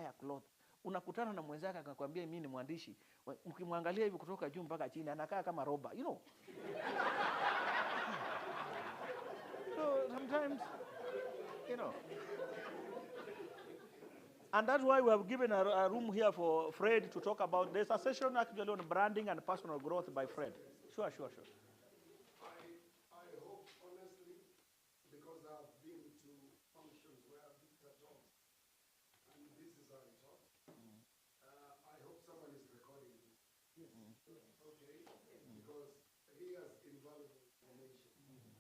mbaya cloth. Unakutana na mwenzake akakwambia mimi ni mwandishi. Ukimwangalia hivi kutoka juu mpaka chini anakaa kama roba, you know. So sometimes, you know. And that's why we have given a room here for Fred to talk about. There's a session actually on branding and personal growth by Fred. Sure. I hope, honestly, because I've been to functions where Victor talks, and this is how he talks. I hope someone is recording this. Yes. Okay? Because he has invaluable information,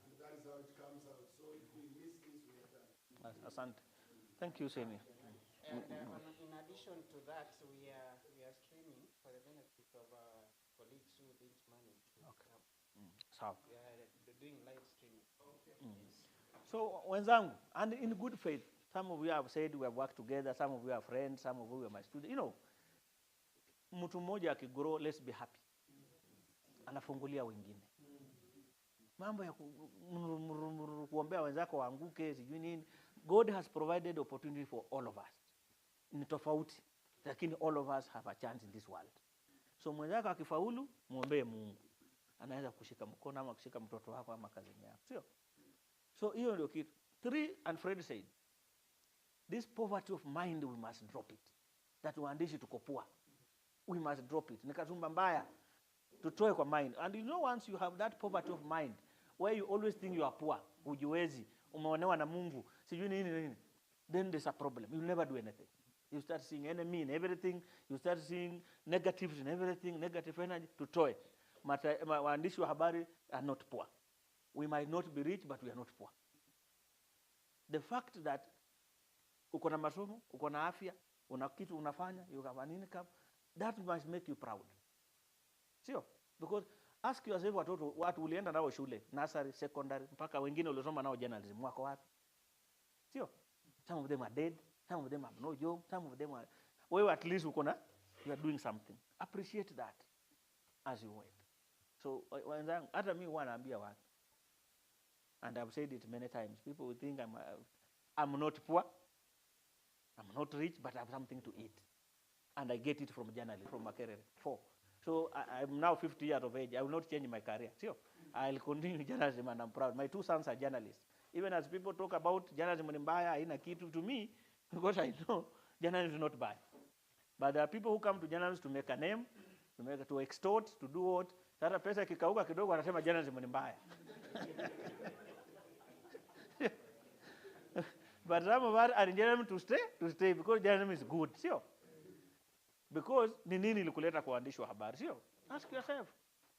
and that is how it comes out. So if we miss this, we are done. Asante. Thank you, Semi. And in addition to that, we are streaming for the benefit of our colleagues who didn't manage to come. So We are doing live streaming. Okay. Yes. So wenzangu, and in good faith, some of you have said we have worked together, some of you are friends, some of you are my students. You know, mtu mmoja akigrow, let's be happy. Anafungulia wengine. Mambo ya kuombea wenzako waanguke, sijui nini. God has provided opportunity for all of us. Ni tofauti, lakini all of us have a chance in this world. So mwenzako akifaulu, muombee Mungu. Anaweza kushika mkono ama kushika mtoto wako ama kazini yako, sio? So hiyo ndio kitu. 3, and Fred said, this poverty of mind, we must drop it. That waandishi tuko poor. We must drop it. Ni kasumba mbaya. Tutoe kwa mind. And you know, once you have that poverty of mind, where you always think you are poor, ujiwezi, umeonewa na Mungu, sijui nini, then there's a problem. You'll never do anything. You start seeing enemy in everything. You start seeing negatives in everything, negative energy. Tutoe. Waandishi wa habari are not poor. We might not be rich, but we are not poor. The fact that uko na masomo, uko na afya, una kitu unafanya, you have an income, that must make you proud. Sio? Because ask yourself watu ulienda nao shule, nursery, secondary, mpaka wengine ulisoma nao journalism, wako wapi? Sio? Some of them are dead, some of them have no job, some of them are, wewe at least uko na, you are doing something. Appreciate that as you wait. So wenzangu, hata mimi wanaambia watu, and I've said it many times, people will think I'm not poor, I'm not rich, but I have something to eat. And I get it from journalism, from Makerere, 4. So I'm now 50 years of age. I will not change my career. So I'll continue journalism, and I'm proud. My 2 sons are journalists. Even as people talk about journalism in Mbaya, haina kitu to me, because I know journalism is not bad. But there are people who come to journalism to make a name, to extort, to do what? Sasa pesa kikauka kidogo wanasema journalism ni mbaya. But some of us are in journalism to stay because journalism is good, sio? Because ni nini ilikuleta kwa waandishi wa habari, sio? Ask yourself.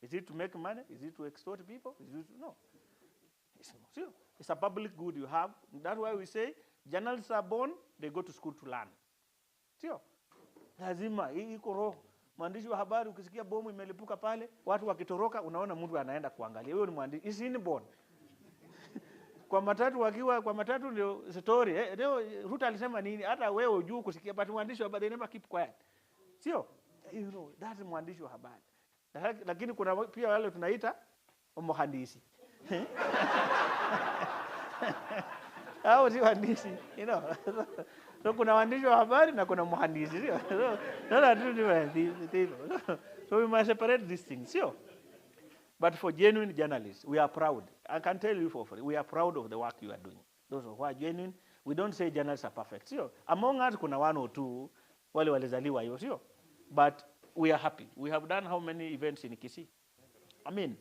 Is it to make money? Is it to extort people? Is it to, no. It's a public good you have. That's why we say journalists are born, they go to school to learn. Sio? Lazima iko roho. Mwandishi wa habari ukisikia bomu imelipuka pale, watu wakitoroka unaona mtu anaenda kuangalia. Huyo ni mwandishi. Is in born. Kwa matatu ndio story. Leo Ruta alisema nini? Hata wewe hujui kusikia, but mwandishi wa habari never keep quiet. Sio? You know, that's mwandishi wa habari. Lakini kuna pia wale tunaita mhandisi. Hao si waandishi, you know. So kuna waandishi wa habari na kuna mhandisi, sio? So we must separate these things, sio? But for genuine journalists, we are proud. I can tell you for free, we are proud of the work you are doing. Those who are genuine, we don't say journalists are perfect, sio? Among us kuna 1 or 2 wale walizaliwa hiyo, sio? But we are happy. We have done how many events in Gusii? I mean,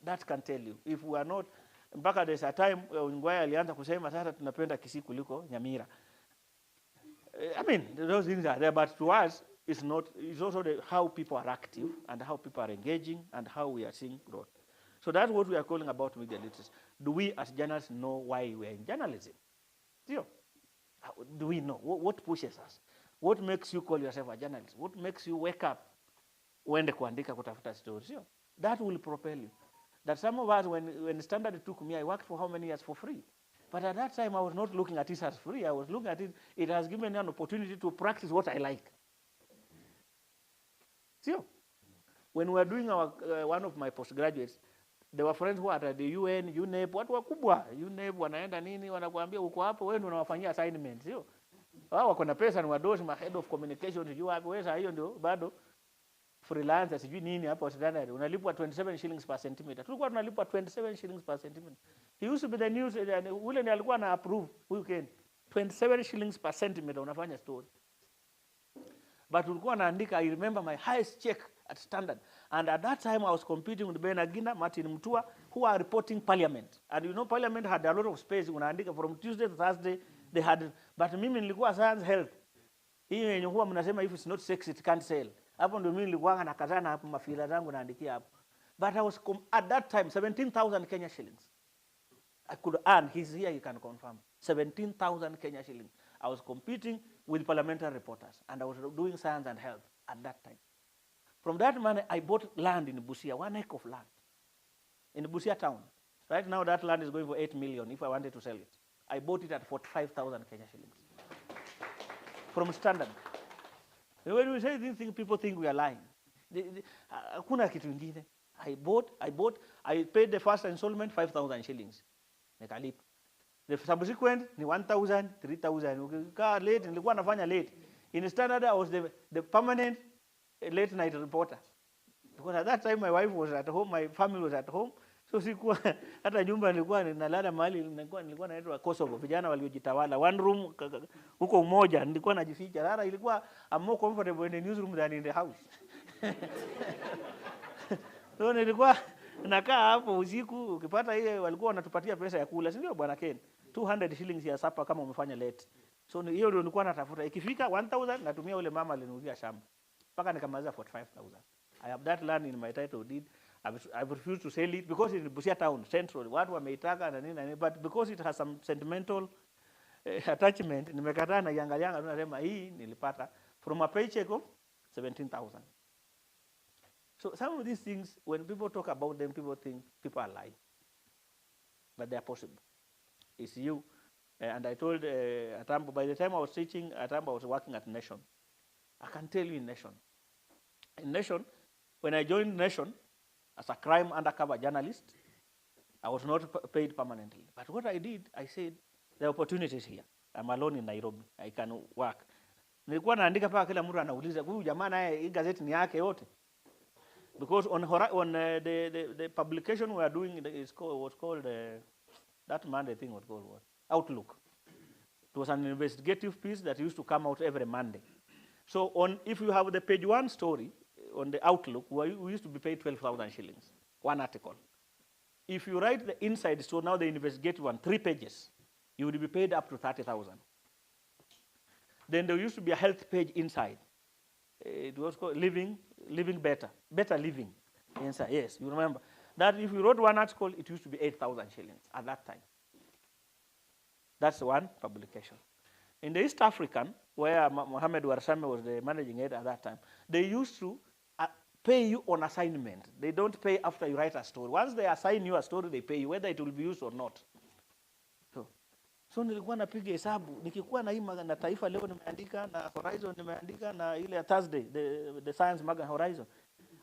that can tell you. If we are not, mpaka there's a time Ngwaya alianza kusema sasa tunapenda Gusii kuliko Nyamira. I mean, those things are there, but to us, it's not. It's also how people are active and how people are engaging and how we are seeing growth. So that's what we are calling about media literacy. Do we as journalists know why we are in journalism? Do we know? What pushes us? What makes you call yourself a journalist? What makes you wake up uende kuandika kutafuta stories? That will propel you. That some of us, when Standard took me, I worked for how many years for free? But at that time, I was not looking at it as free. I was looking at it, it has given me an opportunity to practice what I like. See? When we were doing one of my postgraduates, there were friends who were at the UN, UNEP, watu wakubwa. UNEP, wanaenda nini, wanakuambia uko hapo, wewe ndio unawafanyia assignment, sio? Wao wako na pesa, ni wadosi, ma head of communication, sijui wapi. Wewe saa hiyo ndio bado freelancer, sijui nini hapo standard, unalipwa 27 shillings per centimeter. Tulikuwa tunalipwa 27 shillings per centimeter. He used to be the news, ule ni alikuwa na approve huyu Ken. 27 shillings per centimeter unafanya story. But ulikuwa naandika, I remember my highest check at Standard. And at that time I was competing with Ben Agina, Martin Mutua, who are reporting Parliament. And you know Parliament had a lot of space. Unaandika from Tuesday to Thursday they had, but mimi nilikuwa science health. Hiyo yenye huwa mnasema if it's not sex it can't sell. Hapo ndio mimi nilikuwa nakazana hapo mafila zangu naandikia hapo. But I was at that time 17,000 Kenya shillings. I could earn, he's here, he can confirm. 17,000 Kenya shillings. I was competing with parliamentary reporters and I was doing science and health at that time. From that money, I bought land in Busia, 1 acre of land in Busia town. Right now, that land is going for 8 million if I wanted to sell it. I bought it at 45,000 Kenya shillings from Standard. When we say these things, people think we are lying. Hakuna kitu ingine. I paid the first installment 5,000 shillings. Nikalipa. The subsequent ni 1,000, 3,000. Ukikaa late, nilikuwa nafanya late. In Standard, I was the permanent late night reporter. Because at that time my wife was at home, my family was at home. So sikuwa hata nyumba nilikuwa nalala mahali nilikuwa naitwa Kosovo, vijana waliojitawala. One room huko umoja nilikuwa najificha. Sasa ilikuwa I'm more comfortable in the newsroom than in the house. So nilikuwa nakaa hapo usiku, ukipata ile walikuwa wanatupatia pesa ya kula, si ndio bwana Ken? 200 shillings ya sapa kama umefanya late. So hiyo ndio nilikuwa natafuta. Ikifika 1,000 natumia ule mama aliniuzia shamba. Mpaka nikamaliza 45,000. I have that land in my title deed. I've refused to sell it because it's in Busia town, central. Watu wameitaka na nini, but because it has some sentimental attachment, nimekataa na iangalia nasema hii nilipata from a paycheck of 17,000. So some of these things, when people talk about them, people think people are lying. But they are possible. It's you. And I told Atambo, by the time I was teaching, Atambo, I was working at Nation. I can tell you in Nation. In Nation, when I joined Nation as a crime undercover journalist, I was not paid permanently. But what I did, I said, the opportunities here. I'm alone in Nairobi. I can work. Nilikuwa naandika paka kila mtu anauliza, huyu jamaa naye hii gazeti ni yake yote. Because on the publication we are doing, was called, that Monday thing was called what? Outlook. It was an investigative piece that used to come out every Monday. So if you have the page 1 story on the Outlook, we used to be paid 12,000 shillings, 1 article. If you write the inside story, now the investigative one, 3 pages, you would be paid up to 30,000. Then there used to be a health page inside. It was called Living Better Living. Inside. Yes, you remember. That if you wrote 1 article, it used to be 8,000 shillings at that time. That's one publication. In the East African, where Mohammed Warsame was the managing editor at that time, they used to pay you on assignment. They don't pay after you write a story. Once they assign you a story, they pay you, whether it will be used or not. So nilikuwa napiga hesabu, nikikuwa na hii na Taifa Leo nimeandika, na Horizon nimeandika, na ile Thursday, the Science Magazine Horizon,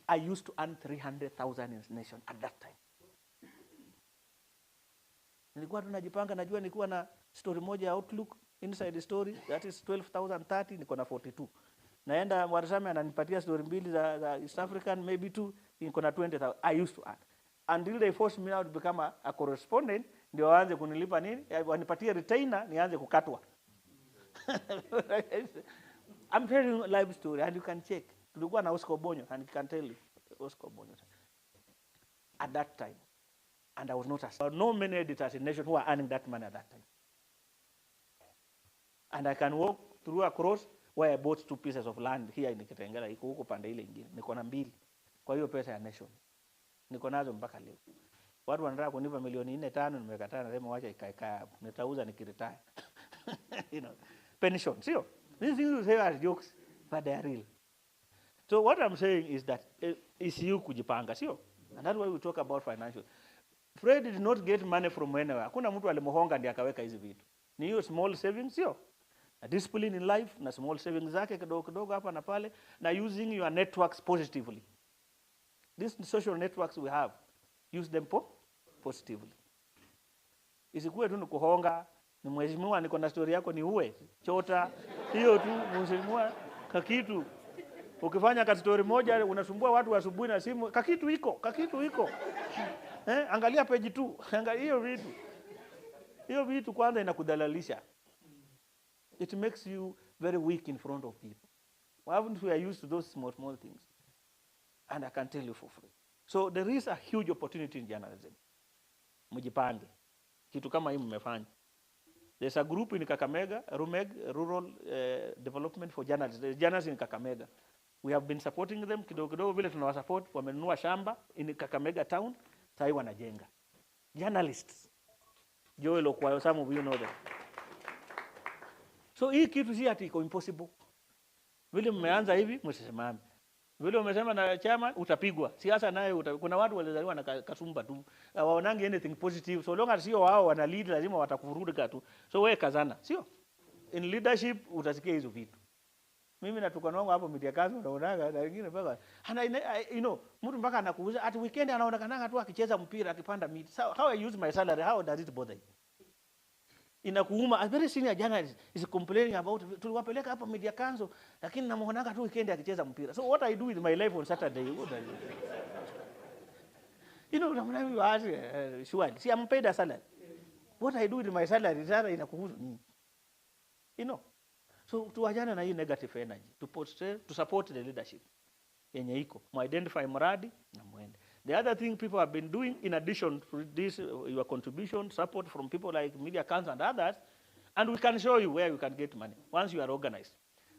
I used to earn 300,000 in Nation at that time. Nilikuwa tunajipanga, najua nilikuwa na story moja ya Outlook, inside story, that is 12,030, niko na 42. Naenda Warsame ananipatia story 2 za East African, maybe 2, niko na 20,000. I used to earn. Until they forced me now to become a correspondent, ndio waanze kunilipa nini? Wanipatie retainer, nianze kukatwa. I'm telling you a live story, and you can check. Tulikuwa na Oscar Bonyo, and he can tell you. Oscar Bonyo. At that time. And I was not as... There were no many editors in Nation who are earning that money at that time. And I can walk through across where I bought 2 pieces of land here in Kitengela, iko huko pande ile nyingine. Niko na 2. Kwa hiyo pesa ya Nation. Niko nazo mpaka leo. Watu wanataka kunipa milioni 4-5, nimekataa, nasema wacha ikae hapo. Nitauza nikiretire. You know, pension, sio? These things we say as jokes, but they are real. So what I'm saying is that is you kujipanga, sio? And that's why we talk about financial. Fred did not get money from anywhere. Hakuna mtu alimuhonga ndiye akaweka hizi vitu. Ni hiyo small savings, sio? A discipline in life na small savings zake kidogo kidogo hapa na pale, na using your networks positively. These social networks we have, use them positively. Isikuwe tu kuhonga, Ni mheshimiwa, niko na story yako ni uwe. Chota. Hiyo tu mheshimiwa kakitu. Ukifanya ka story moja unasumbua watu asubuhi na simu, kakitu iko. Angalia page 2. Angalia hiyo vitu. Hiyo vitu kwanza inakudhalalisha. It makes you very weak in front of people. Why haven't we are used to those small things? And I can tell you for free. So there is a huge opportunity in journalism. Mjipange. Kitu kama hii mmefanya. There's a group in Kakamega, Rural Development for Journalists. There's journalists in Kakamega. We have been supporting them. Kidogo vile tunawasupport, wamenunua shamba in Kakamega town, sasa wanajenga. Journalists. Joel Okwayo, some of you know them. So hii kitu si ati iko impossible. Vile mmeanza hivi, msisimame. Vile umesema na chama utapigwa. Siasa naye kuna watu walizaliwa na kasumba tu. Waonangi anything positive. So long as sio wao wana lead lazima watakuvuruga tu. So wewe kazana, sio? In leadership utasikia hizo vitu. Mimi natukana wangu hapo media kazi unaonaga na wengine mpaka mtu mpaka anakuuza at weekend anaonekana tu akicheza mpira akipanda miti. So how I use my salary, how does it bother you? Inakuuma. A very senior journalist is complaining about tuliwapeleka hapa media council lakini namuonaga tu weekend akicheza mpira. So what I do with my life on Saturday? Namna wazi sure. Si I'm paid a salary. What I do with my salary sasa inakuhusu nini? So tuachane na hii negative energy. To support the leadership yenye iko. Identify mradi na muende. The other thing people have been doing, in addition to this, your contribution, support from people like Media Council and others, and we can show you where you can get money once you are organized.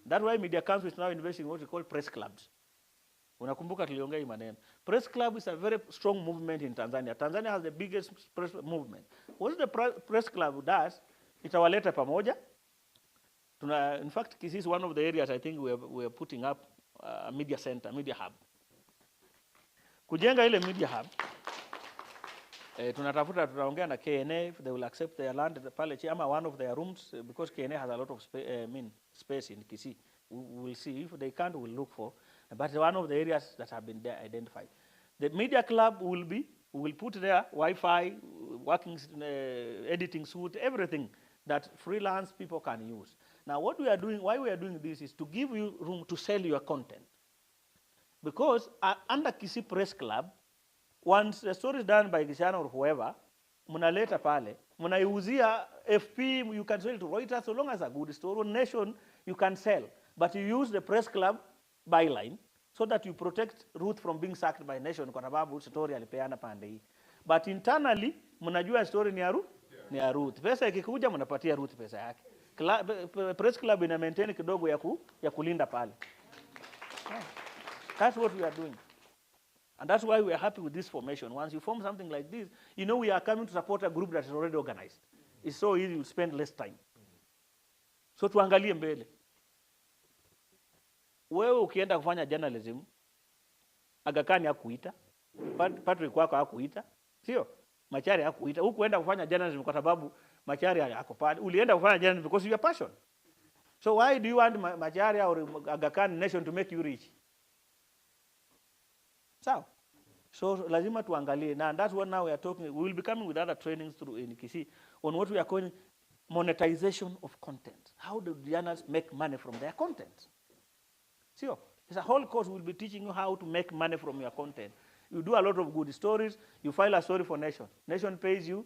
That's why Media Council is now investing in what we call press clubs. Unakumbuka tuliongea hii maneno. Press club is a very strong movement in Tanzania. Tanzania has the biggest press movement. What the press club does, itawaleta pamoja. In fact, this is one of the areas I think we are putting up a media center, media hub. Kujenga ile media hub, tutaongea na KNA if they will accept their land pale ama one of their rooms, because KNA has a lot of space in Gusii. We will see. If they can't, we'll look for. But one of the areas that have been there identified. The media club we will put there Wi-Fi, working, editing suite, everything that freelance people can use. Now what we are doing, why we are doing this is to give you room to sell your content. Because under Gusii Press Club, once the story is done by Gusii or whoever, mnaleta pale, mnaiuzia FP, you can sell it to Reuters, so long as a good story. Nation, you can sell. But you use the Press Club byline so that you protect Ruth from being sacked by Nation kwa sababu story alipeana pande hii. But internally, mnajua story ni ya Ruth. Pesa ikikuja mnapatia Ruth pesa yake. Press Club ina maintain kidogo ya kulinda pale. That's what we are doing. And that's why we are happy with this formation. Once you form something like this, we are coming to support a group that is already organized. It's so easy, you spend less time. So tuangalie mbele. Wewe ukienda kufanya journalism, Aga Khan hakuita, Patrick wako hakuita, sio? Machari hakuita. Hukuenda kufanya journalism kwa sababu Machari hako pale. Ulienda kufanya journalism because of your passion. So why do you want Machari or Aga Khan Nation to make you rich? So lazima tuangalie. And that's what now we are talking. We will be coming with other trainings through in Gusii on what we are calling monetization of content. How do journalists make money from their content? Sure. It's a whole course. We'll be teaching you how to make money from your content. You do a lot of good stories. You file a story for Nation. Nation pays you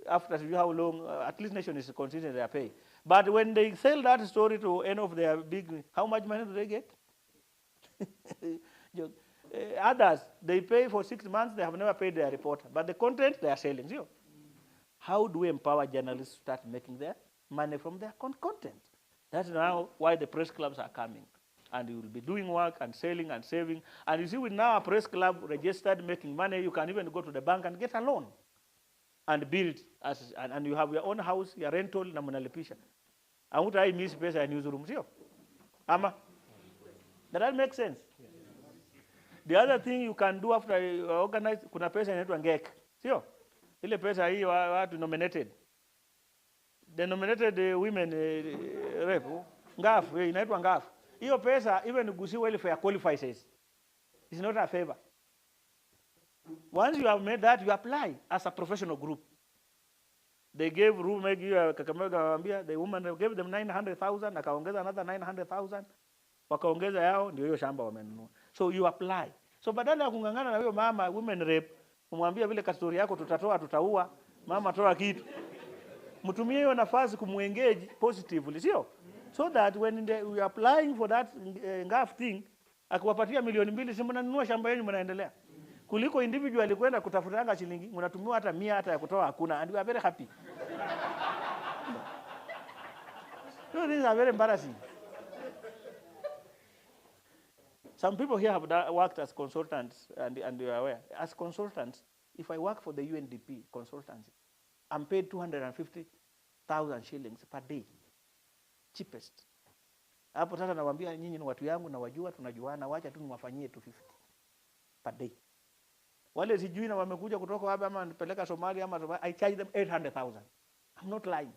after how long. At least Nation is consistent their pay. But when they sell that story to any of their big, how much money do they get? Others, they pay for 6 months. They have never paid their reporter. But the content they are selling. Sure. How do we empower journalists to start making their money from their content? That's now why the press clubs are coming. And you will be doing work and selling and saving. And you see, with now a press club registered making money, you can even go to the bank and get a loan and build, and you have your own house, your rental, na mnalipisha. Amuta I miss pesa ya newsroom, sio? Ama? Does that make sense? Yes. The other thing you can do after you organize, kuna pesa inaitwa ngek, sio? Ile pesa hii watu nominated. The nominated women rep, ngafu, inaitwa ngafu. Hiyo pesa, even Gusii welfare qualifies as. It's not a favor. Once you have made that, you apply as a professional group. They gave roommate Kakamega waambia, the woman gave them 900,000, akaongeza another 900,000, wakaongeza yao, ndio hiyo shamba wamenunua. So you apply. So badala ya kungangana na huyo mama women rape, umwambia vile kastori yako tutaua, mama toa kitu. Mtumie hiyo nafasi kumuengage positively, sio? So that when we are applying for that ngafu thing, akiwapatia milioni 2, si mnanunua shamba yenu mnaendelea. Kuliko individual kwenda kutafutanga shilingi, mnatumiwa hata 100 hata ya kutoa hakuna, and we are very happy. So these are very embarrassing. Some people here have worked as consultants, and you are aware. As consultants, if I work for the UNDP consultancy, I'm paid 250,000 shillings per day. Cheapest. Hapo sasa nawaambia nyinyi ni watu yangu na wajua tunajuana, wacha tu niwafanyie 250 per day. Wale sijui na wamekuja kutoka wapi ama nipeleka Somalia ama I charge them 800,000. I'm not lying.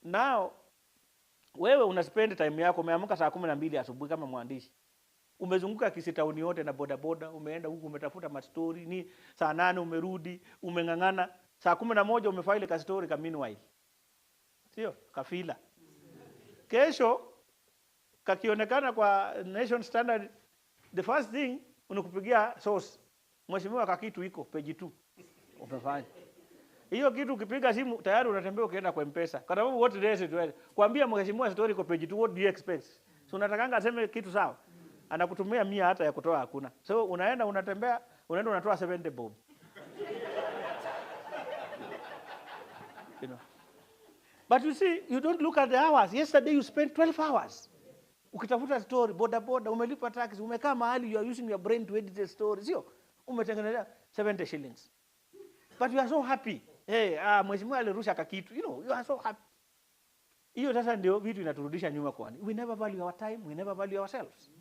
Now wewe unaspend time yako, umeamka saa 12 asubuhi kama mwandishi. Umezunguka Kisitauni yote na bodaboda, umeenda huku umetafuta mastori, ni saa 8 umerudi, umengangana, saa 11 umefile ka story ka meanwhile. Sio? Kafila. Kesho kakionekana kwa Nation Standard, the first thing unakupigia source. Mheshimiwa kakitu iko page 2. Umefanya. Hiyo kitu ukipiga simu tayari unatembea ukienda kwa M-Pesa. Kwa sababu what days it was. Kuambia mheshimiwa story iko page 2, what do you expect? So unatakanga aseme kitu sawa. Anakutumia 100 hata ya kutoa hakuna. So unaenda unatembea, unaenda unatoa 70 bob. You know. But you see, you don't look at the hours. Yesterday you spent 12 hours. Ukitafuta story, boda, umelipa taxi, umekaa mahali, you are using your brain to edit the story. Sio? Umetengeneza 70 shillings. But you are so happy. Hey, mheshimiwa alirusha kakitu. You know, you are so happy. Hiyo sasa ndio vitu inaturudisha nyuma kwani. We never value our time, we never value ourselves.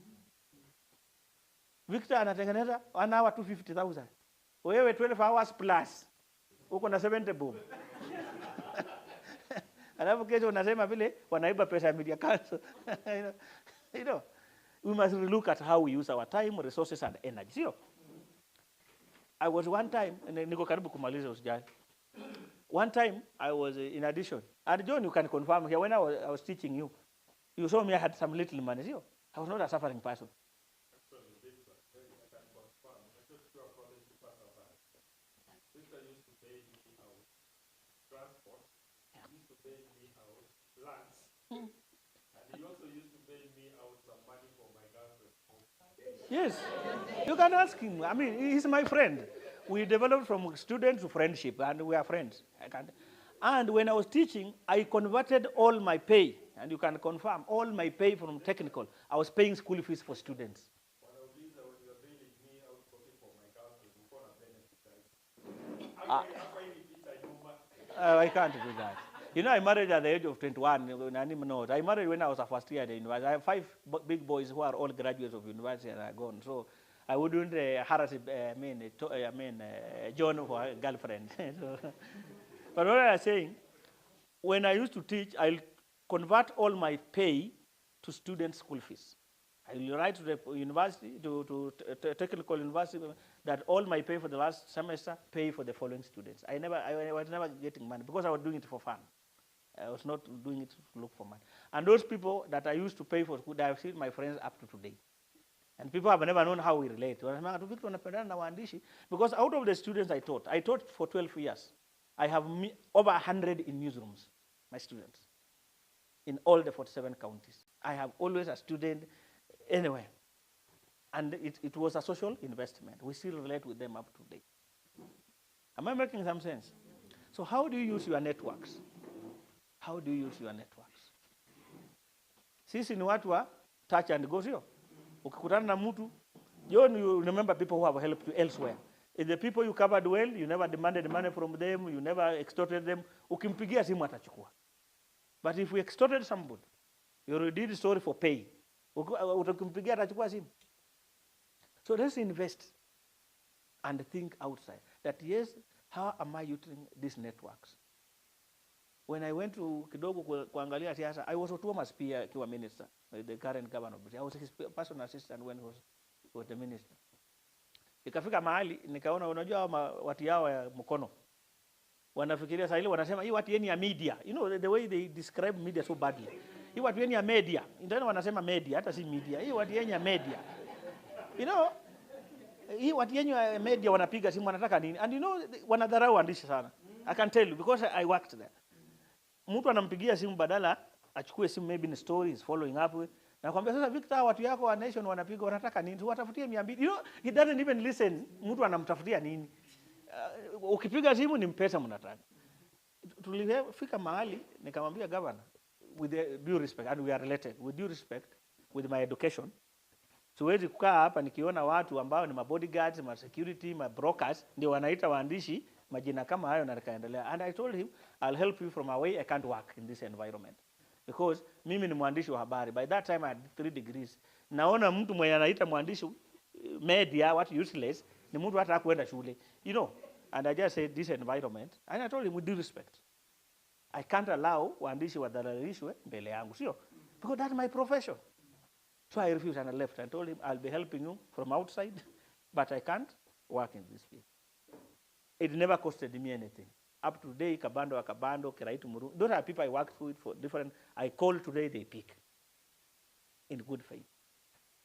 Victor anatengeneza 1 hour 250,000. Wewe 12 hours plus. Uko na 70 bob. Alafu kesho unasema vile wanaiba pesa ya media council. You know, we must look at how we use our time, resources and energy. Sio? I was one time, niko karibu kumaliza usijali. One time I was in addition. And John, you can confirm here when I was teaching you, you saw me I had some little money. Sio? I was not a suffering person. Actually, Victor, I can confirm. I took you according to Pastor Van. Victor used to pay me out transport. He used to pay me out lunch. And he also used to pay me out some money for my girlfriend. Yes, you can ask him. I mean, he's my friend. We developed from student to friendship, and we are friends. And when I was teaching, I converted all my pay, and you can confirm, all my pay from technical. I was paying school fees for students. When you were bailing me out for my girlfriend, before I benefit, I can't do that. You know, I married at the age of 21. No, I married when I was a first year at the university. I have 5 big boys who are all graduates of university and are gone. So I wouldn't harass John for a girlfriend. So, but what I was saying, when I used to teach, I'll convert all my pay to student school fees. I will write to the university, to technical university, that all my pay for the last semester pay for the following students. I was never getting money because I was doing it for fun. I was not doing it to look for money. And those people that I used to pay for school, I have seen my friends up to today. And people have never known how we relate. Because out of the students I taught for 12 years. I have over 100 in newsrooms, my students, in all the 47 counties. I have always a student anywhere. And it was a social investment. We still relate with them up to date. Am I making some sense? So how do you use your networks? How do you use your networks? Sisi ni watu wa touch and go, sio? Ukikutana na mtu, you remember people who have helped you elsewhere. If the people you covered well, you never demanded money from them, you never extorted them, ukimpigia simu atachukua. But if we extorted somebody, you did the story for pay, ukimpigia atachukua simu. So let's invest and think outside. That yes, how am I using these networks? When I went to kidogo kuangalia siasa, I was Otuoma's peer kiwa minister, the current governor. I was his personal assistant when he was the minister. Ikafika mahali nikaona unajua watu yao ya mkono. wanafikiria saa ile wanasema hii watu yeni ya media. You know the way they describe media so badly. Hii watu yeni ya media. Ndio wanasema media, hata si media. Hii watu yeni ya media. You know, hii watu yeni ya media wanapiga simu wanataka nini? And you know wanadharau waandishi sana. I can tell you because I worked there. Mtu anampigia simu badala achukue simu maybe in stories following up with. Na kwambia sasa Victor, watu yako wa Nation wanapiga wanataka nini? Watafutie 200. You know, he doesn't even listen. Mtu anamtafutia nini? Ukipiga simu ni mpesa mnataka. Tulifika mahali nikamwambia governor, with due respect, and we are related, with due respect, with my education, siwezi kukaa hapa nikiona watu ambao ni mabodyguards, ma security, ma brokers ndio wanaita waandishi majina kama hayo na nikaendelea. And I told him I'll help you from away, I can't work in this environment because mimi ni mwandishi wa habari. By that time I had 3 degrees. Naona mtu mwenye anaita mwandishi media what useless ni mtu hata hakuenda shule, you know. And I just said this environment, and I told him with due respect, I can't allow waandishi wadhalalishwe mbele yangu, sio? Because that's my profession. So I refused and I left. I told him I'll be helping you from outside, but I can't work in this field. It never costed me anything. Up to today, Kabando, Kiraitu Muru, those are people I worked with for different, I call today, they pick in good faith.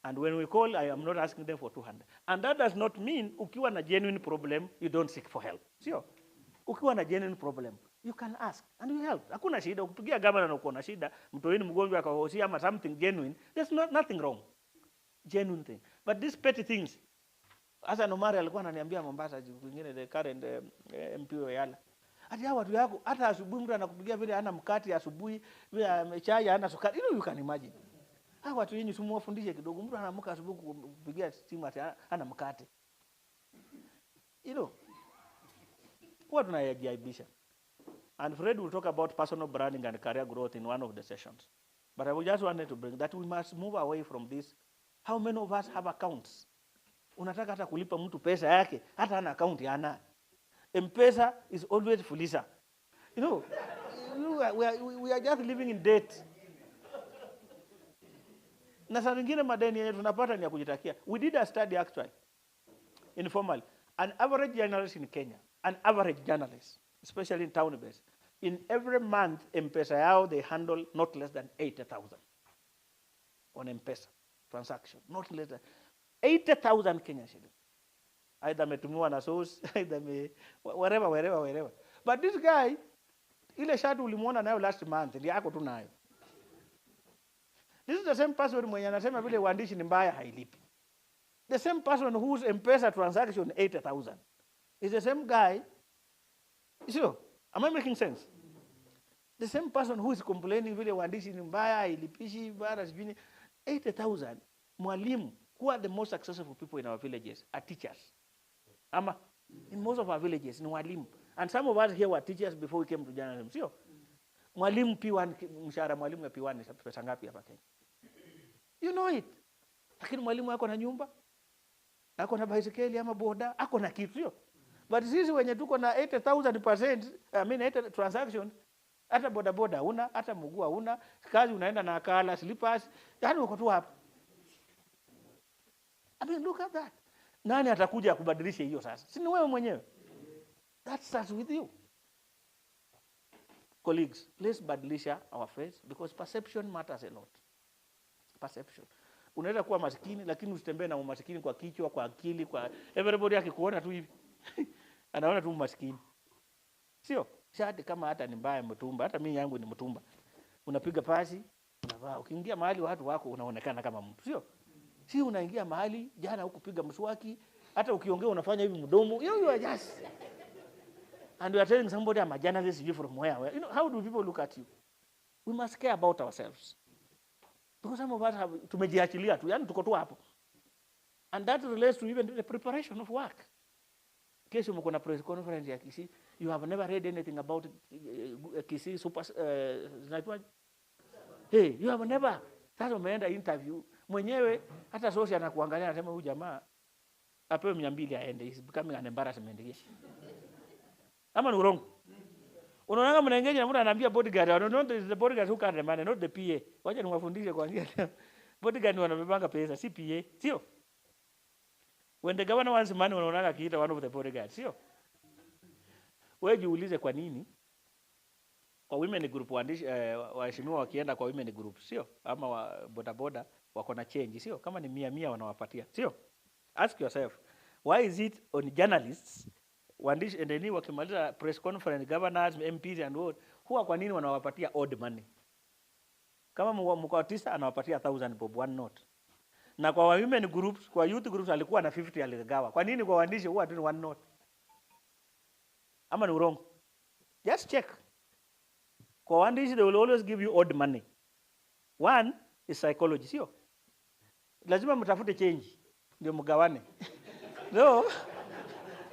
And when we call, I am not asking them for 200. And that does not mean ukiwa na genuine problem, you don't seek for help. Sio? Ukiwa na genuine problem, you can ask and you help. Hakuna shida, ukipigia governor na uko na shida, mtoeni mgonjwa akahosia ama something genuine, there's nothing wrong. Genuine thing. But these petty things, Hassan Omari alikuwa ananiambia Mombasa kwingine the current MP wa Yala. Hata hao watu yako hata asubuhi mtu anakupigia vile hana mkate asubuhi, vile chai hana sukari. You can imagine. Hao watu yenyu simuwafundishe kidogo. Mtu anaamka asubuhi kupigia simu hata hana mkate. You know. What tunayajaibisha. And Fred will talk about personal branding and career growth in one of the sessions. But I just wanted to bring that we must move away from this. How many of us have accounts? Unataka hata kulipa mtu pesa yake, hata hana account hana. M-Pesa is always fuliza. You know, we are just living in debt. Na saa nyingine madeni yenye tunapata ni ya kujitakia. We did a study actually, informally. An average journalist in Kenya, an average journalist, especially in town base, in every month M-Pesa yao they handle not less than 80,000 on M-Pesa transaction, not less than 80,000 Kenya shillings. Either metumiwa na source, either wherever. But this guy, ile shatu ulimuona nayo last month, ndi yako tu nayo. This is the same person mwenye anasema vile waandishi ni mbaya hailipi. The same person whose M-Pesa transaction 80,000 is the same guy. Sure, am I making sense? The same person who is complaining vile waandishi ni mbaya hailipishi bara sijui 80,000. Mwalimu, who are the most successful people in our villages are teachers. Ama in most of our villages ni walimu. And some of us here were teachers before we came to journalism. Sio? Mwalimu P1, mshahara mwalimu ya P1 ni pesa ngapi hapa Kenya? You know it. Lakini mwalimu ako na nyumba, ako na baisikeli ama boda, ako na kitu, sio? But sisi wenye tuko na 80,000%, I mean 80 transactions, hata boda una, hata mguu una, kazi unaenda na akala, slippers, yani uko tu hapo. I mean, look at that. Nani atakuja kubadilisha hiyo sasa? Si ni wewe mwenyewe. That starts with you. Colleagues, let's badilisha our face because perception matters a lot. Perception. Unaweza kuwa maskini lakini usitembee na umaskini kwa kichwa, kwa akili, kwa everybody akikuona tu hivi. Anaona tu maskini. Sio? Shati kama hata ni mbaya mtumba, hata mimi yangu ni mtumba. Unapiga pasi, unavaa. Ukiingia mahali watu wako unaonekana kama mtu, sio? Si unaingia mahali jana hukupiga mswaki, hata ukiongea unafanya hivi mdomo. You are just. And you are telling somebody I'm a journalist you from where? You know, how do people look at you? We must care about ourselves. Because some of us have tumejiachilia tu, yani tuko tu hapo. And that relates to even the preparation of work. Kesho mko na press conference ya Gusii, you have never read anything about Gusii super hey, you have never. Sasa umeenda interview mwenyewe hata sosi anakuangalia anasema huyu jamaa apewe 200 aende, is becoming an embarrassment here. Ama ni wrong. Unaona kama mnaengage na mtu anaambia bodyguard, no, the bodyguard who can demand, not the PA. Wacha niwafundishe kwanza. Bodyguard wanabebanga pesa, si PA, sio? When the governor wants money, unaona akiita one of the bodyguards, sio? Wewe jiulize kwa nini kwa women group waandishi waheshimiwa wakienda kwa women group, sio? Ama bodaboda wako na change, sio? Kama ni 100 wanawapatia, sio? Ask yourself, why is it on journalists waandishi endeni wakimaliza press conference, governors, MPs and what, huwa kwa nini wanawapatia odd money? Kama mkoa 9 anawapatia 1000 bob, one note. Na kwa women groups, kwa youth groups alikuwa na 50 aligawa. Kwa nini kwa waandishi huwa tu one note? Ama ni urongo? Just check. Kwa waandishi they will always give you odd money. One is psychology, sio? Lazima mtafute change ndio mgawane. No.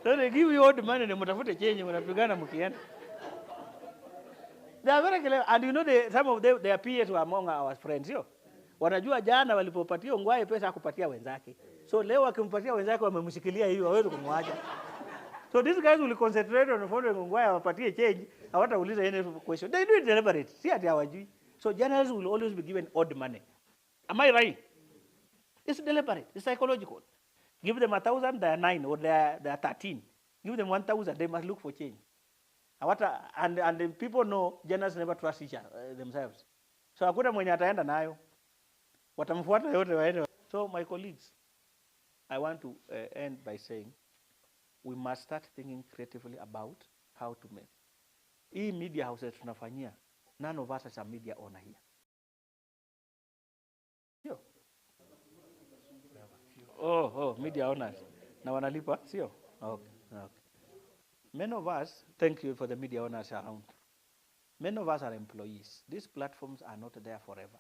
So they give you odd money ndio mtafute change, mnapigana mkienda. They are very clever, and you know some of them, their peers were among our friends, sio? Wanajua jana walipopatia Ongwae pesa akupatia wenzake. So leo akimpatia wenzake wamemshikilia hiyo hawezi kumwacha. So these guys will concentrate on following Ongwae wapatie change, hawatauliza any question. They do it deliberate. Si ati hawajui. So journalists will always be given odd money. Am I right? It's deliberate. It's psychological. Give them 1,000, they are 9 or they are 13. Give them 1,000, they must look for change. And the people know journalists never trust each other, themselves. So hakuna mwenye ataenda nayo. Watamfuata yote waende. So my colleagues, I want to end by saying we must start thinking creatively about how to make. Hii media houses tunafanyia, none of us is a media owner here. Sio? Media owners. Na wanalipa, sio? Okay. Many of us, thank you for the media owners around. Many of us are employees. These platforms are not there forever.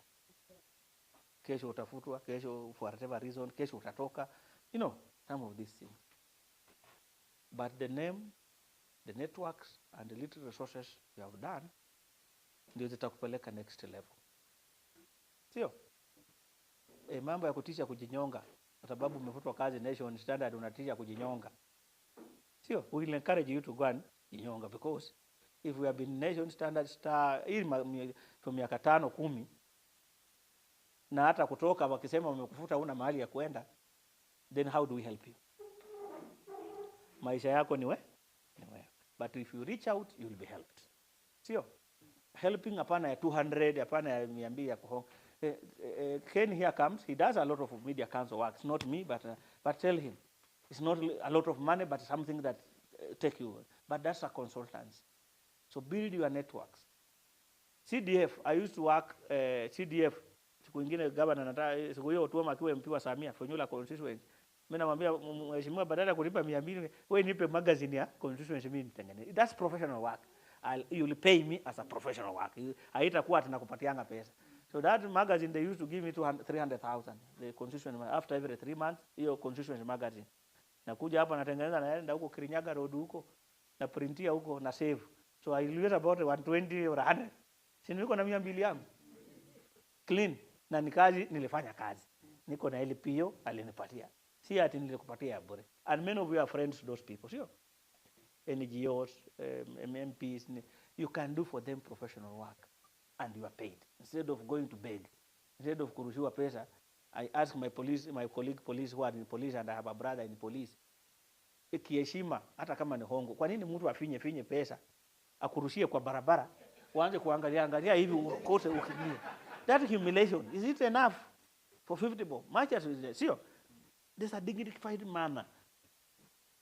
Kesho utafutwa, kesho for whatever reason, kesho utatoka. You know, some of these things. But the name, the networks, and the little resources you have done, ndio zitakupeleka next level. Sio? Mambo ya kutisha kujinyonga, kwa sababu umefutwa kazi Nation Standard unatisha kujinyonga. Sio? We will encourage you to go and jinyonga, because if we have been Nation Standard star for miaka 5, 10, na hata kutoka wakisema wamekufuta una mahali ya kwenda, then how do we help you? Maisha yako ni wewe. But if you reach out, you will be helped. Sio? Helping hapana ya 200, hapana ya 200 ya kuhonga. Ken here comes, he does a lot of media council work. It's not me, but tell him. It's not a lot of money, but something that take you. But that's a consultancy. So build your networks. CDF, I used to work CDF. Siku ingine governor nataka siku hiyo Otuoma akiwa MP wa Samia Fonyula constituency. Mimi namwambia mheshimiwa, badala ya kulipa 200, wewe nipe magazine ya constituency mimi nitengeneze. That's professional work. You will pay me as a professional work. Haitakuwa tunakupatianga pesa. So that magazine they used to give me 300,000. The constituency after every 3 months, hiyo constituency magazine. Nakuja hapa natengeneza naenda huko Kirinyaga Road huko na printia huko na save. So I will get about 120 or 100. Si niko na 200 yangu. Clean. Na ni kazi nilifanya kazi. Niko na LPO alinipatia. Si ati nilikupatia ya bure. And many of you are friends to those people, sio? NGOs, MPs, you can do for them professional work and you are paid. Instead of going to beg, instead of kurushiwa pesa, I ask my colleague police who are in police, and I have a brother in police. Ikiheshima hata kama ni hongo. Kwa nini mtu afinye pesa akurushie kwa barabara uanze kuangalia hivi ukose ukigia? That humiliation, is it enough for 50 bob? Much as is there. Sio? There's a dignified manner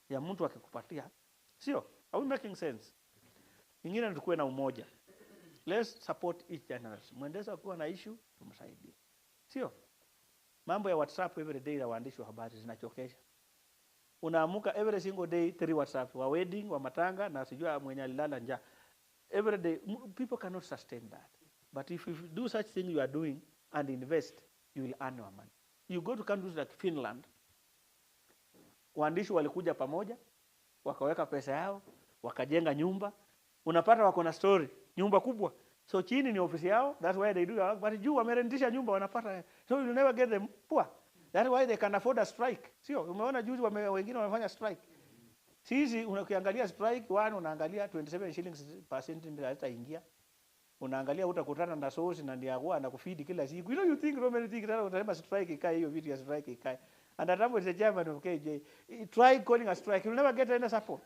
ya mtu akikupatia. Sio? Are we making sense? Ingine tukue na umoja. Let's support each journalist. Mwendeza kuwa na issue, tumsaidie. Sio? Mambo ya WhatsApp every day na waandishi wa habari zinachokesha. Unaamuka every single day 3 WhatsApp, wa wedding, wa matanga, na sijua mwenye alilala njaa. Every day, people cannot sustain that. But if you do such thing you are doing and invest, you will earn your money. You go to countries like Finland, waandishi walikuja pamoja, wakaweka pesa yao, wakajenga nyumba, unapata wako na story, nyumba kubwa. So chini ni ofisi yao, that's why they do that. But juu wamerentisha nyumba wanapata. So you never get them poor. That's why they can afford a strike. Sio, umeona juzi wengine wanafanya strike. Sisi unakiangalia strike, unaangalia 27 shillings percent ndio hataingia. Unaangalia utakutana na source na ndio na kufeed kila siku. You think so many things, utasema strike ikae, hiyo vitu ya strike ikae. And that was the chairman of KJ. Try calling a strike, you'll never get any support.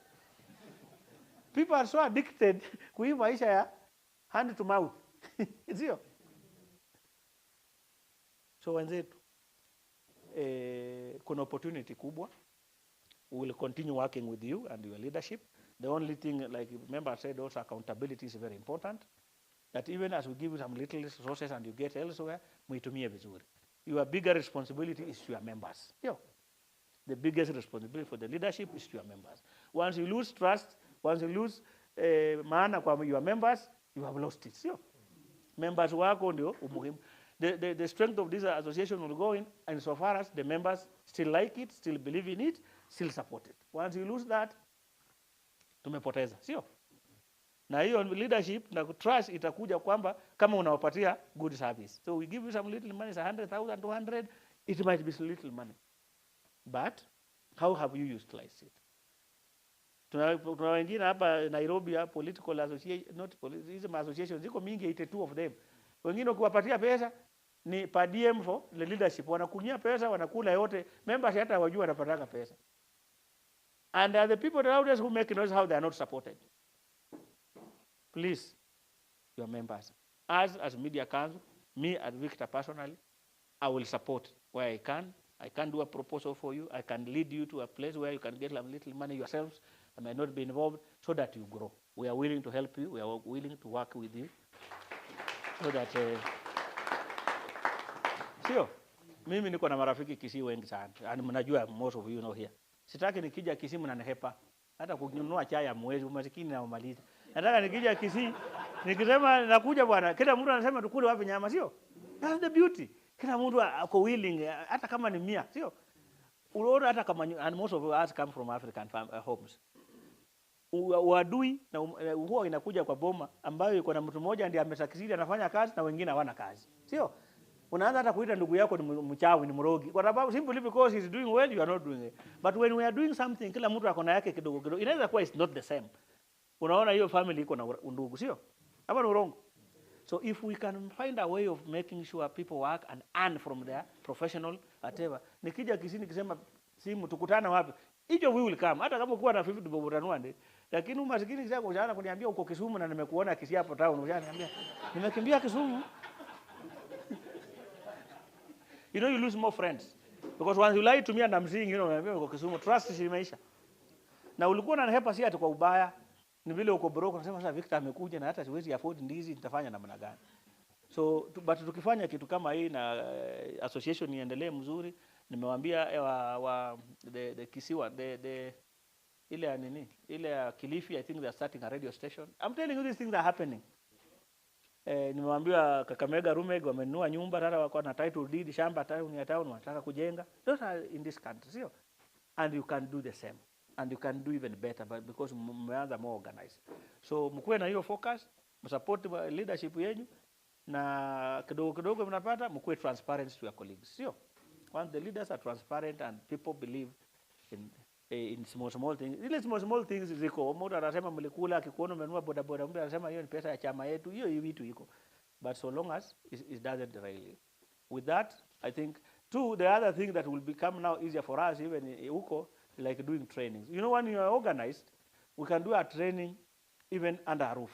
People are so addicted kuhii maisha ya hand to mouth. Sio? So wenzetu, kuna opportunity kubwa. We will continue working with you and your leadership. The only thing, like member said, also accountability is very important. That even as we give you some little resources and you get elsewhere, muitumie vizuri. Your bigger responsibility is to your members. Yo. The biggest responsibility for the leadership is to your members. Once you lose trust, once you lose maana kwa your members, you have lost it. Yo. Members wako ndio umuhimu. The strength of this association will go in, and so far as the members still like it, still believe in it, still support it. Once you lose that, tumepoteza, sio? Na hiyo leadership na trust itakuja kwamba kama unawapatia good service. So we give you some little money, 100,000, 200, it might be little money. But how have you utilized it? Tuna wengine hapa Nairobi ya political association, not political associations, ziko mingi, 82 of them. Wengine ukiwapatia pesa ni per diem for the leadership, wanakunyia pesa, wanakula yote, members hata hawajui wanapataka pesa. And the people around us who make noise how they are not supported. Please, your members, as Media Council, me as Victor personally, I will support where I can. I can do a proposal for you. I can lead you to a place where you can get a little money yourselves. I may not be involved, so that you grow. We are willing to help you. We are willing to work with you. So that, sio, mimi niko na marafiki Kisii wengi sana. And mnajua, most of you know here. Sitaki nikija Kisii mnanihepa. Hata kununua chai ya mwezi, umasikini na umaliza. Nataka nikija Kisii, nikisema nakuja bwana, kila mtu anasema tukule wapi nyama, sio? That's the beauty. Kila mtu ako willing, hata kama ni 100, sio? Unaona hata kama, and most of us come from African homes. Uadui na huwa inakuja kwa boma ambayo iko na mtu mmoja ndiye amesakizidi anafanya kazi na wengine hawana kazi. Sio? Unaanza hata kuita ndugu yako ni mchawi, ni mrogi. Kwa sababu simply because he's doing well, you are not doing it. But when we are doing something, kila mtu akona yake kidogo kidogo. Inaweza kuwa it's not the same. Unaona hiyo family iko na undugu, sio? Hapa ni urongo. So if we can find a way of making sure people work and earn from their professional whatever. Nikija Kisii nikisema simu tukutana wapi? Hiyo we will come. Hata kama kuwa na 50 bobo tanwande. Lakini umasikini kisha kujaana kuniambia uko Kisumu na nimekuona Kisii hapo town, unaniambia nimekimbia Kisumu. You know, you lose more friends. Because once you lie to me and I'm seeing, you know, unaniambia uko Kisumu, trust imeisha. Na ulikuwa unanihepa si ati kwa ubaya. Ni vile uko broke unasema sasa Victor amekuja na hata siwezi afford ndizi, nitafanya namna gani? So but tukifanya kitu kama hii na association iendelee mzuri, nimewaambia the Kisiwa ile ya nini? Ile ya Kilifi, I think they are starting a radio station. I'm telling you these things are happening. Nimewaambia Kakamega Rumeg wamenunua nyumba, sasa wako na title deed shamba town ya town wanataka kujenga. Those are in this country, sio? And you can do the same. And you can do even better, but because mmeanza more organized. So mkuwe na hiyo focus, msupport leadership yenu, na kidogo kidogo mnapata, mkuwe transparent to your colleagues. Sio? Once the leaders are transparent and people believe in small things. Ile small things ziko. Mtu anasema mlikula, akikuona umenunua boda boda, mtu anasema hiyo ni pesa ya chama yetu. Hiyo vitu iko. But so long as it doesn't derail. With that, I think the other thing that will become now easier for us even huko, like doing trainings. You know, when you are organized, we can do a training even under a roof.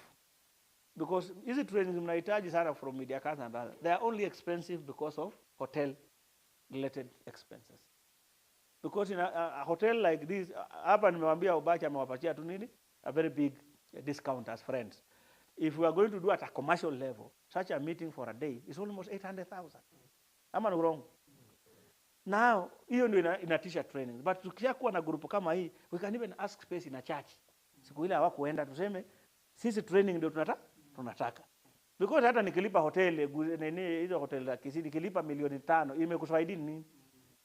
Because easy trainings mnahitaji sana from Media Council and others. They are only expensive because of hotel-related expenses. Because in a hotel like this, hapa nimewambia Obacha amewapatia tu nini? A very big discount as friends. If we are going to do at a commercial level, such a meeting for a day is almost 800,000. Ama ni wrong? Now, hiyo ndio inatisha trainings. But tukishakuwa na grupu kama hii, we can even ask space in a church. Siku ile hawakuenda tuseme, sisi training ndio tunataka. Because hata nikilipa hotel, hizo hotel za Kisii, nikilipa milioni 5, imekusaidia nini?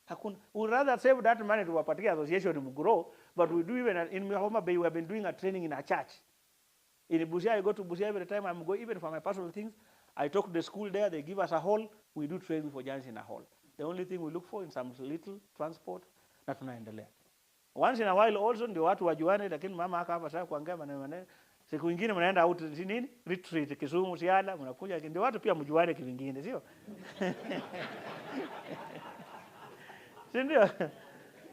Hakuna. We rather save that money to a particular association to grow, but we do even, in Homa Bay, we have been doing a training in a church. In Busia, I go to Busia every time I'm going, even for my personal things. I talk to the school there, they give us a hall, we do training for giants in a hall. The only thing we look for in some little transport, na tunaendelea. Once in a while also ndio watu wajuane, lakini mama haka hapa sasa kuongea maneno. Siku nyingine mnaenda out nini? Retreat Kisumu, Siala, mnakuja ndio watu pia mjuane kivingine, sio? Ndio.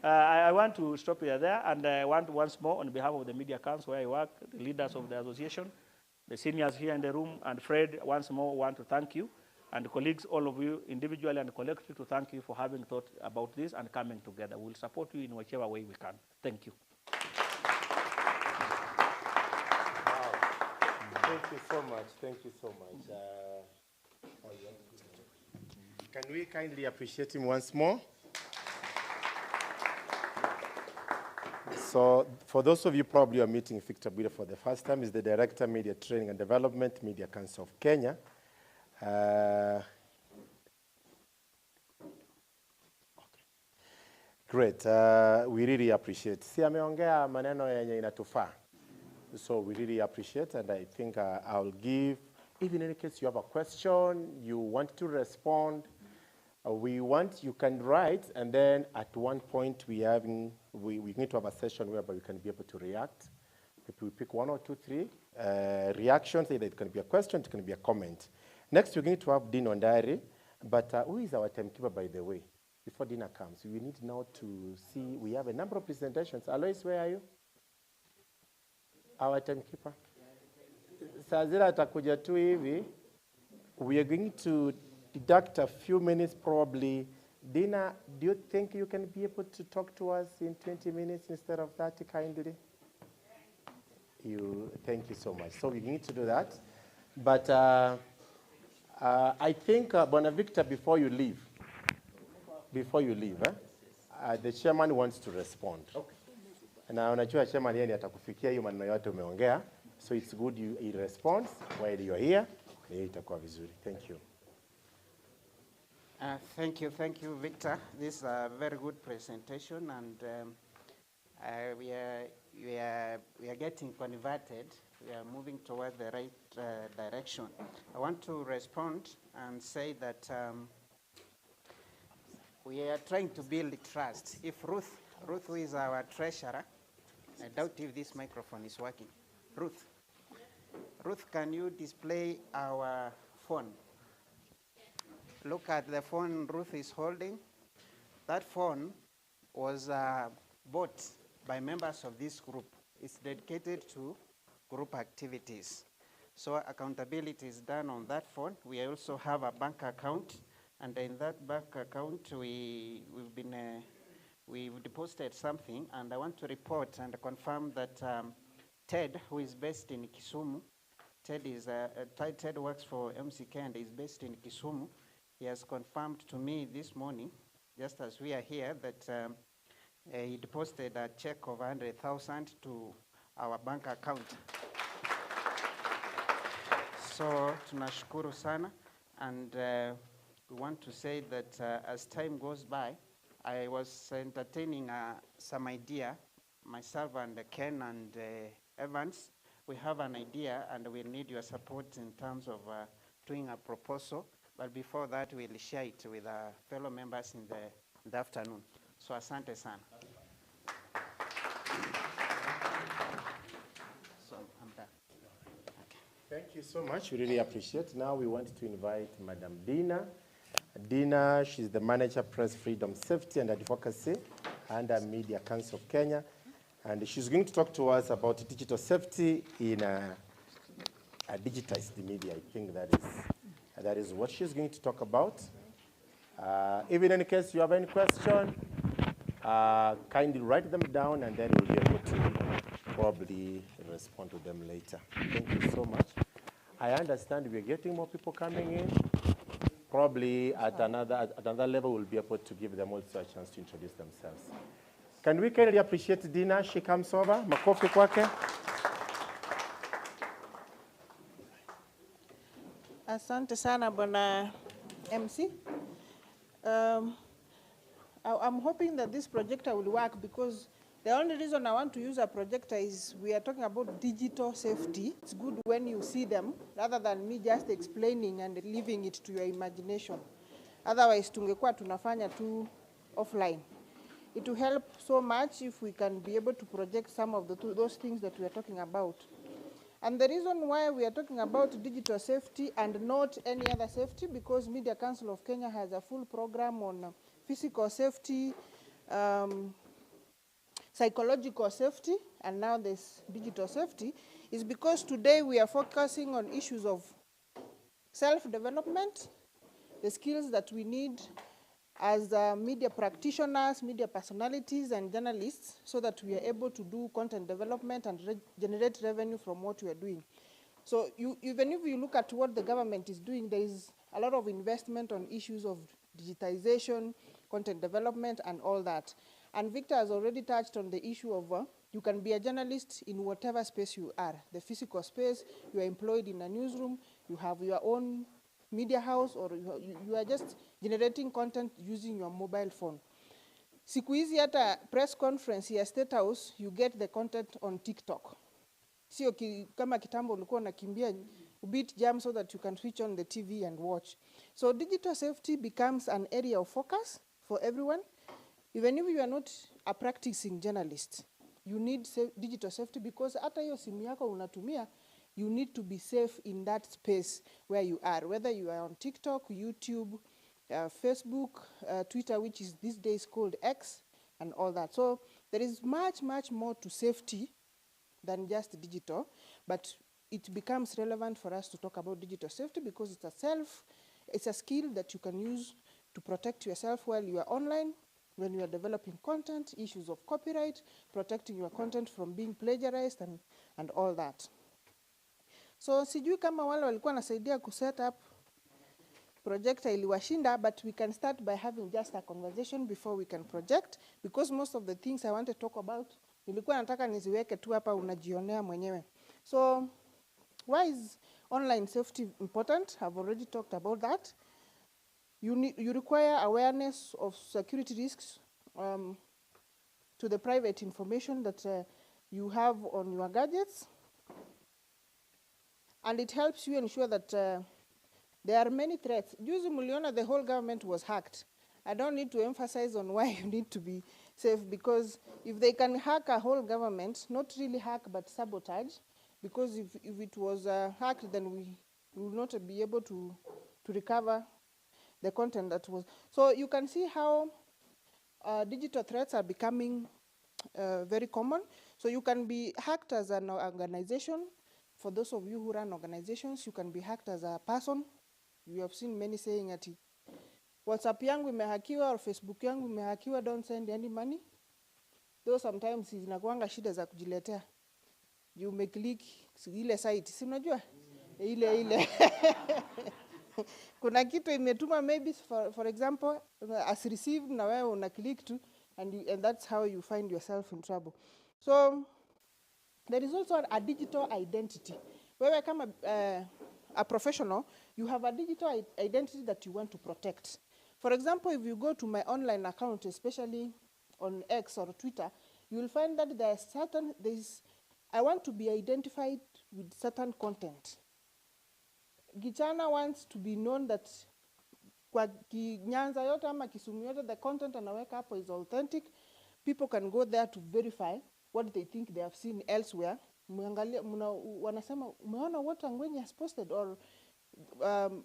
I want to stop here there, and I want once more, on behalf of the Media Council where I work, the leaders of the association, the seniors here in the room, and Fred, once more want to thank you, and colleagues, all of you, individually and collectively, to thank you for having thought about this and coming together. We'll support you in whichever way we can. Thank you. Wow. Thank you so much. Thank you so much. Can we kindly appreciate him once more? So, for those of you probably are meeting Victor Bwire for the first time, he's the Director, Media Training and Development, Media Council of Kenya. Great. We really appreciate. Si ameongea maneno yenye inatufaa. So we really appreciate, and I think I'll give, even in case you have a question, you want to respond, you can write, and then at one point we need to have a session whereby we can be able to react. If we pick 1 or 2, 3 reactions, either it can be a question, it can be a comment. Next, we're going to have Dean Ondari, but who is our timekeeper, by the way? Before dinner comes, we need now to see, we have a number of presentations. Alois, where are you? Our timekeeper. Saa zile atakuja tu hivi. We are going to deduct a few minutes probably. Dina, do you think you can be able to talk to us in 20 minutes instead of 30 kindly? Thank you so much. So we're going to do that. But I think, Bwana Victor, before you leave, the chairman wants to respond. Okay. Na unajua chairman yeye atakufikia hiyo maneno yote umeongea, so it's good he responds while you're here. Itakuwa vizuri. Thank you. Thank you, Victor. This is a very good presentation, and we are getting converted. We are moving towards the right direction. I want to respond and say that we are trying to build trust. If Ruth, who is our treasurer, I doubt if this microphone is working. Ruth, can you display our phone? Look at the phone Ruth is holding. That phone was bought by members of this group. It's dedicated to group activities. So accountability is done on that phone. We also have a bank account, and in that bank account, we've deposited something, and I want to report and confirm that Ted, who is based in Kisumu, Ted works for MCK and is based in Kisumu. He has confirmed to me this morning, just as we are here, that he deposited a check of 100,000 to our bank account. So tunashukuru sana, and we want to say that as time goes by, I was entertaining some idea, myself and Ken and Evans. We have an idea, and we need your support in terms of doing a proposal. But before that, we'll share it with our fellow members in the afternoon. So asante sana. So I'm done. Okay. Thank you so much. We really appreciate it. Now we want to invite Madam Dina. Dina, she's the Manager, Press Freedom, Safety and Advocacy under Media Council of Kenya. And she's going to talk to us about digital safety in a digitized media. I think that is what she's going to talk about. Even in case you have any question, kindly write them down, and then we'll be able to probably respond to them later. Thank you so much. I understand we're getting more people coming in. Probably at another level, we'll be able to give them also a chance to introduce themselves. Can we kindly appreciate Dina? She comes over. Makofi kwake. Asante sana, Bwana MC. I'm hoping that this projector will work, because the only reason I want to use a projector is we are talking about digital safety. It's good when you see them, rather than me just explaining and leaving it to your imagination. Otherwise, tungekuwa tunafanya tu offline. It will help so much if we can be able to project some of those things that we are talking about. And the reason why we are talking about digital safety and not any other safety, because Media Council of Kenya has a full program on physical safety, psychological safety, and now there's digital safety, is because today we are focusing on issues of self-development, the skills that we need as media practitioners, media personalities, and journalists, so that we are able to do content development and generate revenue from what we are doing. So even if you look at what the government is doing, there is a lot of investment on issues of digitization, content development, and all that. And Victor has already touched on the issue of you can be a journalist in whatever space you are. The physical space, you are employed in a newsroom, you have your own media house, or you are just generating content using your mobile phone. Siku hizi hata press conference ya State House, you get the content on TikTok. Sio kama kitambo ulikuwa unakimbia beat jam so that you can switch on the TV and watch. So digital safety becomes an area of focus for everyone. Even if you are not a practicing journalist, you need digital safety, because hata hiyo simu yako unatumia, you need to be safe in that space where you are, whether you are on TikTok, YouTube, Facebook, Twitter, which is these days called X, and all that. So there is much, much more to safety than just digital, but it becomes relevant for us to talk about digital safety because it's a skill that you can use to protect yourself while you are online, when you are developing content, issues of copyright, protecting your content from being plagiarized, and all that. So sijui kama wale walikuwa nasaidia kuset up projector iliwashinda, but we can start by having just a conversation before we can project, because most of the things I want to talk about, nilikuwa nataka niziweke tu hapa unajionea mwenyewe. So why is online safety important? I've already talked about that. You require awareness of security risks to the private information that you have on your gadgets. And it helps you ensure that there are many threats. Juzi muliona the whole government was hacked. I don't need to emphasize on why you need to be safe, because if they can hack a whole government, not really hack but sabotage, because if it was hacked, then we will not be able to recover the content that was. So you can see how digital threats are becoming very common. So you can be hacked as an organization. For those of you who run organizations, you can be hacked as a person. You have seen many saying ati WhatsApp yangu imehakiwa or Facebook yangu imehakiwa, don't send any money. Though sometimes zinakuanga shida za kujiletea. You may click ile site, si unajua? Ile. Kuna kitu imetuma maybe for example as received, na wewe una click to, and that's how you find yourself in trouble. So there is also a digital identity. Wewe kama a professional, you have a digital identity that you want to protect. For example, if you go to my online account, especially on X or Twitter, you will find that I want to be identified with certain content. Gichana wants to be known that kwa Nyanza yote ama Kisumu yote, the content anaweka hapo is authentic. People can go there to verify what they think they have seen elsewhere. Wanasema, umeona what Angwenyi has posted, or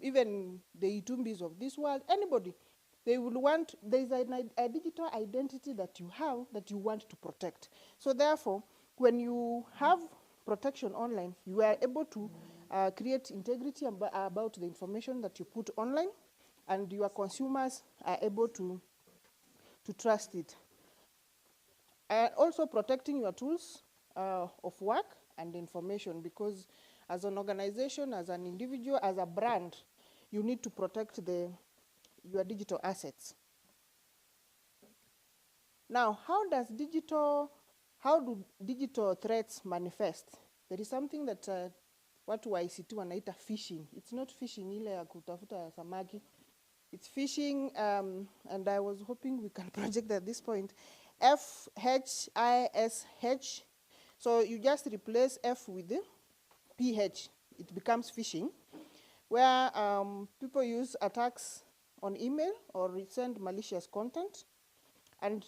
even the Itumbis of this world, anybody. They will want, there's a digital identity that you have that you want to protect. So therefore, when you have protection online, you are able to create integrity about the information that you put online, and your consumers are able to trust it. Also protecting your tools of work and information, because as an organization, as an individual, as a brand, you need to protect your digital assets. Now, how do digital threats manifest? There is something that watu wa ICT wanaita phishing. It's not phishing ile ya kutafuta samaki. It's phishing, and I was hoping we can project at this point. F-H-I-S-H. So you just replace F with the PH. It becomes phishing, where people use attacks on email or send malicious content. And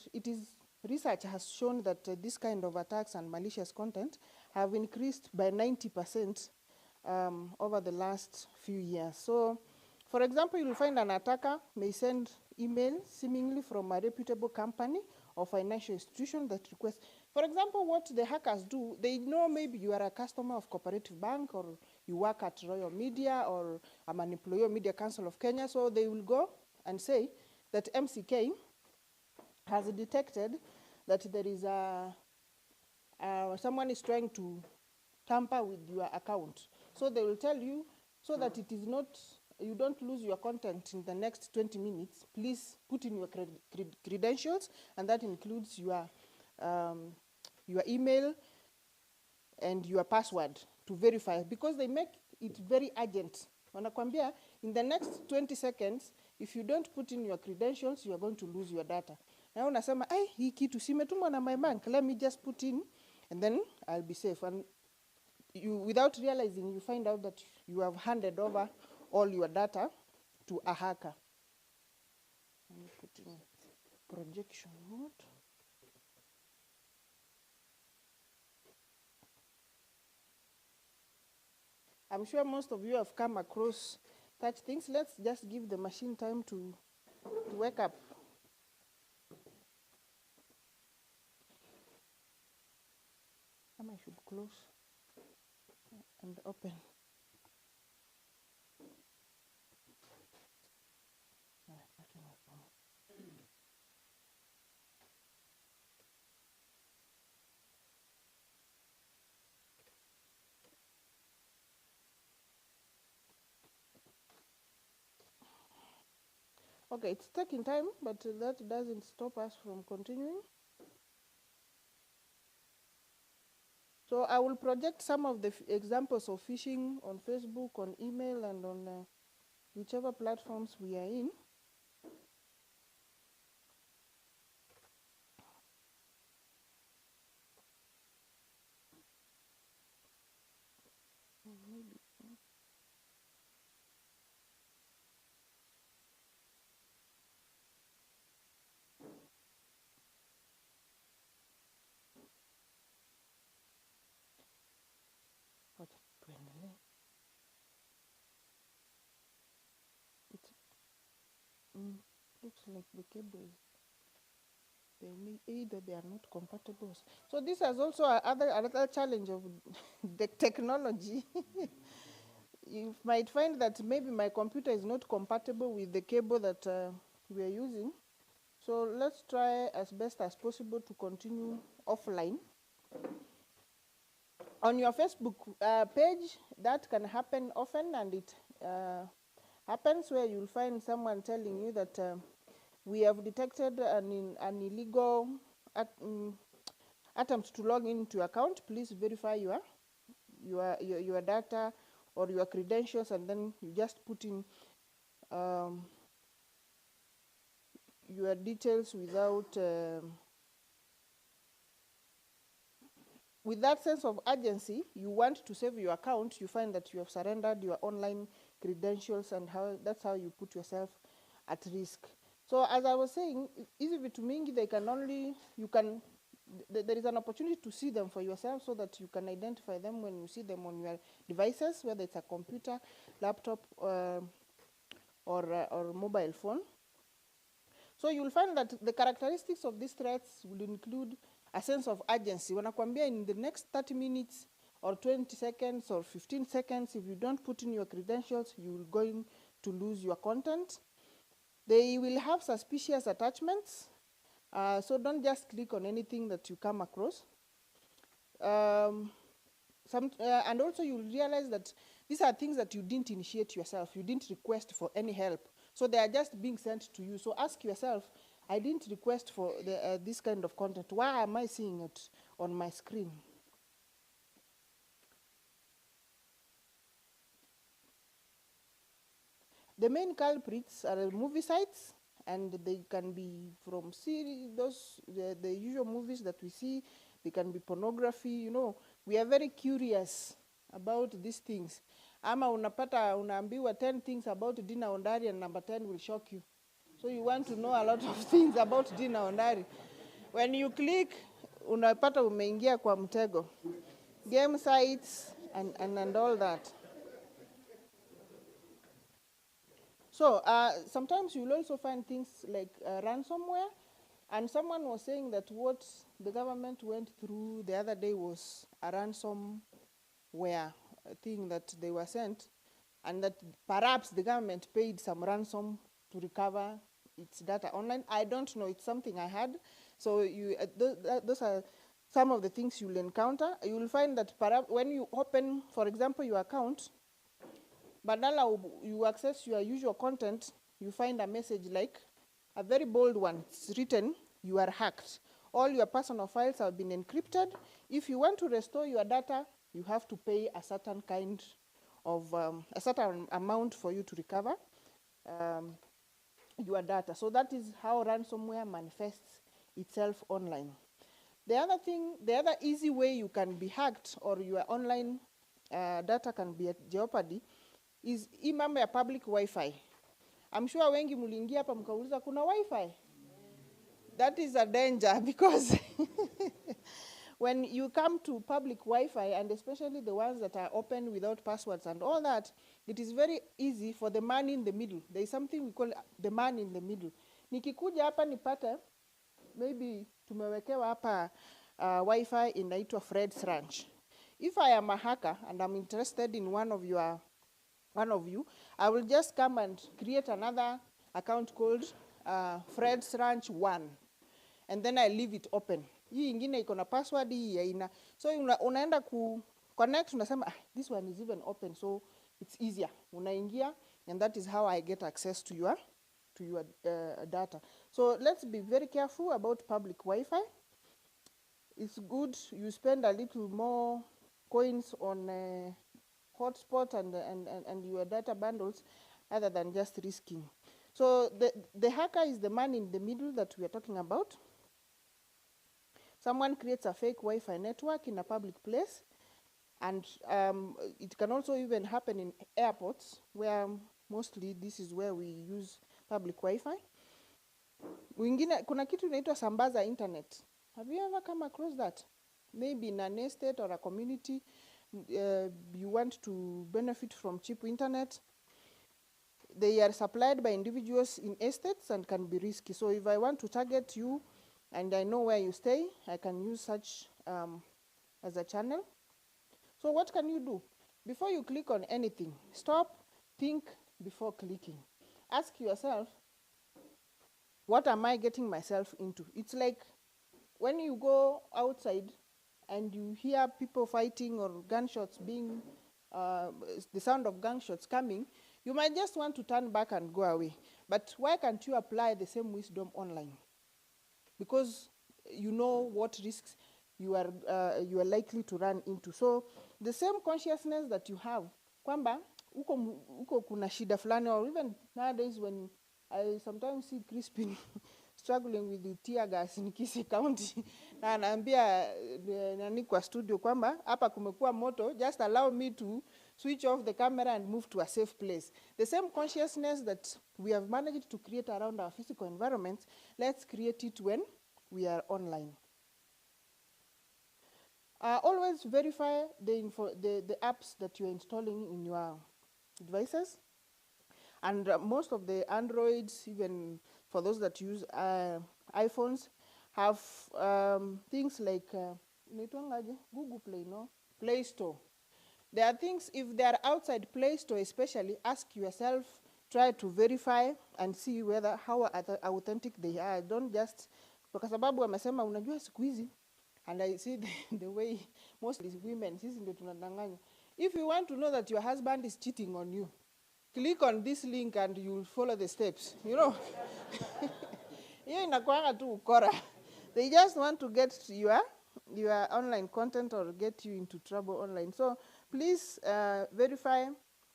research has shown that this kind of attacks and malicious content have increased by 90% over the last few years. So, for example, you'll find an attacker may send email seemingly from a reputable company or financial institution that request. For example, what the hackers do, they know maybe you are a customer of Cooperative Bank, or you work at Royal Media, or I'm an employee of Media Council of Kenya, so they will go and say that MCK has detected that there is someone is trying to tamper with your account. So they will tell you, so that it is not, you don't lose your content in the next 20 minutes, please put in your credentials, and that includes your email and your password to verify, because they make it very urgent. Wanakwambia, in the next 20 seconds, if you don't put in your credentials, you are going to lose your data. Na unasema, hii kitu simetumwa na my bank, let me just put in, and then I'll be safe. And you, without realizing, you find out that you have handed over all your data to a hacker. Let me put in projection mode. I'm sure most of you have come across such things. Let's just give the machine time to wake up. I should close and open. Okay, it's taking time, but that doesn't stop us from continuing. So I will project some of the examples of phishing on Facebook, on email, and on whichever platforms we are in. Maybe. It looks like the cables, either they are not compatible. So this is also another challenge of the technology. You might find that maybe my computer is not compatible with the cable that we are using. So let's try as best as possible to continue offline. On your Facebook page, that can happen often, and it happens where you'll find someone telling you that we have detected an illegal attempt to log into your account. Please verify your data or your credentials, and then you just put in your details without with that sense of urgency. You want to save your account, you find that you have surrendered your online credentials, and that's how you put yourself at risk. So as I was saying, easy vitu mingi, there is an opportunity to see them for yourself, so that you can identify them when you see them on your devices, whether it's a computer, laptop, or mobile phone. So you'll find that the characteristics of these threats will include a sense of urgency. Wanakwambia in the next 30 minutes or 20 seconds or 15 seconds, if you don't put in your credentials, you're going to lose your content. They will have suspicious attachments, so don't just click on anything that you come across. And also you'll realize that these are things that you didn't initiate yourself. You didn't request for any help. So they are just being sent to you. So ask yourself, I didn't request for this kind of content. Why am I seeing it on my screen? The main culprits are movie sites, and they can be from series, the usual movies that we see. They can be pornography. You know, we are very curious about these things. Ama unaambiwa 10 things about Dina Ondari, and number 10 will shock you. So you want to know a lot of things about Dina Ondari. When you click, unapata umeingia kwa mtego. Game sites and all that. So sometimes you'll also find things like ransomware. And someone was saying that what the government went through the other day was a ransomware thing that they were sent, and that perhaps the government paid some ransom to recover its data online. I don't know, it's something I had. So those are some of the things you'll encounter. You will find that perhaps when you open, for example, your account, badala you access your usual content, you find a message like a very bold one. It's written, "You are hacked. All your personal files have been encrypted. If you want to restore your data, you have to pay a certain kind of, a certain amount for you to recover your data." So that is how ransomware manifests itself online. The other easy way you can be hacked or your online data can be at jeopardy is hii mambo ya public Wi-Fi. I'm sure wengi muliingia hapa mkauliza kuna Wi-Fi. That is a danger because when you come to public Wi-Fi, and especially the ones that are open without passwords and all that, it is very easy for the man in the middle. There is something we call the man in the middle. Nikikuja hapa nipate, maybe tumewekewa hapa Wi-Fi inaitwa Fred's Ranch. If I am a hacker and I'm interested in one of you, I will just come and create another account called Fred's Ranch 1. And then I leave it open. Hii ingine iko na password, hii haina. So unaenda ku connect, unasema this one is even open, so it's easier. Unaingia, and that is how I get access to your data. So let's be very careful about public Wi-Fi. It's good you spend a little more coins on hotspot and your data bundles other than just risking. So the hacker is the man in the middle that we are talking about. Someone creates a fake Wi-Fi network in a public place, and it can also even happen in airports, where mostly this is where we use public Wi-Fi. Wengine, kuna kitu inaitwa sambaza internet. Have you ever come across that? Maybe in an estate or a community, you want to benefit from cheap internet. They are supplied by individuals in estates and can be risky. So if I want to target you and I know where you stay, I can use such as a channel. So what can you do? Before you click on anything, stop, think before clicking. Ask yourself, what am I getting myself into? It's like when you go outside and you hear people fighting or gunshots being, the sound of gunshots coming, you might just want to turn back and go away. But why can't you apply the same wisdom online? Because you know what risks you are likely to run into. So the same consciousness that you have, kwamba uko kuna shida fulani, or even nowadays when I sometimes see Crispin struggling with the tear gas in Kisii County, na anaambia nani kwa studio kwamba hapa kumekuwa moto, just allow me to switch off the camera and move to a safe place. The same consciousness that we have managed to create around our physical environment, let's create it when we are online. Always verify the apps that you're installing in your devices. And most of the Androids, even for those that use iPhones, have things like Google Play, no? Play Store. There are things, if they are outside Play Store especially, ask yourself, try to verify and see whether how authentic they are. Don't just, kwa sababu wamesema unajua siku hizi, and I see the way most women, sisi ndio tunadanganya. If you want to know that your husband is cheating on you, click on this link and you will follow the steps, you know. Hiyo inakuanga tu ukora. They just want to get your online content or get you into trouble online. So please verify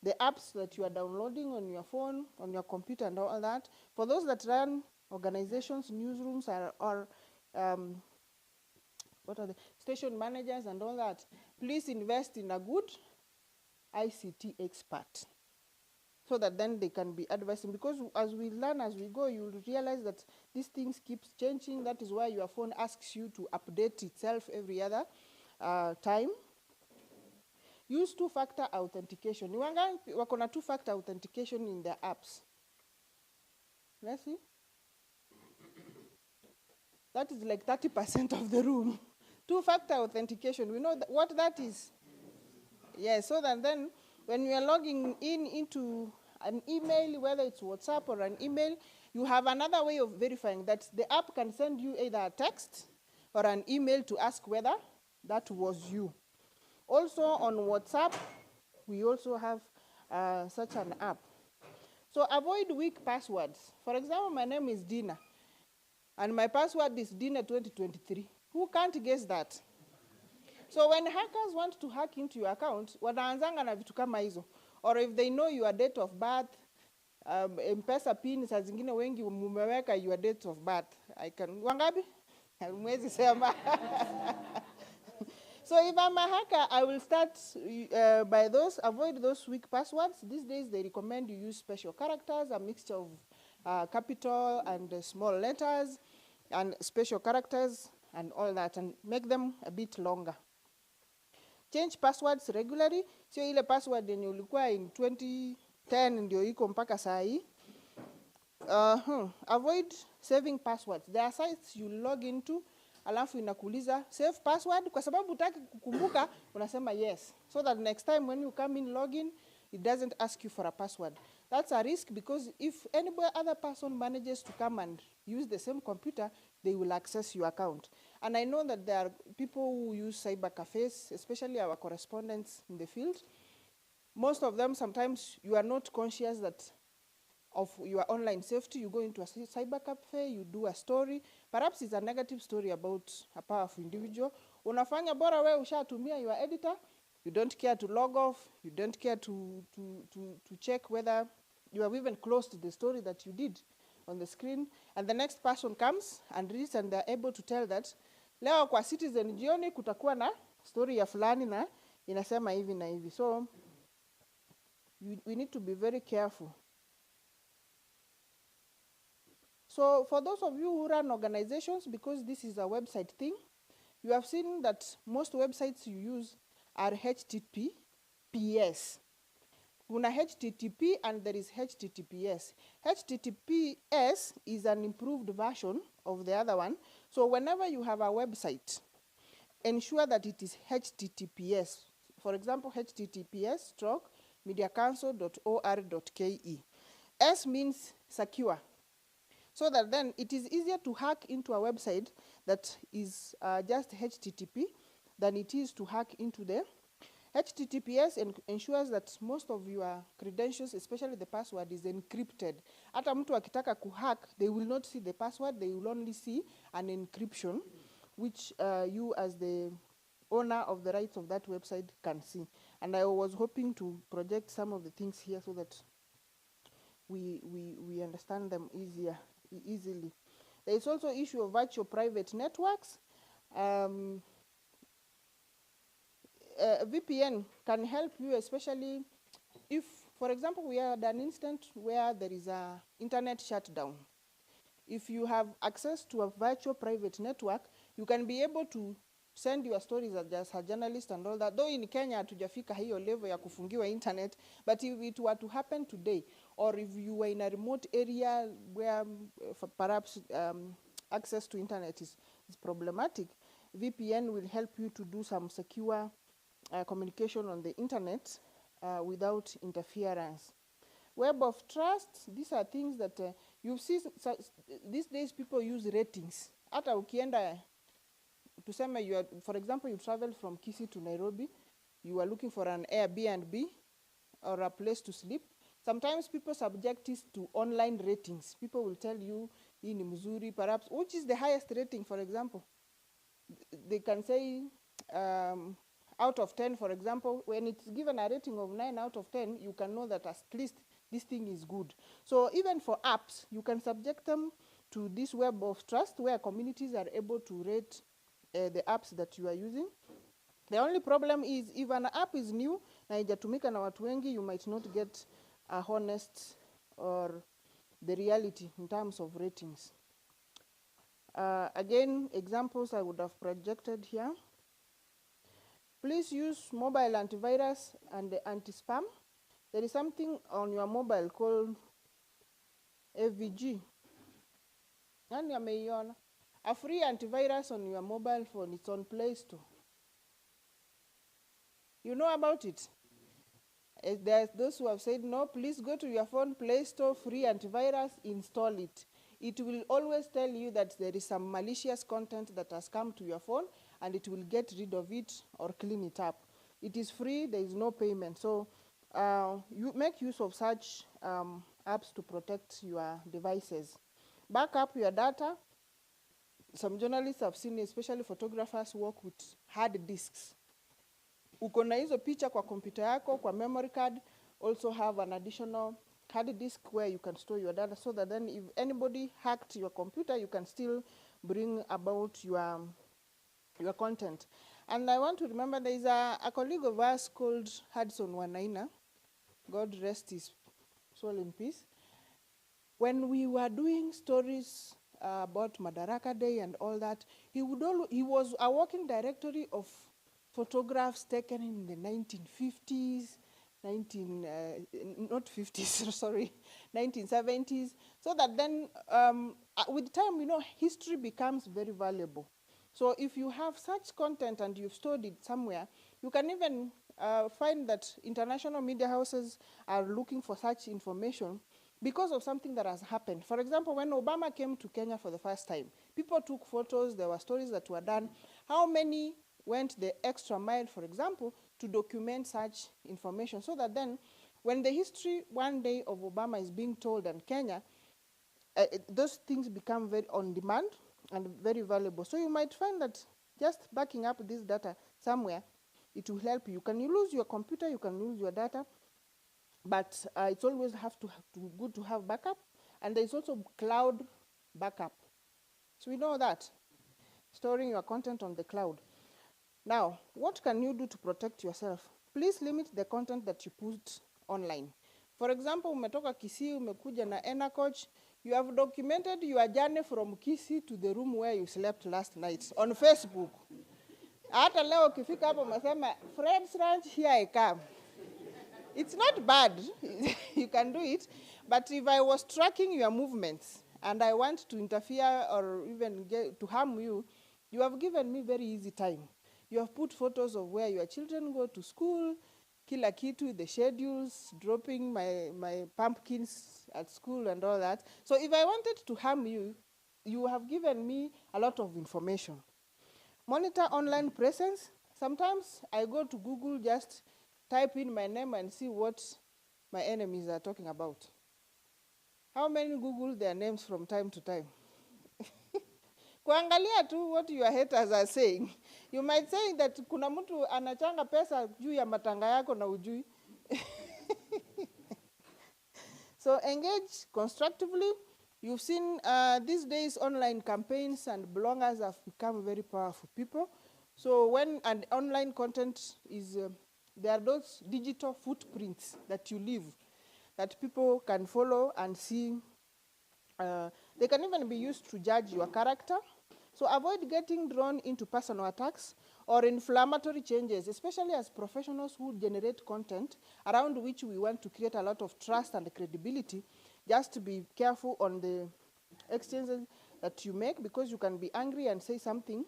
the apps that you are downloading on your phone, on your computer and all that. For those that run organizations, newsrooms, or what are the station managers and all that, please invest in a good ICT expert, so that then they can be advising. Because as we learn, as we go, you will realize that these things keep changing. That is why your phone asks you to update itself every other time. Use two-factor authentication. Ni wangapi wako na two-factor authentication in their apps? Let's see. That is like 30% of the room. Two-factor authentication, we know what that is. Yes, so that then when you are logging into an email, whether it's WhatsApp or an email, you have another way of verifying that the app can send you either a text or an email to ask whether that was you. Also on WhatsApp, we also have such an app. So avoid weak passwords. For example, my name is Dina, and my password is Dina 2023. Who can't guess that? So when hackers want to hack into your account, wanaanzanga na vitu kama hizo. Or if they know your date of birth, M-Pesa pin, saa zingine wengi mumeweka your date of birth. Wangapi? Mwezi sema. So if I'm a hacker, I will start by avoid those weak passwords. These days they recommend you use special characters, a mixture of capital and small letters, and special characters and all that, and make them a bit longer. Change passwords regularly. Sio ile password yenye ulikuwa in 2010 ndio iko mpaka saa hii. Avoid saving passwords. There are sites you log into, alafu inakuuliza save password, kwa sababu hutaki kukumbuka, unasema yes. So that next time when you come in login, it doesn't ask you for a password. That's a risk, because if any other person manages to come and use the same computer, they will access your account. And I know that there are people who use cyber cafes, especially our correspondents in the field. Most of them, sometimes you are not conscious that of your online safety. You go into a cyber cafe, you do a story. Perhaps it's a negative story about a powerful individual. Unafanya bora we ushatumia your editor. You don't care to log off. You don't care to check whether you have even closed the story that you did on the screen. And the next person comes and reads, and they're able to tell that leo kwa Citizen jioni kutakuwa na story ya fulani na inasema hivi na hivi. So we need to be very careful. So for those of you who run organizations, because this is a website thing, you have seen that most websites you use are HTTPS. Kuna HTTP and there is HTTPS. HTTPS is an improved version of the other one. So whenever you have a website, ensure that it is HTTPS. For example, https://mediacouncil.or.ke. S means secure. So that then it is easier to hack into a website that is just HTTP than it is to hack into the HTTPS. Ensures that most of your credentials, especially the password, is encrypted. Hata mtu akitaka kuhack, they will not see the password, they will only see an encryption, which you as the owner of the rights of that website can see. And I was hoping to project some of the things here so that we understand them easily. There is also issue of virtual private networks. VPN can help you, especially if, for example, we had an instant where there is a internet shutdown. If you have access to a virtual private network, you can be able to send your stories as a journalist and all that. Though in Kenya, hatujafika hiyo level ya kufungiwa internet, but if it were to happen today, or if you were in a remote area where perhaps access to internet is problematic, VPN will help you to do some secure communication on the internet without interference. Web of trust, these are things that you see these days people use ratings. Hata ukienda, tuseme you are, for example, you travel from Gusii to Nairobi, you are looking for an Airbnb or a place to sleep. Sometimes people subject this to online ratings. People will tell you, hii ni mzuri, perhaps, which is the highest rating, for example. They can say, out of 10, for example, when it's given a rating of 9 out of 10, you can know that at least this thing is good. So even for apps, you can subject them to this web of trust where communities are able to rate the apps that you are using. The only problem is if an app is new na haijatumika na watu wengi, you might not get a honest or the reality in terms of ratings. Again, examples I would have projected here. Please use mobile antivirus and anti-spam. There is something on your mobile called AVG. Nani ameiona? a free antivirus on your mobile phone. It's on Play Store. You know about it? There's those who have said, no, please go to your phone, Play Store, free antivirus, install it. It will always tell you that there is some malicious content that has come to your phone, and it will get rid of it or clean it up. It is free, there is no payment. So you make use of such apps to protect your devices. Back up your data. Some journalists have seen, especially photographers, work with hard disks. Uko na hizo picha kwa kompyuta yako, kwa memory card, also have an additional hard disk where you can store your data, so that then if anybody hacked your computer, you can still bring about your content. And I want to remember there is a colleague of ours called Hudson Wanaina, God rest his soul in peace. When we were doing stories about Madaraka Day and all that, he was a working directory of photographs taken in the 1950s, not 50s, sorry, 1970s, so that then with time, you know, history becomes very valuable. So if you have such content and you've stored it somewhere, you can even find that international media houses are looking for such information because of something that has happened. For example, when Obama came to Kenya for the first time, people took photos, there were stories that were done. How many went the extra mile, for example, to document such information, so that then when the history one day of Obama is being told in Kenya, those things become very on demand and very valuable. So you might find that just backing up this data somewhere, it will help you. You can lose your computer, you can lose your data, but it's always good to have backup. And there's also cloud backup. So we know that, storing your content on the cloud. Now, what can you do to protect yourself? Please limit the content that you put online. For example, umetoka Kisii, umekuja na EnaCoach, you have documented your journey from Kisii to the room where you slept last night on Facebook. Hata leo ukifika hapo umesema, Fred's Ranch, here I come. It's not bad, you can do it, but if I was tracking your movements and I want to interfere or even to harm you, you have given me very easy time. You have put photos of where your children go to school, kila kitu, the schedules, dropping my pumpkins at school and all that. So if I wanted to harm you, you have given me a lot of information. Monitor online presence. Sometimes I go to Google, just type in my name and see what my enemies are talking about. How many Google their names from time to time? Kuangalia tu what your haters are saying. You might say that kuna mtu anachanga pesa juu ya matanga yako na ujui. So engage constructively. You've seen these days online campaigns and bloggers have become very powerful people. So when an online content is, there are those digital footprints that you leave that people can follow and see. They can even be used to judge your character. So avoid getting drawn into personal attacks or inflammatory changes, especially as professionals who generate content around which we want to create a lot of trust and credibility. Just to be careful on the exchanges that you make, because you can be angry and say something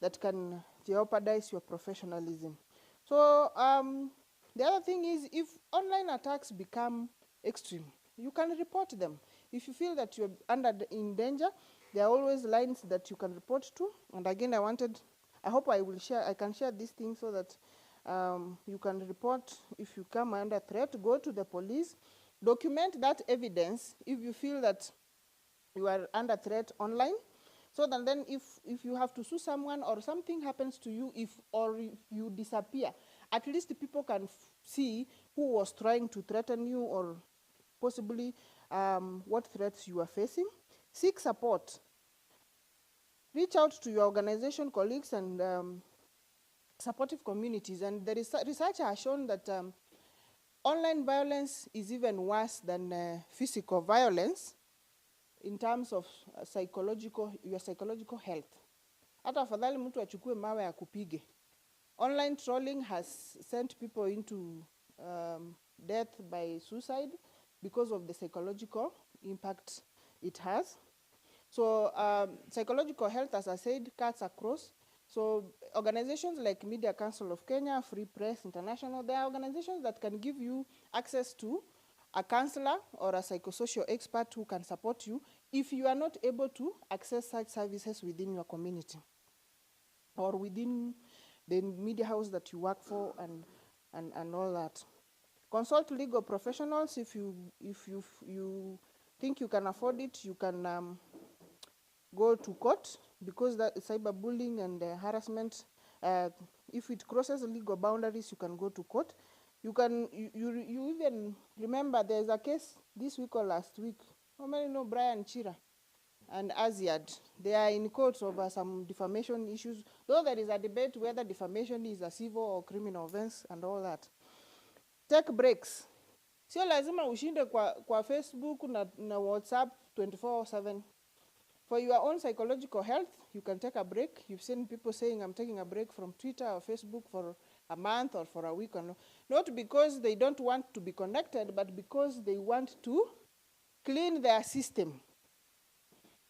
that can jeopardize your professionalism. So the other thing is, if online attacks become extreme, you can report them. If you feel that you're in danger, there are always lines that you can report to. And again, I hope I can share this thing so that you can report if you come under threat. Go to the police, document that evidence if you feel that you are under threat online. So that then if you have to sue someone or something happens to you, if you disappear, at least the people can see who was trying to threaten you or possibly what threats you are facing. Seek support. Reach out to your organization, colleagues, and supportive communities. And the research has shown that online violence is even worse than physical violence in terms of your psychological health. Hata afadhali mtu achukue mawe akupige. Online trolling has sent people into death by suicide because of the psychological impact it has. So psychological health, as I said, cuts across. So organizations like Media Council of Kenya, Free Press International, they are organizations that can give you access to a counselor or a psychosocial expert who can support you if you are not able to access such services within your community or within the media house that you work for and all that. Consult legal professionals if you think you can afford it. You can go to court, because that cyberbullying and harassment, if it crosses legal boundaries, you can go to court. You even remember there's a case this week or last week. How many know Brian Chira and Aziad? They are in court over some defamation issues, though there is a debate whether defamation is a civil or criminal offense and all that. Take breaks. Sio lazima ushinde kwa Facebook na WhatsApp 24/7. For your own psychological health, you can take a break. You've seen people saying, I'm taking a break from Twitter or Facebook for a month or for a week. Not because they don't want to be connected, but because they want to clean their system.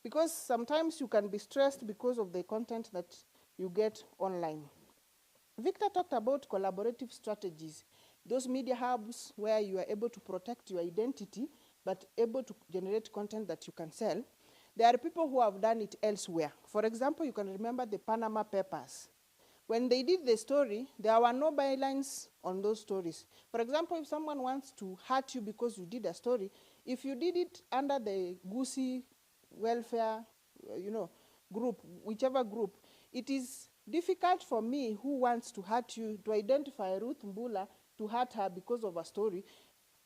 Because sometimes you can be stressed because of the content that you get online. Victor talked about collaborative strategies, those media hubs where you are able to protect your identity, but able to generate content that you can sell. There are people who have done it elsewhere. For example, you can remember the Panama Papers. When they did the story, there were no bylines on those stories. For example, if someone wants to hurt you because you did a story, if you did it under the Gusii welfare, group, whichever group, it is difficult for me who wants to hurt you to identify Ruth Mbula to hurt her because of a story.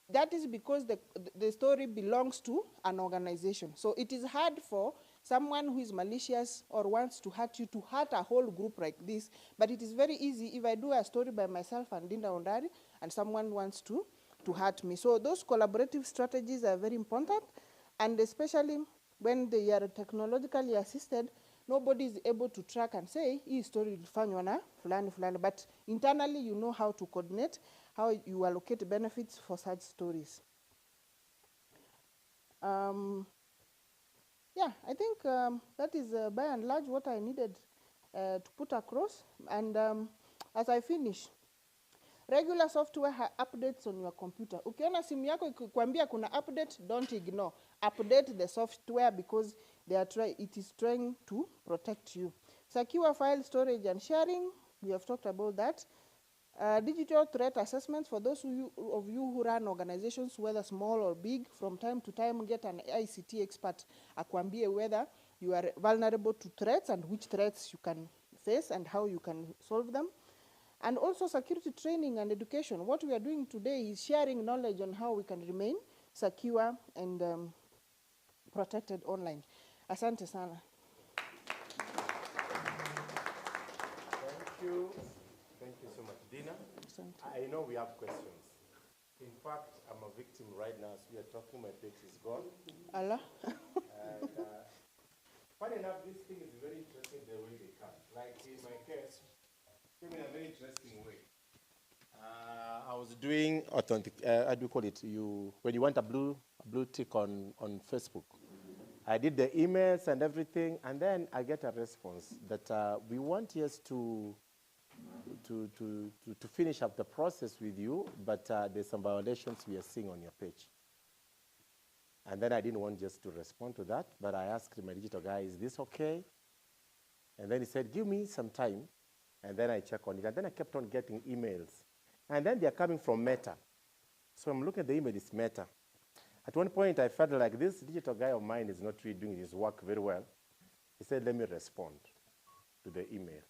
That is because the story belongs to an organization. So it is hard for someone who is malicious or wants to hurt you to hurt a whole group like this. But it is very easy if I do a story by myself and Dinda Ondari and someone wants to hurt me. So those collaborative strategies are very important, and especially when they are technologically assisted, nobody is able to track and say, hii story ilifanywa na fulani fulani. But internally, you know how to coordinate, how you allocate benefits for such stories. Yeah, I think that is by and large what I needed to put across. And as I finish, regular software updates on your computer. Ukiona simu yako ikikwambia kuna update, don't ignore. Update the software because it is trying to protect you. Secure file storage and sharing, we have talked about that. Digital threat assessments for those of you who run organizations, whether small or big, from time to time get an ICT expert akwambie whether you are vulnerable to threats and which threats you can face and how you can solve them. And also security training and education. What we are doing today is sharing knowledge on how we can remain secure and protected online. Asante sana. Thank you. Thank you so much, Dina. I know we have questions. In fact, I'm a victim right now. As we are talking, my page is gone. Allah. And funny enough, this thing is very interesting the way they come. Like in my case, came in a very interesting way. I was doing authentic, how do you call it? When you want a blue tick on Facebook. I did the emails and everything, and then I get a response that we want yes to finish up the process with you, but there's some violations we are seeing on your page. And then I didn't want just to respond to that, but I asked my digital guy, is this okay? And then he said, give me some time, and then I check on it. And then I kept on getting emails. And then they're coming from Meta. So I'm looking at the email, it's Meta. At one point, I felt like this digital guy of mine is not really doing his work very well. He said, let me respond to the email.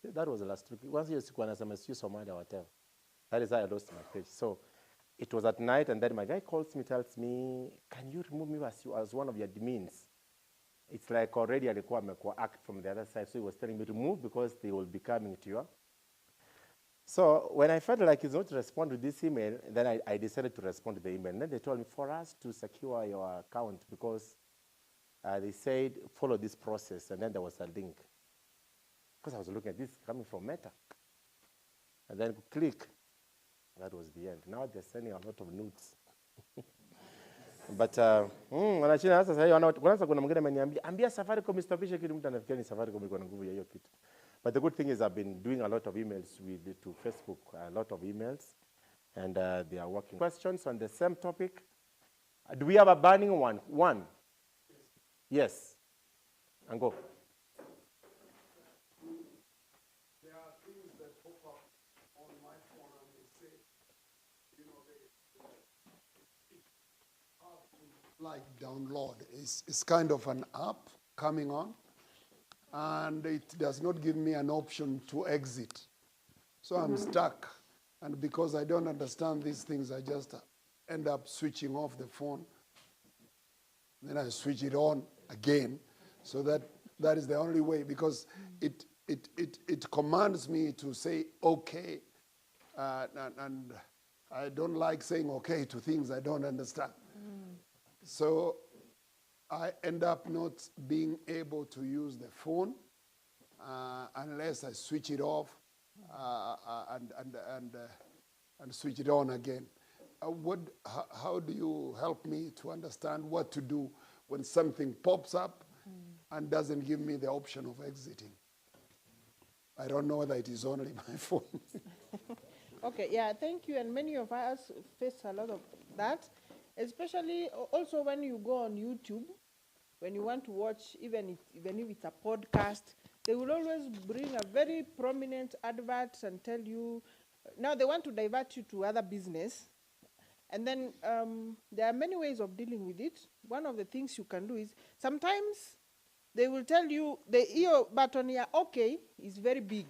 That was the last week. Once you see Somalia or whatever. That is how I lost my page. So it was at night, and then my guy calls me, tells me, can you remove me as one of your admins? It's like already alikuwa amekuwa act from the other side, so he was telling me to move because they will be coming to you. So when I felt like he's not to respond to this email, then I decided to respond to the email. And then they told me, for us to secure your account, because they said, follow this process, and then there was a link. Because I was looking at this coming from Meta. And then click. That was the end. Now they're sending a lot of nudes. But wanachina sasa hiyo kwanza kuna mwingine ameniambia ambia Safaricom istopishe kitu, mtu anafikiria ni Safaricom iko na nguvu ya hiyo kitu. But the good thing is I've been doing a lot of emails to Facebook, a lot of emails, and they are working. Questions on the same topic? Do we have a burning one? One? Yes. And go. There are things that pop up on my phone and they say, you know, like download. It's kind of an app coming on, and it does not give me an option to exit. So I'm stuck. And because I don't understand these things, I just end up switching off the phone. Then I switch it on again. So that is the only way, because it commands me to say okay. And I don't like saying okay to things I don't understand. So I end up not being able to use the phone unless I switch it off and switch it on again. How do you help me to understand what to do when something pops up and doesn't give me the option of exiting? I don't know whether it is only my phone. Okay, yeah, thank you. And many of us face a lot of that, especially also when you go on YouTube, when you want to watch, even if it's a podcast, they will always bring a very prominent advert and tell you, now they want to divert you to other business. And then there are many ways of dealing with it. One of the things you can do is, sometimes they will tell you the hiyo button ya okay is very big,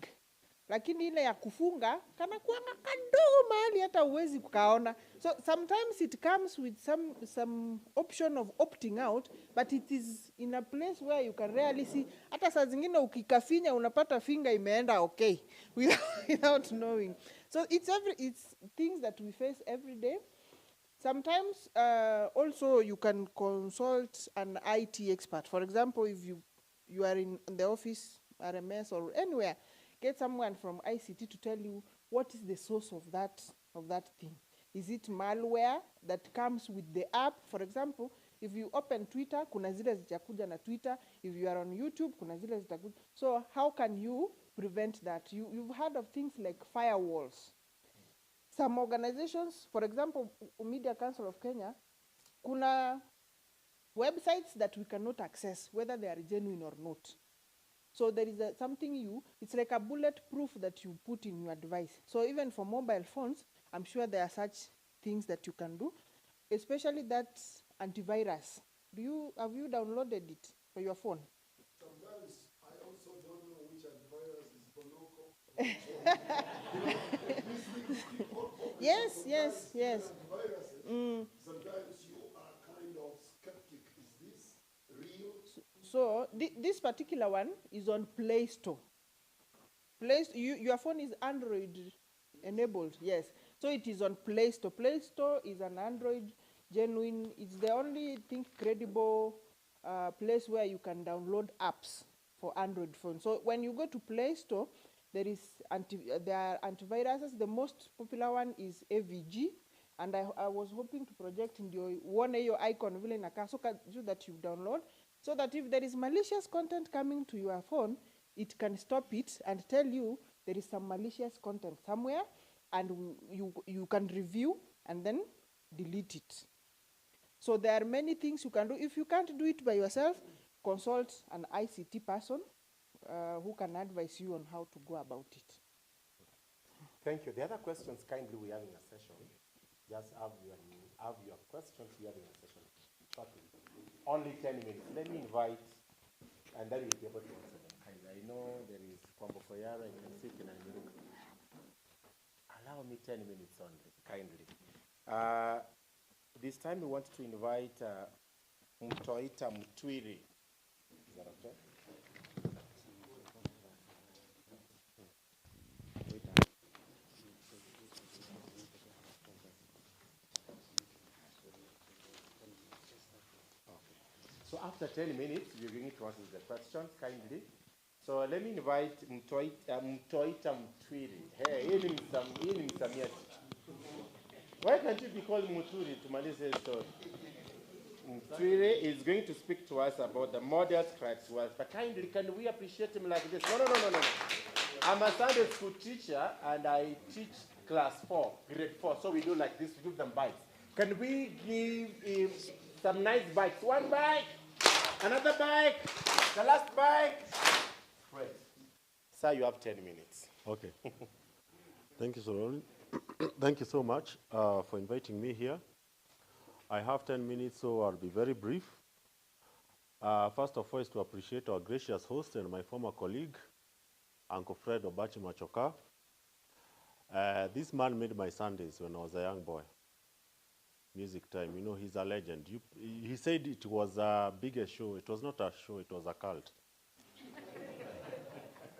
lakini ile ya kufunga kana kuanga kadogo mahali hata uwezi kukaona. So sometimes it comes with some option of opting out, but it is in a place where you can rarely see. Hata saa zingine ukikafinya unapata finger imeenda okay without knowing. So it's things that we face every day. Sometimes also you can consult an IT expert. For example, if you are in the office, RMS or anywhere, get someone from ICT to tell you what is the source of that thing. Is it malware that comes with the app? For example, if you open Twitter, kuna zile zitakuja na Twitter. If you are on YouTube, kuna zile zitakuja. So how can you prevent that? You've heard of things like firewalls. Some organizations, for example, Media Council of Kenya, kuna websites that we cannot access, whether they are genuine or not. So there is it's like a bulletproof that you put in your device. So even for mobile phones, I'm sure there are such things that you can do, especially that antivirus. Have you downloaded it for your phone? Sometimes I also don't know which antivirus is Bonoko. Yes. Sometimes you are kind of skeptic. Is this real? So this particular one is on Play Store. Your phone is Android enabled, yes. So it is on Play Store. Play Store is an Android genuine. It's the only credible place where you can download apps for Android phones. So when you go to Play Store, there are antiviruses. The most popular one is AVG, and I was hoping to project in your icon vile inakaa so that you download, so that if there is malicious content coming to your phone, it can stop it and tell you there is some malicious content somewhere, and you can review and then delete it. So there are many things you can do. If you can't do it by yourself, consult an ICT person who can advise you on how to go about it. Thank you. The other questions, kindly, we're having a session. Just have your questions, we're having a session. Shortly. Only 10 minutes. Let me invite, and then we'll be able to answer them. Kindly. I know there is Kwambo Foyara, I can see Kinanyiruka. Allow me 10 minutes only, kindly. This time we want to invite Mtoita Mtwiri. Is that okay? So after 10 minutes, we're going to answer the questions kindly. So let me invite Mtoita Mtwiri. Hey, evening Samiati. Why can't you be called Muturi to Malise's story? Twire is going to speak to us about the model scribes. Well, but kindly, can we appreciate him like this? No. I'm a Sunday school teacher, and I teach class 4, grade 4. So we do like this, we give them bikes. Can we give him some nice bikes? One bike, another bike, the last bike. Right. Sir, you have 10 minutes. Okay. Thank you, Soroli. Thank you so much for inviting me here. I have 10 minutes, so I'll be very brief. First of all, is to appreciate our gracious host and my former colleague, Uncle Fred Obachi Machoka. This man made my Sundays when I was a young boy. Music time, you know, he's a legend. He said it was a bigger show. It was not a show, it was a cult.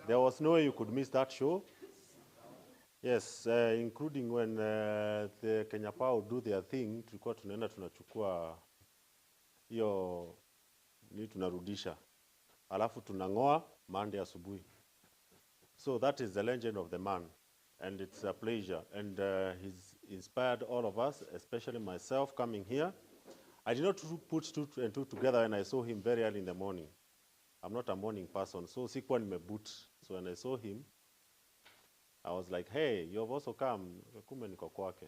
There was no way you could miss that show. Yes, including when the Kenya Power do their thing, tulikuwa tunaenda tunachukua hiyo ni tunarudisha. Alafu tunangoa Monday asubuhi. So that is the legend of the man, and it's a pleasure. And he's inspired all of us, especially myself coming here. I did not put two and two together when I saw him very early in the morning. I'm not a morning person, so sikuwa nimeboot. So when I saw him, I was like, hey, you have also come. Kumbe niko kwake.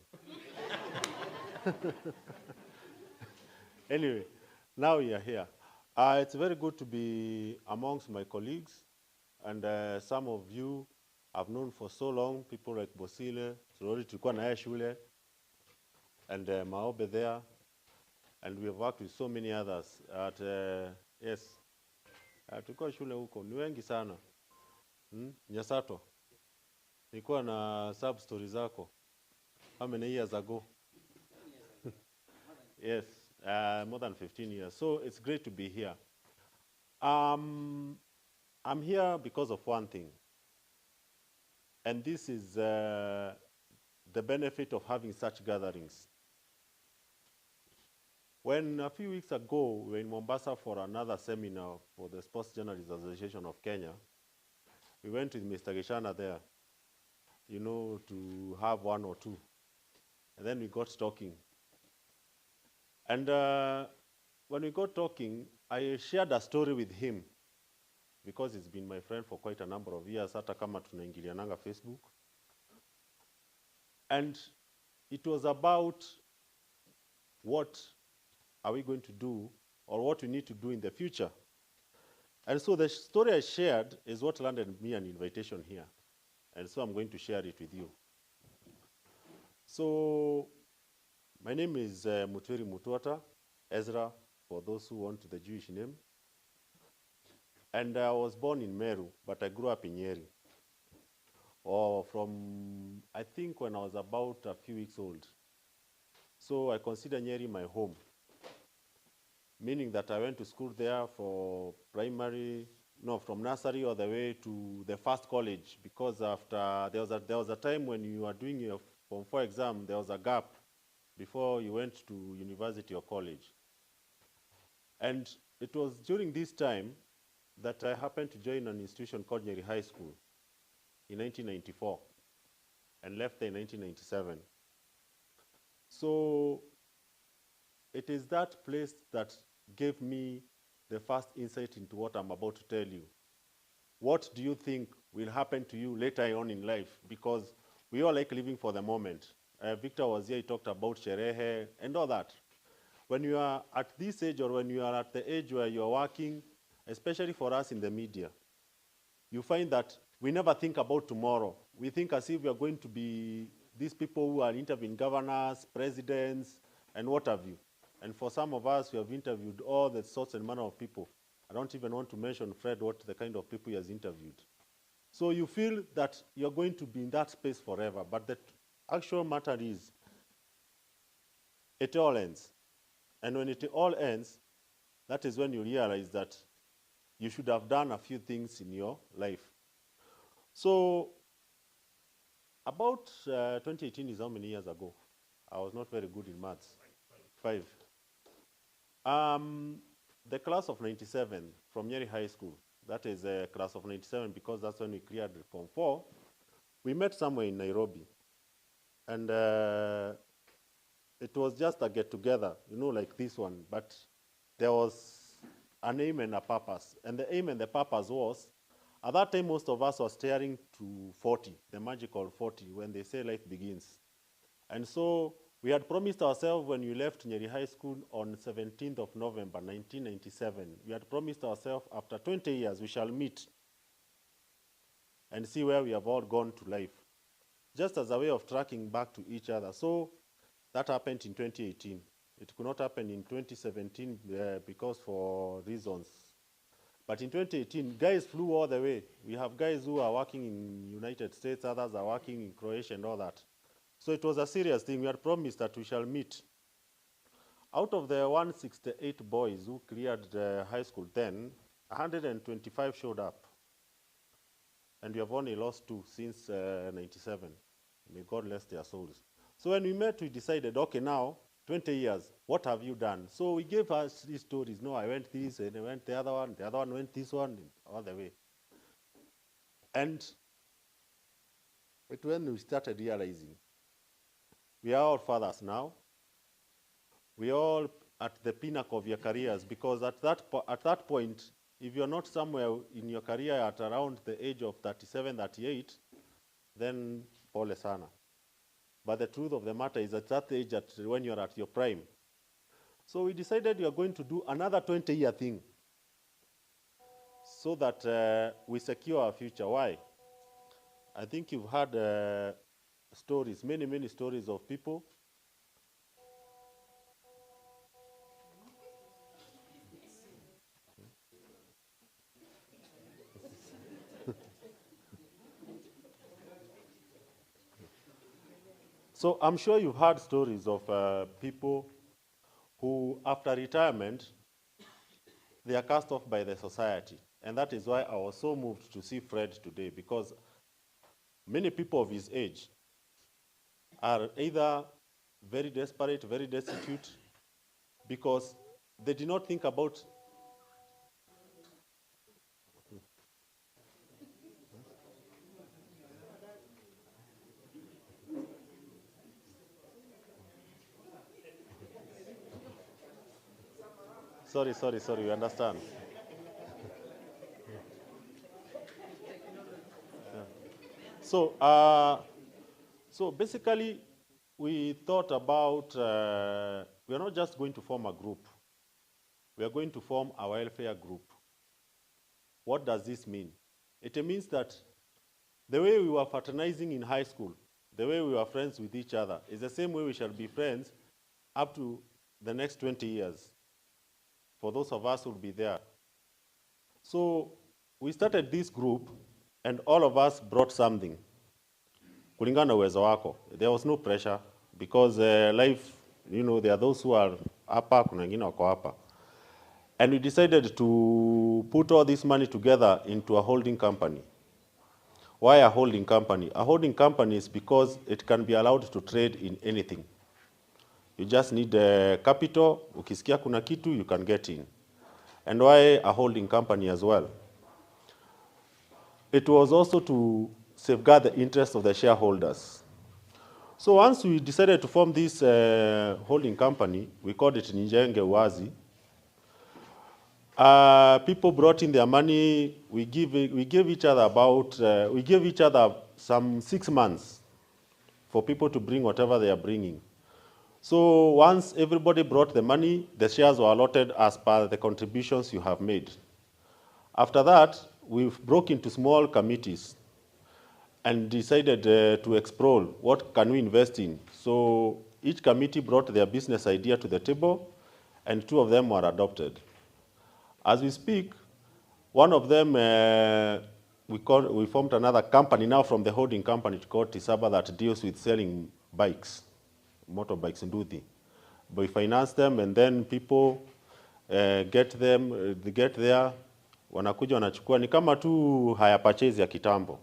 Anyway, now we are here. It's very good to be amongst my colleagues, and some of you I've known for so long, people like Bosile, Sorori tulikuwa naye shule, and Maobe there, and we have worked with so many others. Yes, tulikuwa shule huko, ni wengi sana. Nyasato. Nilikuwa na sub story zako. How many years ago? Yes, more than 15 years. So it's great to be here. I'm here because of one thing. And this is the benefit of having such gatherings. When a few weeks ago, we were in Mombasa for another seminar for the Sports Journalists Association of Kenya, we went with Mr. Gishana there, you know, to have one or two. And then we got talking. And when we got talking, I shared a story with him, because he's been my friend for quite a number of years, hata kama tunaingiliananga Facebook. And it was about what are we going to do, or what we need to do in the future. And so the story I shared is what landed me an invitation here. And so I'm going to share it with you. So my name is Mutweri Mutwata, Ezra, for those who want the Jewish name. And I was born in Meru, but I grew up in Nyeri. Or from, I think, when I was about a few weeks old. So I consider Nyeri my home, meaning that I went to school there for primary, no, from nursery all the way to the first college, because after there was a time when you were doing your Form 4 exam, there was a gap before you went to university or college. And it was during this time that I happened to join an institution called Nyeri High School in 1994 and left there in 1997. So it is that place that gave me the first insight into what I'm about to tell you. What do you think will happen to you later on in life? Because we all like living for the moment. Victor was here, he talked about sherehe and all that. When you are at this age, or when you are at the age where you are working, especially for us in the media, you find that we never think about tomorrow. We think as if we are going to be these people who are interviewing governors, presidents, and what have you. And for some of us, we have interviewed all the sorts and manner of people. I don't even want to mention Fred, what the kind of people he has interviewed. So you feel that you're going to be in that space forever, but the actual matter is, it all ends. And when it all ends, that is when you realize that you should have done a few things in your life. So about 2018 is how many years ago? I was not very good in maths. 5. The class of 97 from Nyeri High School, that is a class of 97 because that's when we cleared Form 4, we met somewhere in Nairobi. And it was just a get-together, you know, like this one, but there was an aim and a purpose. And the aim and the purpose was, at that time, most of us were staring to 40, the magical 40, when they say life begins. And so we had promised ourselves when we left Nyeri High School on 17th of November, 1997, we had promised ourselves after 20 years we shall meet and see where we have all gone to life, just as a way of tracking back to each other. So that happened in 2018. It could not happen in 2017 because for reasons. But in 2018, guys flew all the way. We have guys who are working in United States, others are working in Croatia and all that. So it was a serious thing. We had promised that we shall meet. Out of the 168 boys who cleared high school then, 125 showed up. And we have only lost 2 since 97. May God bless their souls. So when we met, we decided, okay, now, 20 years, what have you done? So we gave us these stories. No, I went this, and I went the other one went this one, all the way. And it when we started realizing, we are all fathers now. We are all at the pinnacle of your careers, because at that point, if you're not somewhere in your career at around the age of 37, 38, then pole sana. But the truth of the matter is at that age, when you're at your prime. So we decided we are going to do another 20-year thing so that we secure our future. Why? I think you've heard stories, many stories of people So I'm sure you've heard stories of people who, after retirement, they are cast off by the society. And that is why I was so moved to see Fred today, because many people of his age are either very desperate, very destitute, because they did not think about Sorry, you understand. Yeah. So basically, we thought about, we are not just going to form a group. We are going to form a welfare group. What does this mean? It means that the way we were fraternizing in high school, the way we were friends with each other, is the same way we shall be friends up to the next 20 years. For those of us who will be there. So we started this group, and all of us brought something. Kulingana uwezo wako. There was no pressure, because life, there are those who are hapa, kuna wengine wako hapa. And we decided to put all this money together into a holding company. Why a holding company? A holding company is because it can be allowed to trade in anything. You just need capital. Ukisikia kuna kitu, you can get in. And why a holding company as well? It was also to safeguard the interests of the shareholders. So once we decided to form this holding company, we called it Njenge Wazi. People brought in their money. We gave each other some 6 months for people to bring whatever they are bringing. So once everybody brought the money, the shares were allotted as per the contributions you have made. After that, we broke into small committees and decided to explore what can we invest in. So each committee brought their business idea to the table, and 2 of them were adopted. As we speak, one of them, we formed another company now from the holding company called Tisaba that deals with selling bikes. Motorbikes in Duthi. But we finance them, and then people get them, they get there, wanakuja wanachukua, ni kama tu hire purchase ya kitambo.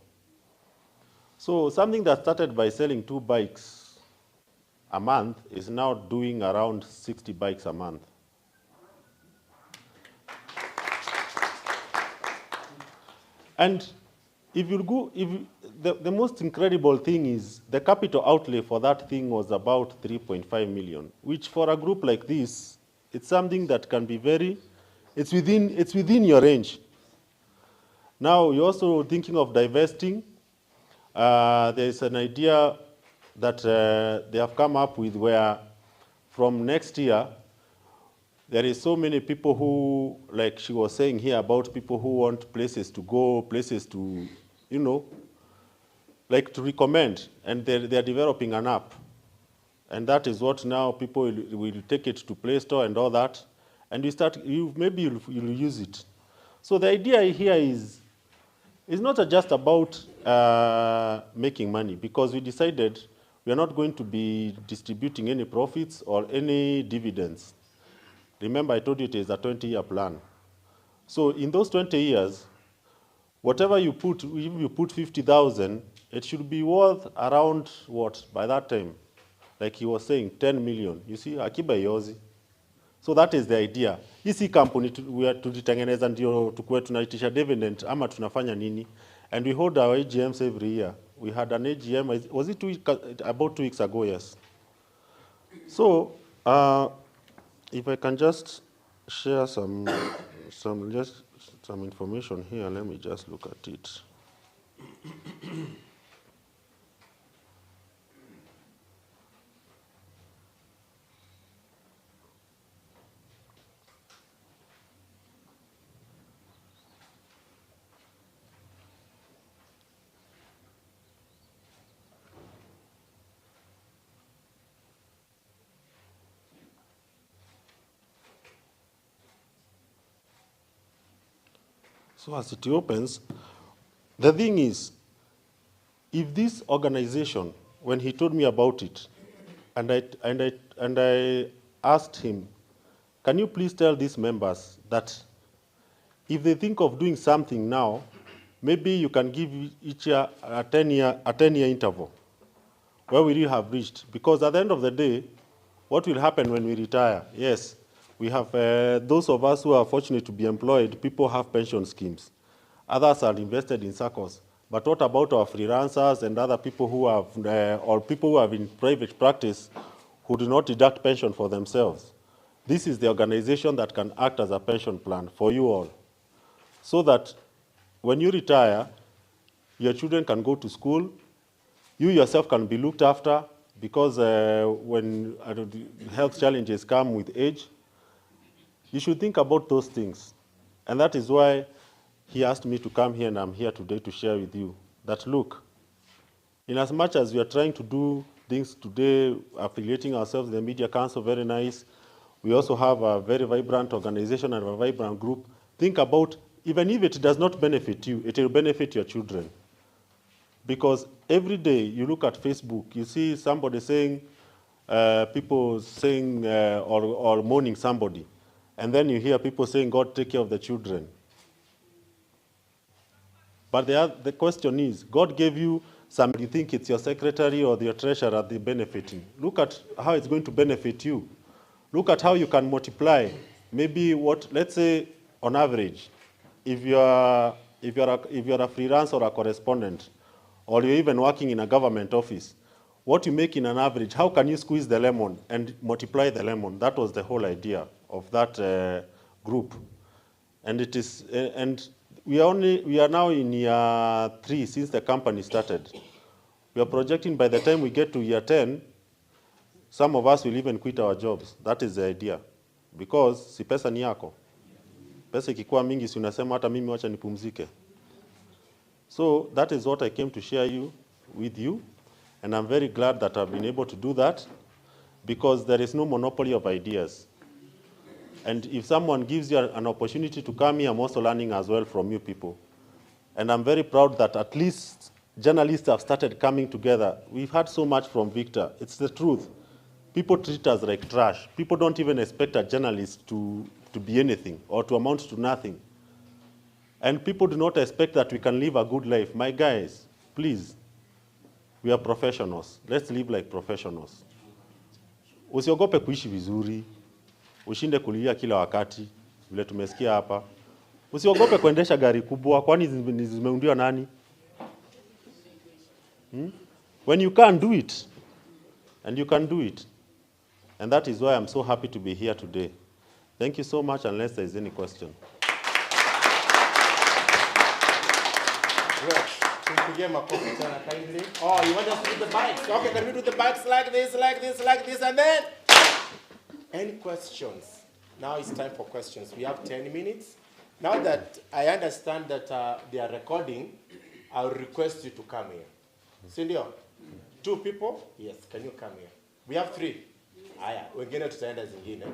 So something that started by selling 2 bikes a month is now doing around 60 bikes a month. And the most incredible thing is the capital outlay for that thing was about 3.5 million, which for a group like this it's something that can be very, it's within your range. Now, you're also thinking of divesting. There's an idea that they have come up with where from next year, there is so many people who, like she was saying here, about people who want places to go, places to, you know, like to recommend, and they're developing an app. And that is what now people will take it to Play Store and all that, and maybe you'll use it. So the idea here is not just about making money, because we decided we are not going to be distributing any profits or any dividends. Remember, I told you it is a 20-year plan. So in those 20 years, whatever you put, if you put 50,000, it should be worth around what, by that time? Like he was saying, 10 million. You see, akiba yozi. So that is the idea. Hii company we are tulitengeneza ndio tukue tunaitisha dividend ama tunafanya nini? And we hold our AGMs every year. We had an AGM, was it about 2 weeks ago, yes. So, if I can just share some information here, let me just look at it. So as it opens, the thing is, if this organization, when he told me about it, and I asked him, can you please tell these members that if they think of doing something now, maybe you can give each year a 10-year interval. Where will you have reached? Because at the end of the day, what will happen when we retire? Yes, we have those of us who are fortunate to be employed, people have pension schemes. Others are invested in circles. But what about our freelancers and other people who have, or people who have in private practice who do not deduct pension for themselves? This is the organization that can act as a pension plan for you all. So that when you retire, your children can go to school, you yourself can be looked after, because when health challenges come with age, you should think about those things. And that is why he asked me to come here, and I'm here today to share with you that, look, in as much as we are trying to do things today, affiliating ourselves in the Media Council, very nice, we also have a very vibrant organization and a vibrant group. Think about, even if it does not benefit you, it will benefit your children. Because every day you look at Facebook, you see somebody saying, people saying or mourning somebody. And then you hear people saying, God, take care of the children. But the question is, God gave you some, you think it's your secretary or your treasurer they're benefiting. Look at how it's going to benefit you. Look at how you can multiply. Maybe what, let's say, on average, if you're a freelancer or a correspondent, or you're even working in a government office, what you make in an average, how can you squeeze the lemon and multiply the lemon? That was the whole idea of that group. And it is, and we are now in year 3 since the company started. We are projecting by the time we get to year 10, some of us will even quit our jobs. That is the idea. Because si pesa ni yako. Pesa ikikuwa mingi si unasema hata mimi wacha nipumzike. So that is what I came to share with you. And I'm very glad that I've been able to do that, because there is no monopoly of ideas. And if someone gives you an opportunity to come here, I'm also learning as well from you people. And I'm very proud that at least journalists have started coming together. We've heard so much from Victor. It's the truth. People treat us like trash. People don't even expect a journalist to be anything or to amount to nothing. And people do not expect that we can live a good life. My guys, please, we are professionals. Let's live like professionals. Usiogope kuishi vizuri. Ushinde kulia kila wakati, vile tumesikia hapa. Usiogope kuendesha gari kubwa, kwani zimeundiwa nani? When you can do it, and you can do it. And that is why I'm so happy to be here today. Thank you so much, unless there's any question. Well, tupige makofi tena kindly. Oh, you want us to do the bikes? Okay, can we do the bikes like this, like this, like this, and then? Any questions? Now it's time for questions. We have 10 minutes. Now that I understand that they are recording, I'll request you to come here. Sindio? 2 people? Yes, can you come here? We have 3. Aya, wengine tutaenda zingine.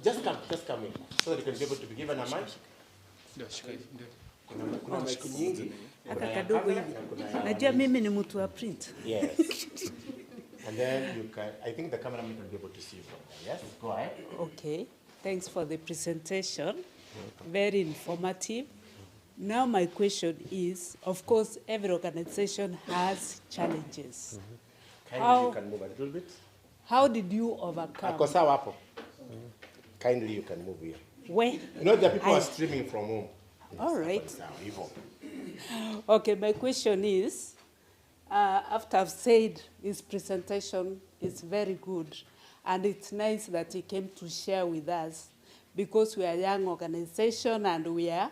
Just come in, so that you can be able to be given a mic. Kuna mic nyingi. Aka kadogo hivi. Najua mimi ni mtu wa print. Yes. And then you can, I think the cameraman will be able to see you from there. Yes, go ahead. Okay, thanks for the presentation. Very informative. Now my question is, of course, every organization has challenges. Kindly, you can move a little bit. How did you overcome? Ako sawa hapo. Kindly, you can move here. Where? You know, the people are streaming from home. All right. Sawa, hivyo. Okay, my question is, after I've said his presentation is very good, and it's nice that he came to share with us, because we are a young organization and we are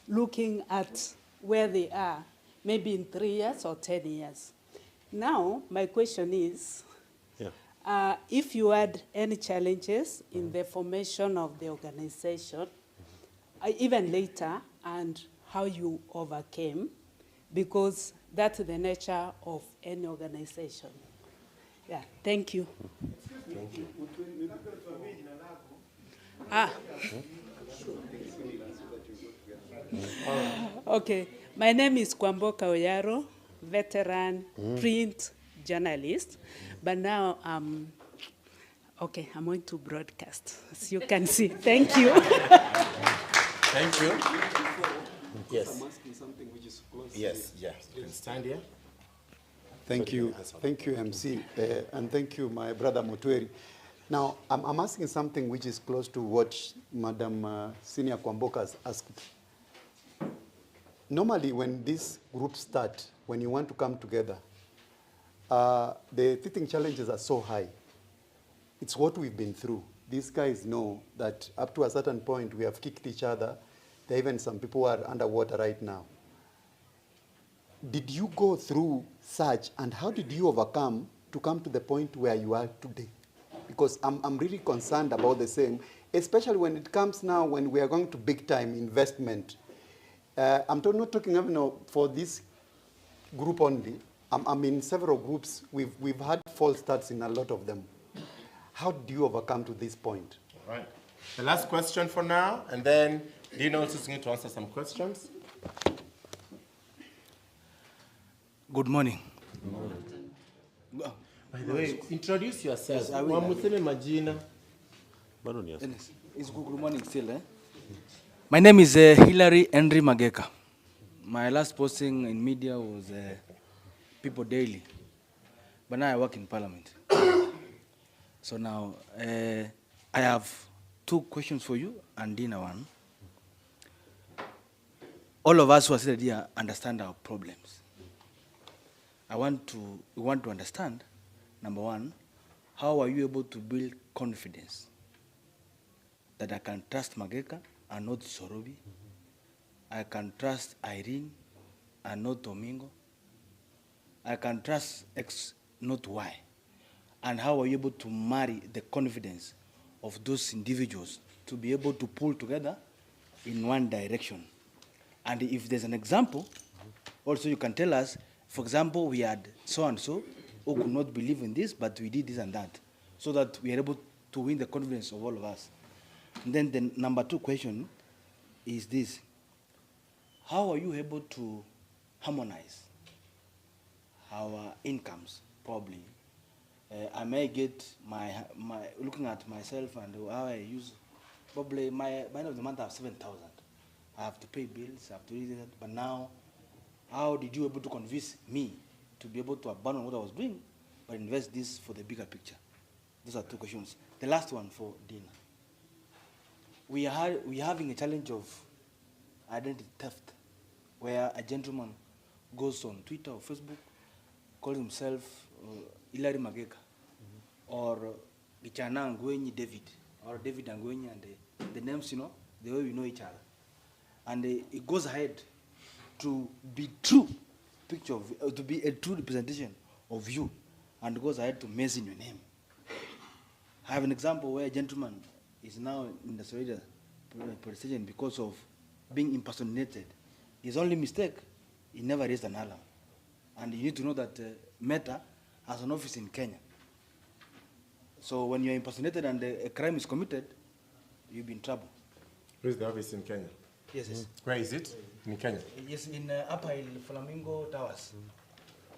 looking at where they are, maybe in 3 years or 10 years. Now, my question is, if you had any challenges in the formation of the organization, even later, and how you overcame, because that's the nature of any organization. Yeah, thank you. Thank you. Okay, my name is Kwamboka Oyaro, veteran print journalist, but now I'm going to broadcast, as you can see. Thank you. Thank you. Yes. I'm asking something which is close. Yes, yes. You can stand here. Thank you, MC, and thank you, my brother Mutweri. Now, I'm asking something which is close to what Madam Senior Kwamboka has asked. Normally, when these groups start, when you want to come together, the teething challenges are so high. It's what we've been through. These guys know that up to a certain point, we have kicked each other. There are even some people who are underwater right now. Did you go through such, and how did you overcome to come to the point where you are today? Because I'm really concerned about the same, especially when it comes now when we are going to big time investment. I'm not talking even for this group only. I'm in several groups. We've had false starts in a lot of them. How do you overcome to this point? All right. The last question for now, and then Dina also is going to answer some questions. Good morning. By the way, introduce yourself. Wamuseme majina. It's good morning still, eh? My name is Hilary Henry Mageka. My last posting in media was People Daily, but now I work in Parliament. So now I have 2 questions for you and Dina one. All of us who are seated here understand our problems. We want to understand, number 1, how are you able to build confidence that I can trust Mageka and not Sorobi? I can trust Irene and not Domingo. I can trust X, not Y. And how are you able to marry the confidence of those individuals to be able to pull together in one direction? And if there's an example, also you can tell us, for example, we had so-and-so who could not believe in this, but we did this and that, so that we are able to win the confidence of all of us. And then the number 2 question is this: how are you able to harmonize our incomes? Probably, I may get my looking at myself and how I use. Probably by the end of the month I have 7,000. I have to pay bills. I have to do that. But now, how did you able to convince me to be able to abandon what I was doing, but invest this for the bigger picture? Those are 2 questions. The last one for Dina. We are having a challenge of identity theft, where a gentleman goes on Twitter or Facebook, calls himself Hilary Mageka, or Gichana Ngwenyi David or David Angonya, and the names, you know, the way we know each other. And it goes ahead to be true picture of, to be a true representation of you, and goes ahead to mention your name. I have an example where a gentleman is now in the Somalia police station because of being impersonated. His only mistake, he never raised an alarm. And you need to know that Meta has an office in Kenya. So when you're impersonated and a crime is committed, you'll be in trouble. Where's the office in Kenya? Yes, yes. Where is it? In Kenya? Yes, in Upper Hill Flamingo Towers.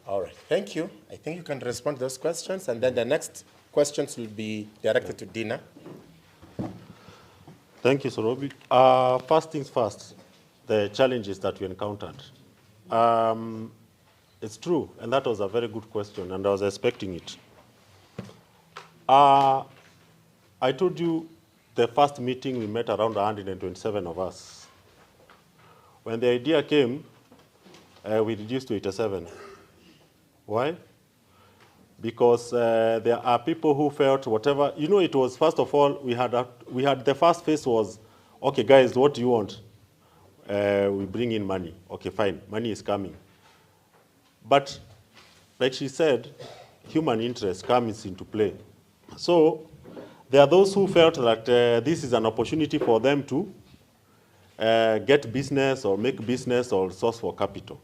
All right, thank you. I think you can respond to those questions, and then the next questions will be directed to Dina. Thank you, Sorobi. First things first, the challenges that we encountered. It's true, and that was a very good question, and I was expecting it. I told you the first meeting we met around 127 of us. When the idea came, we reduced to 87. Why? Because there are people who felt whatever, you know, it was, first of all, we had the first phase was, okay, guys, what do you want? We bring in money. Okay, fine, money is coming. But, like she said, human interest comes into play. So, there are those who felt that this is an opportunity for them to get business or make business or source for capital.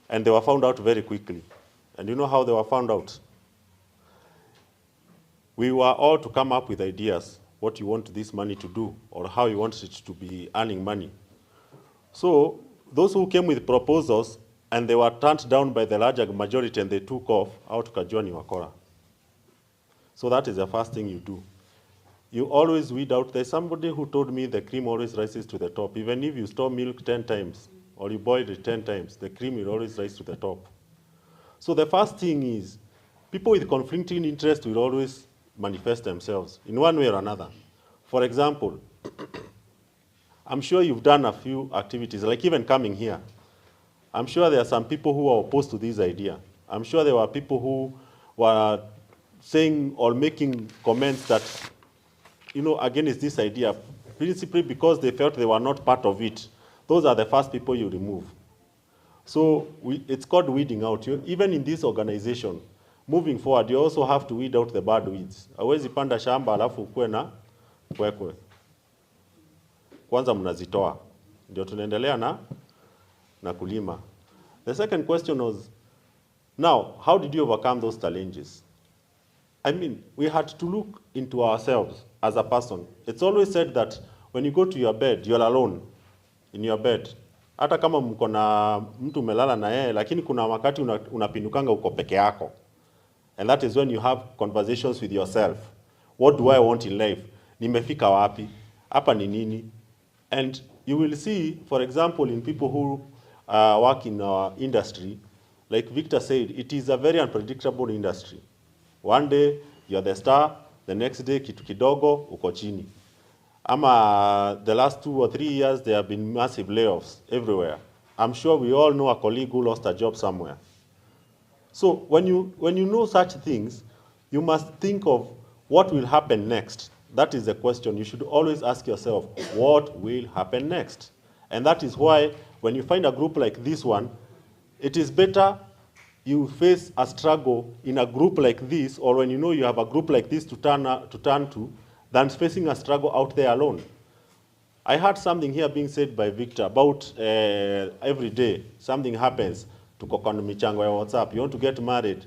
And they were found out very quickly. And you know how they were found out? We were all to come up with ideas, what you want this money to do, or how you want it to be earning money. So those who came with proposals, and they were turned down by the larger majority, and they took off, out kajua ni wakora. So that is the first thing you do. You always weed out. There's somebody who told me the cream always rises to the top. Even if you store milk 10 times, or you boil it 10 times, the cream will always rise to the top. So the first thing is, people with conflicting interests will always manifest themselves in one way or another. For example, I'm sure you've done a few activities, like even coming here. I'm sure there are some people who are opposed to this idea. I'm sure there were people who were saying or making comments that, you know, against this idea, principally because they felt they were not part of it. Those are the first people you remove. So it's called weeding out. Even in this organization, moving forward, you also have to weed out the bad weeds. Hawezi panda shamba alafu ukue na kwekwe. Kwanza mnazitoa. Ndio tunaendelea na kulima. The second question was, now, how did you overcome those challenges? I mean, we had to look into ourselves as a person. It's always said that when you go to your bed, you're alone in your bed. Hata kama mko na mtu umelala na yeye, lakini kuna wakati unapindukanga uko peke yako. And that is when you have conversations with yourself. What do I want in life? Nimefika wapi? Hapa ni nini? And you will see, for example, in people who work in our industry, like Victor said, it is a very unpredictable industry. One day, you're the star, the next day, kitu kidogo, uko chini. The last 2 or 3 years, there have been massive layoffs everywhere. I'm sure we all know a colleague who lost a job somewhere. So when you know such things, you must think of what will happen next. That is the question. You should always ask yourself, what will happen next? And that is why when you find a group like this one, it is better you face a struggle in a group like this, or when you know you have a group like this to turn to, than facing a struggle out there alone. I heard something here being said by Victor about every day, something happens, tuko kwa michango ya WhatsApp. You want to get married,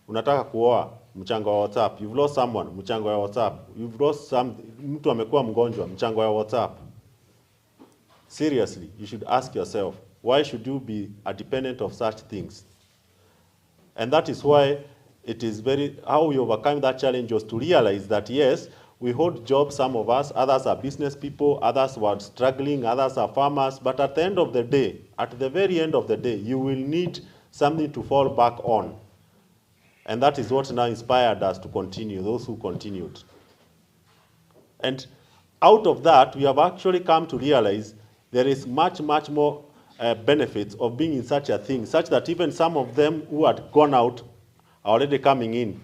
unataka kuoa, mchango wa WhatsApp. You've lost someone, mchango wa WhatsApp. You've lost mtu amekuwa mgonjwa, mchango wa WhatsApp. Seriously, you should ask yourself, why should you be a dependent of such things? And that is why it is how we overcome that challenge was to realize that yes, we hold jobs, some of us, others are business people, others were struggling, others are farmers, but at the end of the day, at the very end of the day, you will need something to fall back on. And that is what now inspired us to continue, those who continued. And out of that, we have actually come to realize there is much, much more benefits of being in such a thing, such that even some of them who had gone out are already coming in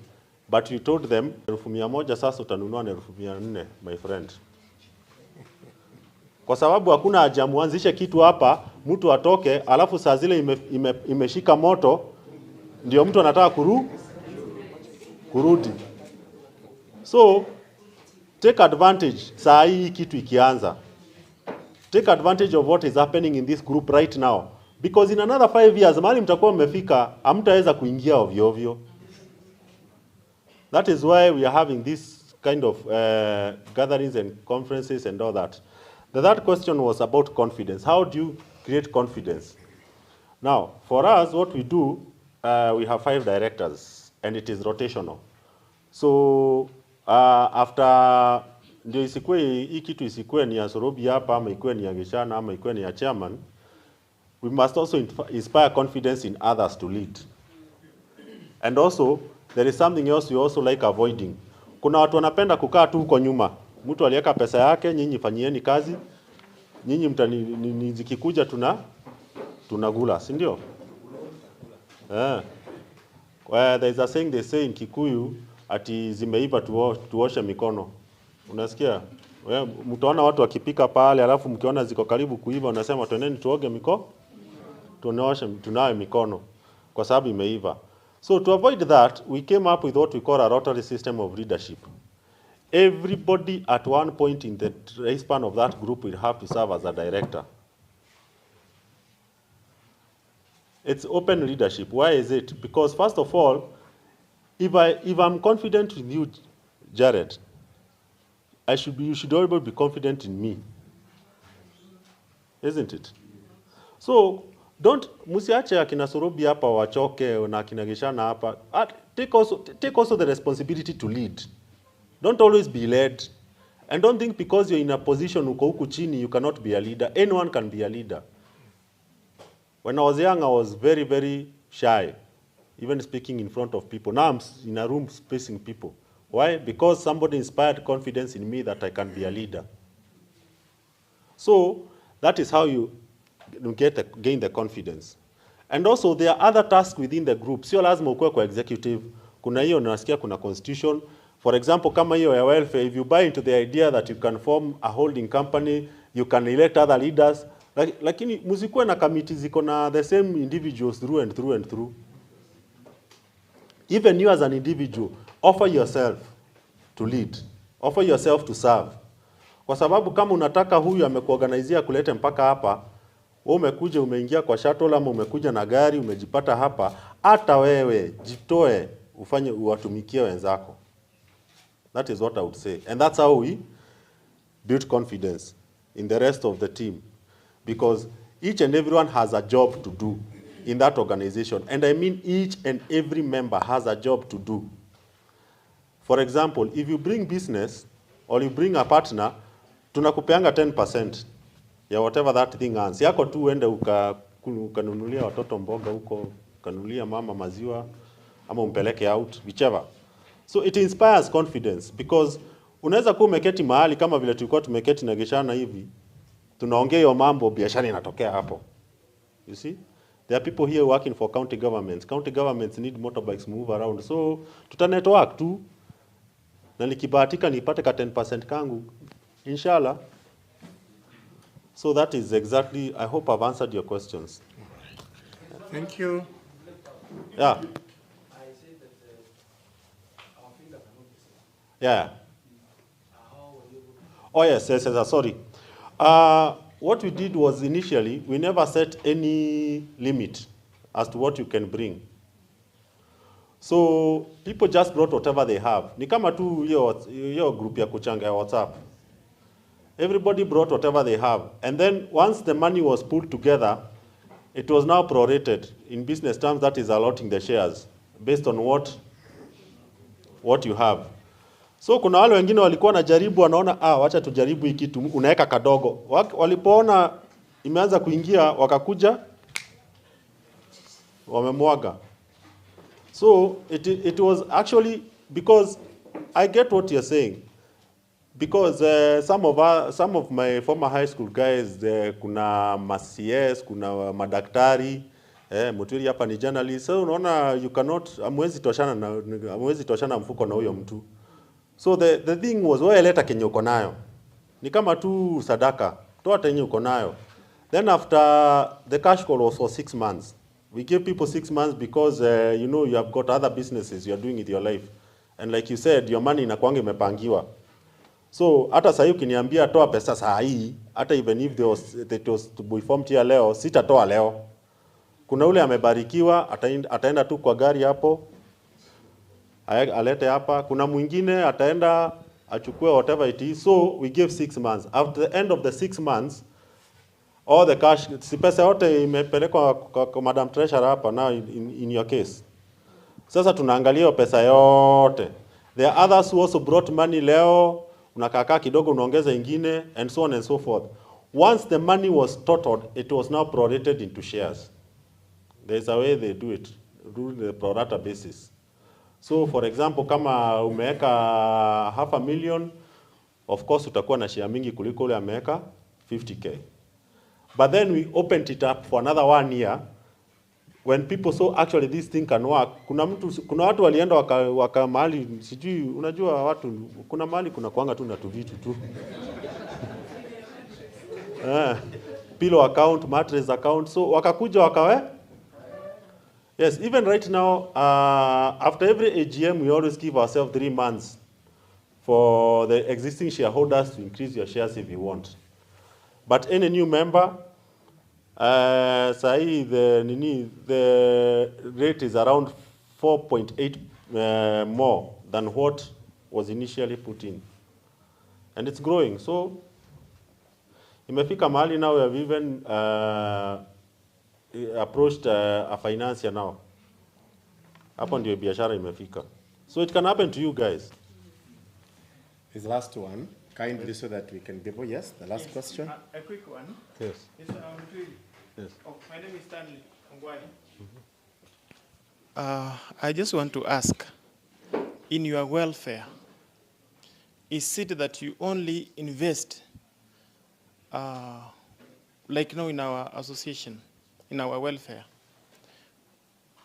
but you told them 1,100 sasa utanunua na 400, my friend. Kwa sababu hakuna haja muanzishe kitu hapa, mtu atoke, alafu saa zile imeshika moto, ndio mtu anataka kurudi. So, take advantage saa hii kitu ikianza. Take advantage of what is happening in this group right now. Because in another 5 years, mahali mtakuwa mmefika, hamtaweza kuingia ovyo ovyo. That is why we are having this kind of gatherings and conferences and all that. The third question was about confidence. How do you create confidence? Now, for us, what we do, we have 5 directors, and it is rotational. So, after ndio isikue hii kitu isikue ni ya Sorobi hapa ama ikue ni ya Gishana ama ikue ni ya chairman, we must also inspire confidence in others to lead. And also, there is something else we also like avoiding. Kuna watu wanapenda kukaa tu huko nyuma. Mtu aliweka pesa yake, nyinyi fanyieni kazi, nyinyi zikikuja tunagula, si ndio? There is a saying they say in Kikuyu, ati zimeiva tuoshe mikono. Unasikia? Mtaona watu wakipika pale, alafu mkiona ziko karibu kuiva, unasema twendeni tuoge tunawe mikono kwa sababu imeiva. So to avoid that, we came up with what we call a rotary system of leadership. Everybody at one point in the lifespan of that group will have to serve as a director. It's open leadership. Why is it? Because first of all, if I'm confident with you, Jared, you should always be confident in me. Isn't it? So, musiache akina Sorobi hapa wachoke na akina Gishana hapa. Take also the responsibility to lead. Don't always be led. And don't think because you're in a position uko huku chini, you cannot be a leader. Anyone can be a leader. When I was young, I was very, very shy, even speaking in front of people. Now I'm in a room facing people. Why? Because somebody inspired confidence in me that I can be a leader. So that is how you gain the confidence. And also there are other tasks within the group. Sio lazima ukue kwa executive. Kuna hiyo nasikia kuna constitution. For example, kama hiyo ya welfare, if you buy into the idea that you can form a holding company, you can elect other leaders, lakini musikuwe na committee ziko na the same individuals through and through and through. Even you as an individual, offer yourself to lead. Offer yourself to serve. Kwa sababu kama unataka huyu amekuorganizia kulete mpaka hapa, wewe umekuja umeingia kwa shuttle ama umekuja na gari umejipata hapa, hata wewe jitoe ufanye uwatumikie wenzako. That is what I would say. And that's how we build confidence in the rest of the team. Because each and everyone has a job to do in that organization. And I mean each and every member has a job to do. For example, if you bring business or you bring a partner, tunakupeanga 10% ya whatever that thing earns. Yako tu uende ukanunulia watoto mboga huko, ukanunulia mama maziwa, ama umpeleke out, whichever. So it inspires confidence because unaweza kuwa umeketi mahali kama vile tulikuwa tumeketi na Gishana hivi, tunaongea hiyo mambo, biashara inatokea hapo. You see? There are people here working for county governments. County governments need motorbikes move around. So tutanetwork tu. Na nikibahatika nipate ka 10% kangu, inshallah. So that is exactly, I hope I've answered your questions. Thank you. Yeah. Yeah. Oh yes, sorry. What we did was initially, we never set any limit as to what you can bring. So people just brought whatever they have. Ni kama tu hiyo group ya kuchanga ya WhatsApp. Everybody brought whatever they have. And then once the money was pulled together, it was now prorated. In business terms, that is allotting the shares based on what you have. So kuna wale wengine walikuwa na jaribu wanaona wacha tujaribu hiki kitu, unaweka kadogo. Walipoona imeanza kuingia wakakuja wamemwaga. So it was actually because I get what you're saying. Because some of my former high school guys, kuna ma-CS, kuna madaktari, Muturi hapa ni journalist. So unaona you cannot amwezi toshana mfuko na huyo mtu. So the thing was wewe leta kenye uko nayo. Ni kama tu sadaka. Toa tenye uko nayo. Then after the cash call was for 6 months. We give people 6 months because you know you have got other businesses you are doing with your life. And like you said, your money inakuanga imepangiwa. So hata sasa ukiniambia toa pesa saa hii, hata even if it was to be formed here leo, sitatoa leo. Kuna ule amebarikiwa, ataenda tu kwa gari hapo, alete hapa. Kuna mwingine ataenda achukue whatever it is. So we give 6 months. After the end of the 6 months, all the cash, si pesa yote imepelekwa kwa Madam Treasurer hapa now in your case. Sasa tunaangalia pesa yote. There are others who also brought money leo, unakaka kidogo unaongeza ingine, and so on and so forth. Once the money was totaled, it was now prorated into shares. There's a way they do it, the pro rata basis. So for example, kama umeweka 500,000, of course utakuwa na share mingi kuliko ule ameweka 50k. But then we opened it up for another 1 year. When people saw actually this thing can work, kuna watu walienda waka mahali, sijui unajua watu, kuna mahali kuna kuanga tu na tu vitu tu. Pillow account, mattress account, so wakakuja wakawe. Yes, even right now, after every AGM, we always give ourselves 3 months for the existing shareholders to increase your shares if you want. But any new member, the rate is around 4.8 more than what was initially put in. And it's growing. So, imefika mahali now we have even approached a financier now. Hapo ndio biashara imefika. So it can happen to you guys. This last one, kindly so that we can be able, yes, the last question. A quick one. Yes. Yes. Oh, my name is Stanley Ongwani. I just want to ask, in your welfare, is it that you only invest, like now in our association, in our welfare,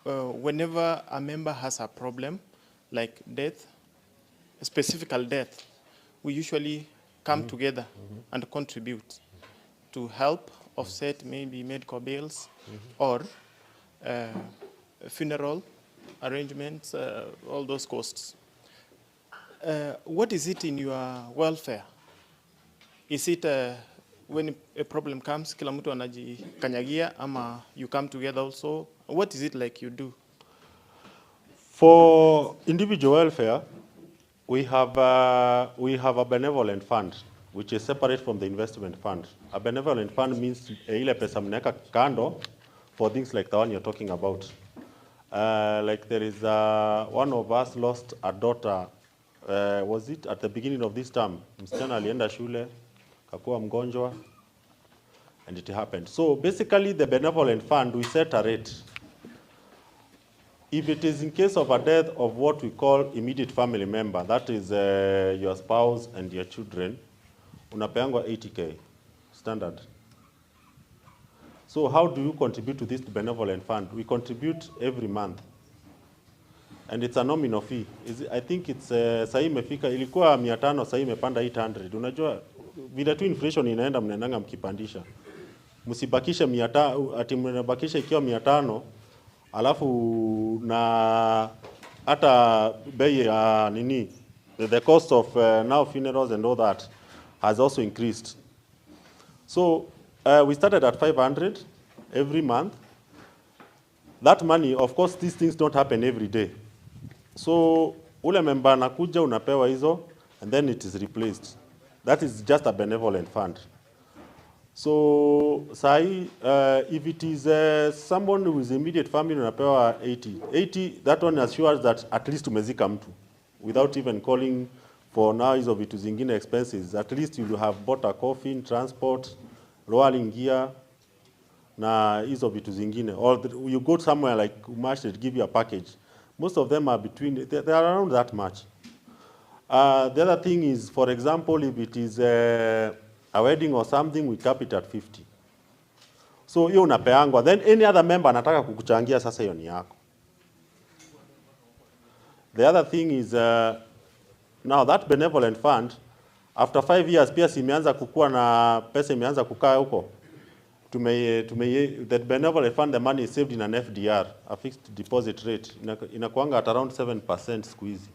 whenever a member has a problem, like death, a specific death, we usually come together and contribute to help offset maybe medical bills or funeral arrangements, all those costs. What is it in your welfare? Is it when a problem comes, kila mtu anajikanyagia, ama you come together also? What is it like you do? For individual welfare, we have a benevolent fund, which is separate from the investment fund. A benevolent fund means ile pesa mneka kando for things like the one you're talking about. Like there is one of us lost a daughter, was it at the beginning of this term? Msichana alienda shule, kakuwa mgonjwa, and it happened. So basically the benevolent fund, we set a rate. If it is in case of a death of what we call immediate family member, that is your spouse and your children, unapeangwa 80k, standard. So how do you contribute to this benevolent fund? We contribute every month. And it's a nominal fee. I think it's, sahi imefika, ilikuwa 500, sahi imepanda 800. Unajua, vile tu inflation inaenda mnaendanga mkipandisha. Msibakishe 500, ati mnabakisha ikiwa 500, alafu na hata bei ya nini, the cost of now funerals and all that has also increased. So we started at 500 every month. That money, of course, these things don't happen every day. So ule member anakuja unapewa hizo, and then it is replaced. That is just a benevolent fund. So sahi, if it is someone who is immediate family, unapewa 80. 80, that one assures that at least umezika mtu, without even calling for now hizo vitu zingine expenses. At least you have bought a coffin, transport, rolling gear, na hizo vitu zingine. Or you go somewhere like Umash, they give you a package. Most of them are between, they are around that much. The other thing is, for example, if it is a wedding or something, we cap it at 50. So hiyo unapeangwa, then any other member anataka kukuchangia, sasa hiyo ni yako. The other thing is now that benevolent fund after 5 years pia imeanza kukua na pesa imeanza kukaa huko. That benevolent fund, the money is saved in an FDR, a fixed deposit rate. Inakuanga at around 7% siku hizi.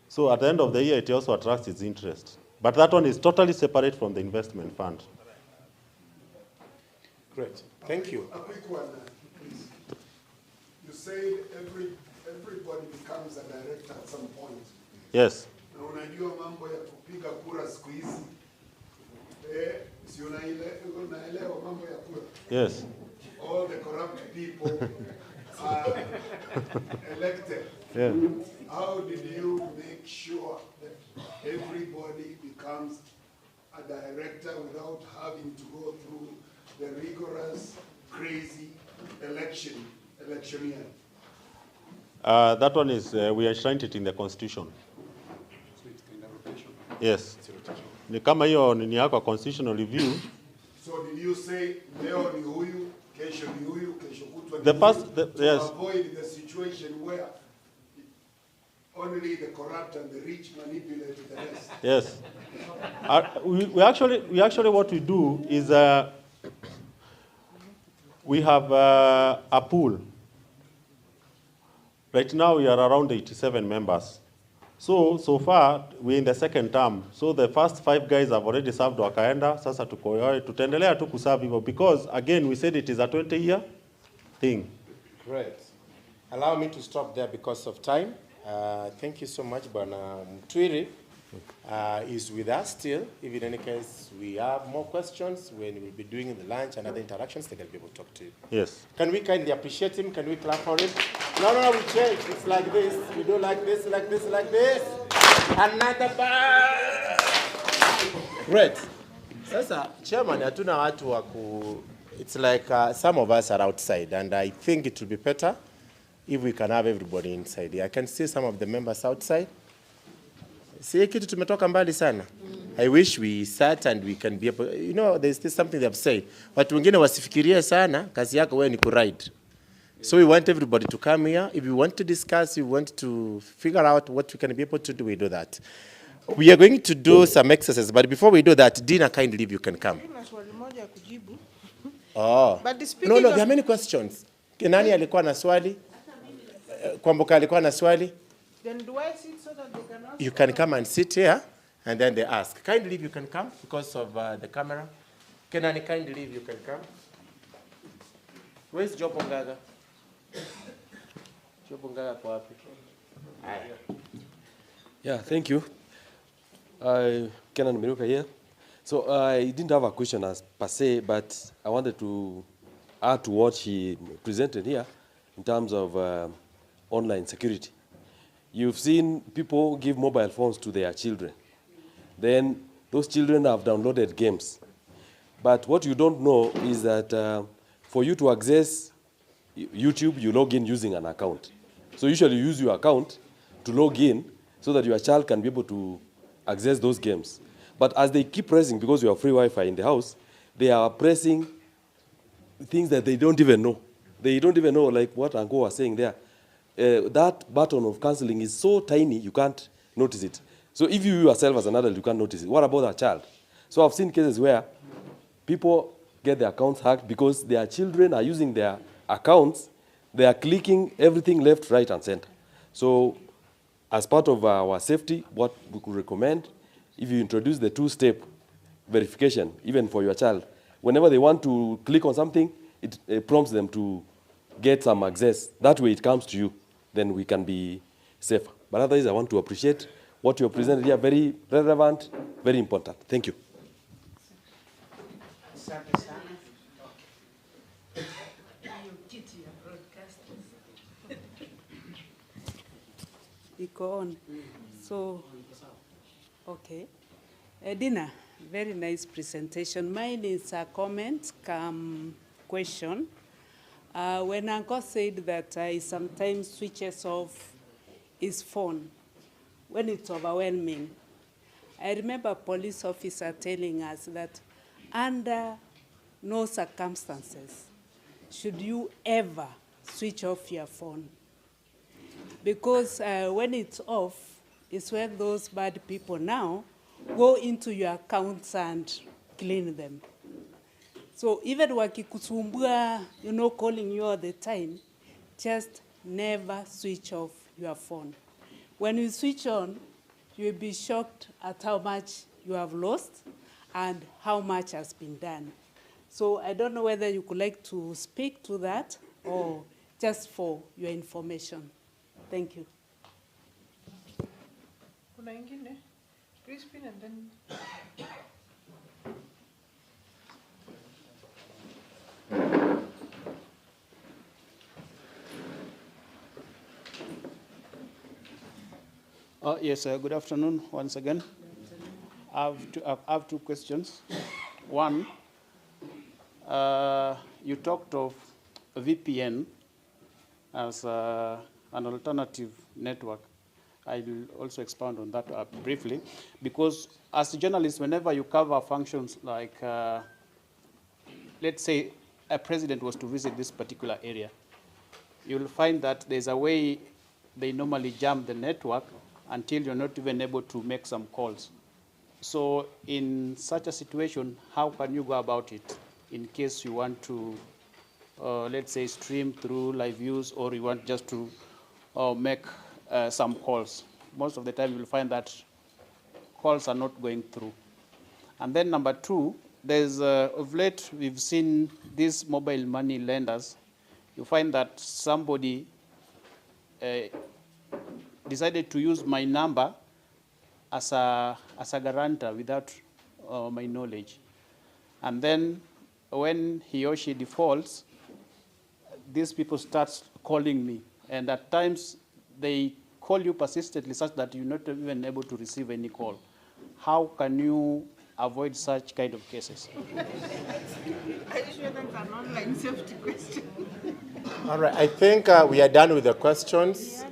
So at the end of the year, it also attracts its interest. But that one is totally separate from the investment fund. Great. Thank you. A quick one, please. You say everybody becomes a director at some point. Yes. Na unajua mambo ya kupiga kura siku hizi. Si unaelewa mambo ya kura? Yes. All the corrupt people are elected. Yeah. How did you make sure that everybody becomes a director without having to go through the rigorous, crazy electioneering? That one is, we enshrined it in the constitution. So it's kind of rotation? Yes. Ni kama hiyo ni yako constitutional review. So did you say, leo ni huyu, kesho ni huyu, kesho kutwa ni The huyu, first, yes. to avoid the situation where only the corrupt and the rich manipulate the rest? Yes. We actually what we do is we have a pool. Right now we are around 87 members. So far we're in the second term. So the first 5 guys have already served wakaenda. Sasa tutaendelea tu kuserve hivyo because again we said it is a 20-year thing. Great. Allow me to stop there because of time. Thank you so much, Bwana Mtwiri is with us still. If in any case we have more questions, when we'll be doing the lunch and other interactions, they can be able to talk to you. Yes. Can we kindly appreciate him? Can we clap for him? No, we change. It's like this. We do like this, like this, like this. Another bar. Great. Sasa, Chairman, hatuna watu wa ku... It's like some of us are outside, and I think it will be better if we can have everybody inside here. I can see some of the members outside. See, kitu tumetoka mbali sana. I wish we sat and we can be able, you know, there's still something they have said. Watu wengine wasifikirie sana, kazi yako wewe ni kuride. So we want everybody to come here. If you want to discuss, you want to figure out what we can be able to do, we do that. We are going to do some exercises, but before we do that, Dina, kindly, if you can come. Oh. No, there are many questions. Nani alikuwa na swali? Kwamboka alikuwa na swali? Then do I sit so that they can ask? You can come and sit here, and then they ask. Kindly, if you can come because of the camera. Kenani, kindly, if you can come. Where's Jopo Ngaga? Jopo Ngaga kwa wapi? Yeah, thank you. Kenan Miruka here. So I didn't have a question as per se, but I wanted to add to what he presented here in terms of online security. You've seen people give mobile phones to their children. Then those children have downloaded games. But what you don't know is that for you to access YouTube, you log in using an account. So usually you use your account to log in so that your child can be able to access those games. But as they keep pressing, because you have free Wi-Fi in the house, they are pressing things that they don't even know. They don't even know, like what Anko was saying there. That button of cancelling is so tiny, you can't notice it. So if you yourself as an adult, you can't notice it. What about a child? So I've seen cases where people get their accounts hacked because their children are using their accounts. They are clicking everything left, right, and center. So as part of our safety, what we could recommend, if you introduce the 2-step verification, even for your child, whenever they want to click on something, it prompts them to get some access. That way it comes to you, then we can be safer. But otherwise, I want to appreciate what you have presented here, very relevant, very important. Thank you. Iko on. So, okay. Dina, very nice presentation. Mine is a comment, question. When Uncle said that he sometimes switches off his phone when it's overwhelming, I remember a police officer telling us that under no circumstances should you ever switch off your phone. Because when it's off, it's when those bad people now go into your accounts and clean them. So even wakikusumbua, calling you all the time, just never switch off your phone. When you switch on, you'll be shocked at how much you have lost and how much has been done. So I don't know whether you could like to speak to that or just for your information. Thank you. Kuna ingine? Crispin and then... Yes, good afternoon once again. I have two questions. One, you talked of VPN as an alternative network. I will also expand on that briefly, because as a journalist, whenever you cover functions like, let's say a president was to visit this particular area, you'll find that there's a way they normally jam the network until you're not even able to make some calls. So in such a situation, how can you go about it in case you want to, let's say, stream through live views, or you want just to make some calls? Most of the time you'll find that calls are not going through. And then number two, there's, of late, we've seen these mobile money lenders. You find that somebody decided to use my number as a guarantor without my knowledge. And then when he or she defaults, these people start calling me. And at times, they call you persistently such that you're not even able to receive any call. How can you avoid such kind of cases? Are you sure that's an online safety question? All right, I think we are done with the questions.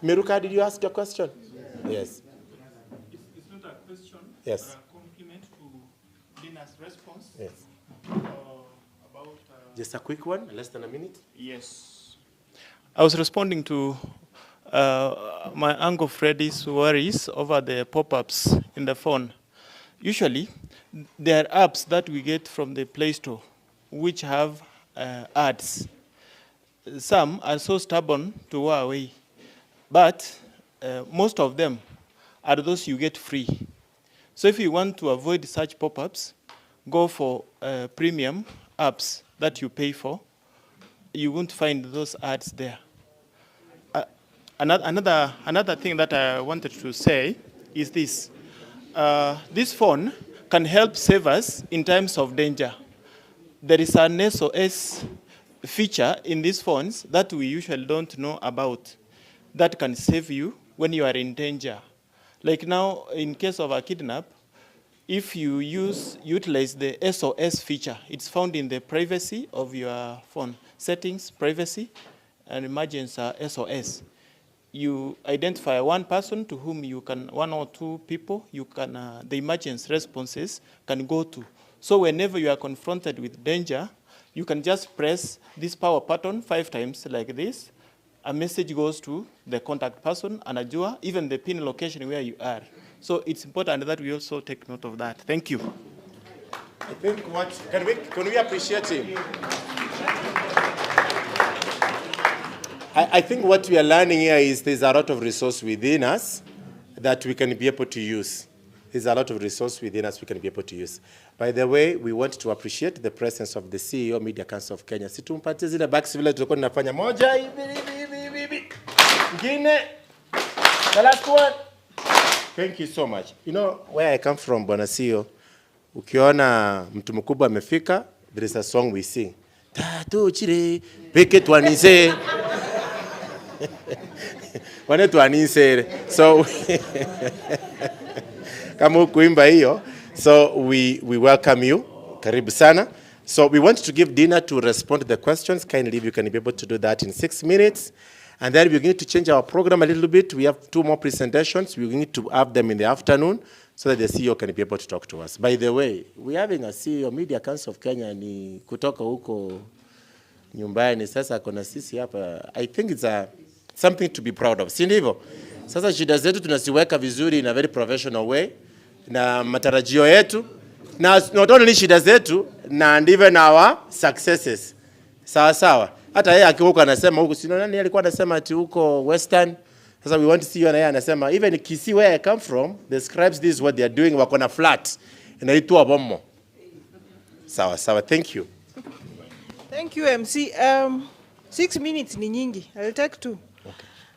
Miruka, did you ask your question? Yes. It's not a question, yes. But a compliment to Dina's response. Yes. About, just a quick one, less than a minute. Yes. I was responding to my uncle Freddie's worries over the pop-ups in the phone. Usually, there are apps that we get from the Play Store which have ads. Some are so stubborn to go away, but most of them are those you get free. So if you want to avoid such pop-ups, go for premium apps that you pay for. You won't find those ads there. Another thing that I wanted to say is this. This phone can help save us in times of danger. There is an SOS feature in these phones that we usually don't know about that can save you when you are in danger. Like now, in case of a kidnap, if you utilize the SOS feature, it's found in the privacy of your phone. Settings, privacy, and emergency SOS. You identify one person to whom you can, one or two people, you can, the emergency responses can go to. So whenever you are confronted with danger, you can just press this power button 5 times like this. A message goes to the contact person, anajua, even the pin location where you are. So it's important that we also take note of that. Thank you. I think what, can we appreciate him? I think what we are learning here is there's a lot of resource within us that we can be able to use. There's a lot of resource within us we can be able to use. By the way, we want to appreciate the presence of the CEO, Media Council of Kenya. Si tumpatie zile backs vile tulikuwa tunafanya moja hivi. Ngine. The last one. Thank you so much. You know where I come from, Bwana CEO. Ukiona mtu mkubwa amefika, there is a song we sing. Tatu chire, peke tuanise. Wane tuanise. So kama kuimba hiyo. So we welcome you. Karibu sana. So we want to give Dina to respond to the questions. Kindly, you can be able to do that in 6 minutes. And then we're going to change our program a little bit. We have 2 more presentations. We're going to have them in the afternoon. so that the CEO can be able to talk to us. By the way, we're having a CEO, Media Council of Kenya, ni kutoka huko nyumbani, sasa kuna sisi hapa. I think it's something to be proud of, si ndivyo? Sasa shida zetu tunasiweka vizuri in a very professional way, na matarajio yetu, na not only shida zetu, na even our successes. Sawa sawa. Hata yeye akiwa anasema huko, sio nani alikuwa anasema ati huko Western. Sasa we want to see you, na yeye anasema even Gusii where I come from, the scribes, this is what they are doing, wako na flat. Inaitwa bomo. Sawa sawa, thank you. Thank you, MC. 6 minutes ni nyingi. I'll take 2. Okay.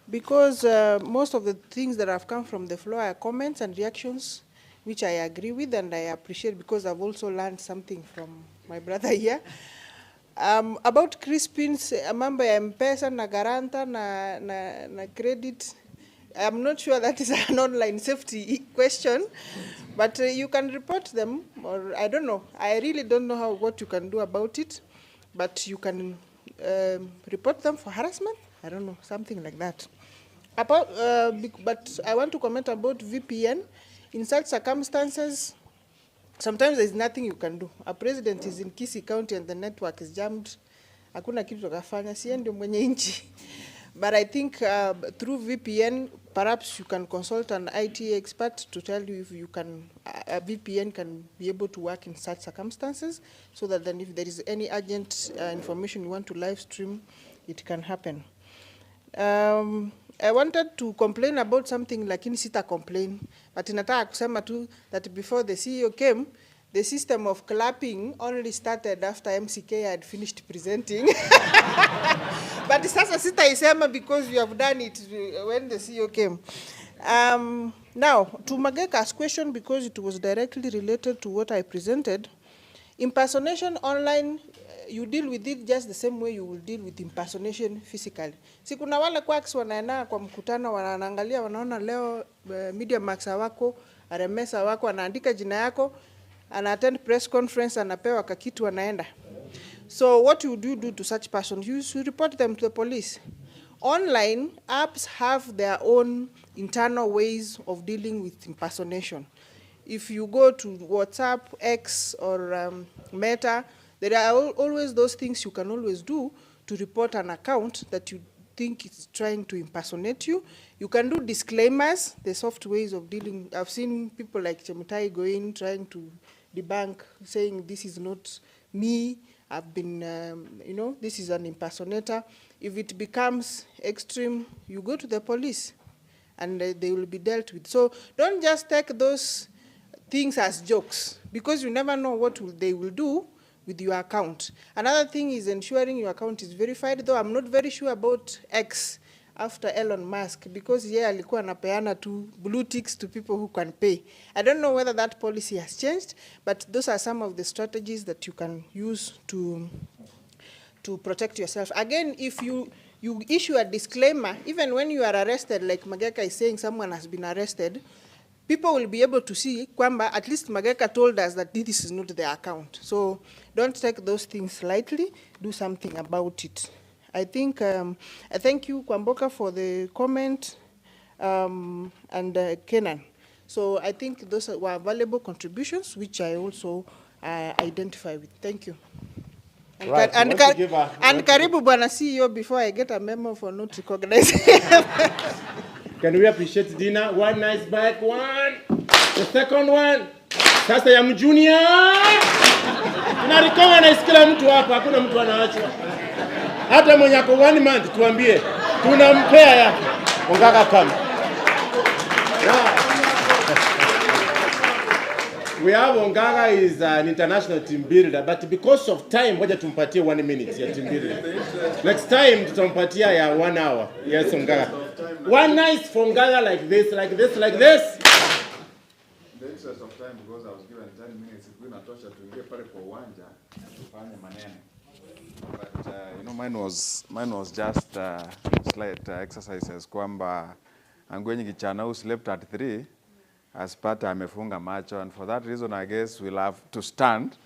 Because most of the things that have come from the floor are comments and reactions, which I agree with and I appreciate, because I've also learned something from my brother here. About Crispin's mambo ya M-Pesa na garanta na credit, I'm not sure that is an online safety question, but you can report them, or I don't know. I really don't know what you can do about it, but you can report them for harassment. I don't know, something like that. About, but I want to comment about VPN. In such circumstances, sometimes there's nothing you can do. A president is in Gusii County and the network is jammed. Hakuna kitu kafanya, si ndio mwenye inchi. But I think through VPN, perhaps you can consult an IT expert to tell you if you can, a VPN can be able to work in such circumstances, so that then if there is any urgent information you want to live stream, it can happen. I wanted to complain about something, lakini sita complain, but nataka kusema tu that before the CEO came, the system of clapping only started after MCK had finished presenting. But sasa sita isema because you have done it when the CEO came. Now, to Mageka's question, because it was directly related to what I presented, impersonation online, you deal with it just the same way you will deal with impersonation physically. Si kuna wale quacks wanaenda kwa mkutano, wanaangalia, wanaona leo Media Max wako, RMS wako, anaandika jina yako, ana attend press conference, anapewa kakitu, anaenda. So what you do to such person? You should report them to the police. Online, apps have their own internal ways of dealing with impersonation. If you go to WhatsApp, X, or Meta, there are always those things you can always do to report an account that you think is trying to impersonate you. You can do disclaimers, the soft ways of dealing. I've seen people like Chemutai go in trying to debunk, saying this is not me. I've been, this is an impersonator. If it becomes extreme, you go to the police and they will be dealt with. So don't just take those things as jokes, because you never know what they will do with your account. Another thing is ensuring your account is verified, though I'm not very sure about X after Elon Musk, because alikuwa anapeana tu blue ticks to people who can pay. I don't know whether that policy has changed, but those are some of the strategies that you can use to protect yourself. Again, if you issue a disclaimer, even when you are arrested, like Mageka is saying someone has been arrested, people will be able to see, kwamba at least Mageka told us that this is not their account. So don't take those things lightly, do something about it. I think, I thank you, Kwamboka, for the comment, and Kenan. So I think those were valuable contributions, which I also identify with. Thank you. And, right. and Karibu Bwana CEO before I get a memo for not recognizing. Can we appreciate Dina? One nice back, one. The second one. Sasa ya mjunior. Tunarikoa na isikila mtu hapa, hakuna mtu anaachwa. Hata mwenye ako 1 month tuambie. Tunampea yake. Ongaka kama. We have Ongaga is an international team builder, but because of time, waja tumpatie 1 minute ya team builder. Next time, tutampatia ya 1 hour. Yes, Ongaga. One nice for Ongaga like this, like this, like this. In the interest of time, because I was given 10 minutes, if we not touch it, we get pare kwa uwanja, tufanye maneno. But mine was just slight exercises kwamba Angwenyi Kichana who slept at 3. Aspata amefunga macho, and for that reason I guess we'll have to stand.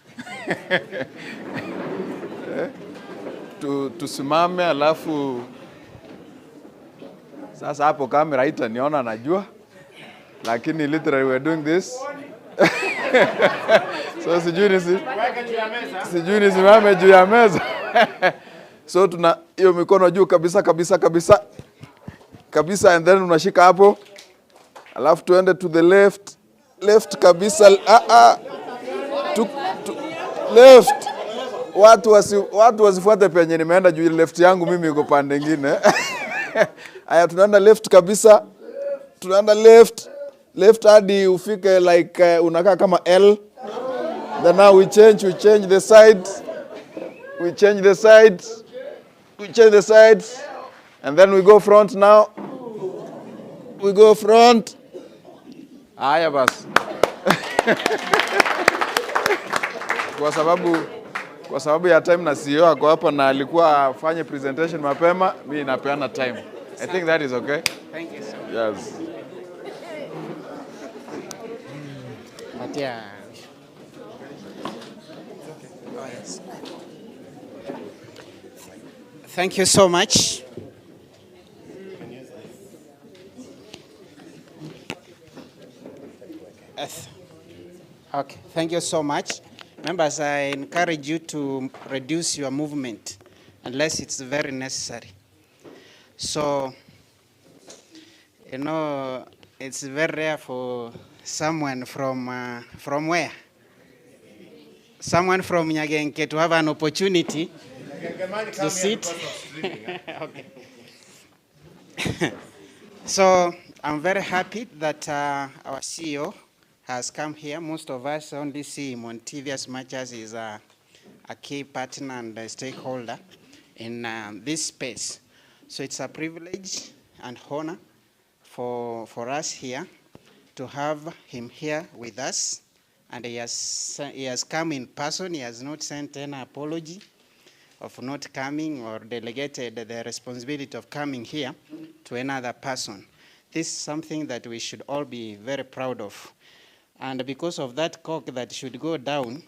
Tusimame alafu sasa hapo kamera itaniona najua. lakini literally we're doing this. So sijui nisimame juu ya meza. So tuna hiyo mikono juu kabisa kabisa kabisa kabisa, and then unashika hapo, alafu tuende to the left kabisa. Left. Watu wasifuate penye nimeenda juu left yangu mimi iko pande nyingine. Aya, tunaenda left kabisa. Tunaenda left hadi ufike like unakaa kama L. Then now we change the sides. We change the sides. And then we go front now. We go front. Aya basi. Kwa sababu ya time na CEO ako hapa na alikuwa afanye presentation mapema, mimi napeana time. I think that is okay. Thank you, sir. Yes. Matia. Oh, yes. Thank you so much. Okay, thank you so much. Members, I encourage you to reduce your movement unless it's very necessary. So, you know, it's very rare for someone from where? Someone from Nyagenke to have an opportunity to sit. Okay. So, I'm very happy that our CEO has come here. Most of us only see him on TV as much as he's a key partner and a stakeholder in this space. So it's a privilege and honor for us here to have him here with us. And he has come in person. He has not sent any apology of not coming or delegated the responsibility of coming here to another person. This is something that we should all be very proud of. And because of that cock that should go down,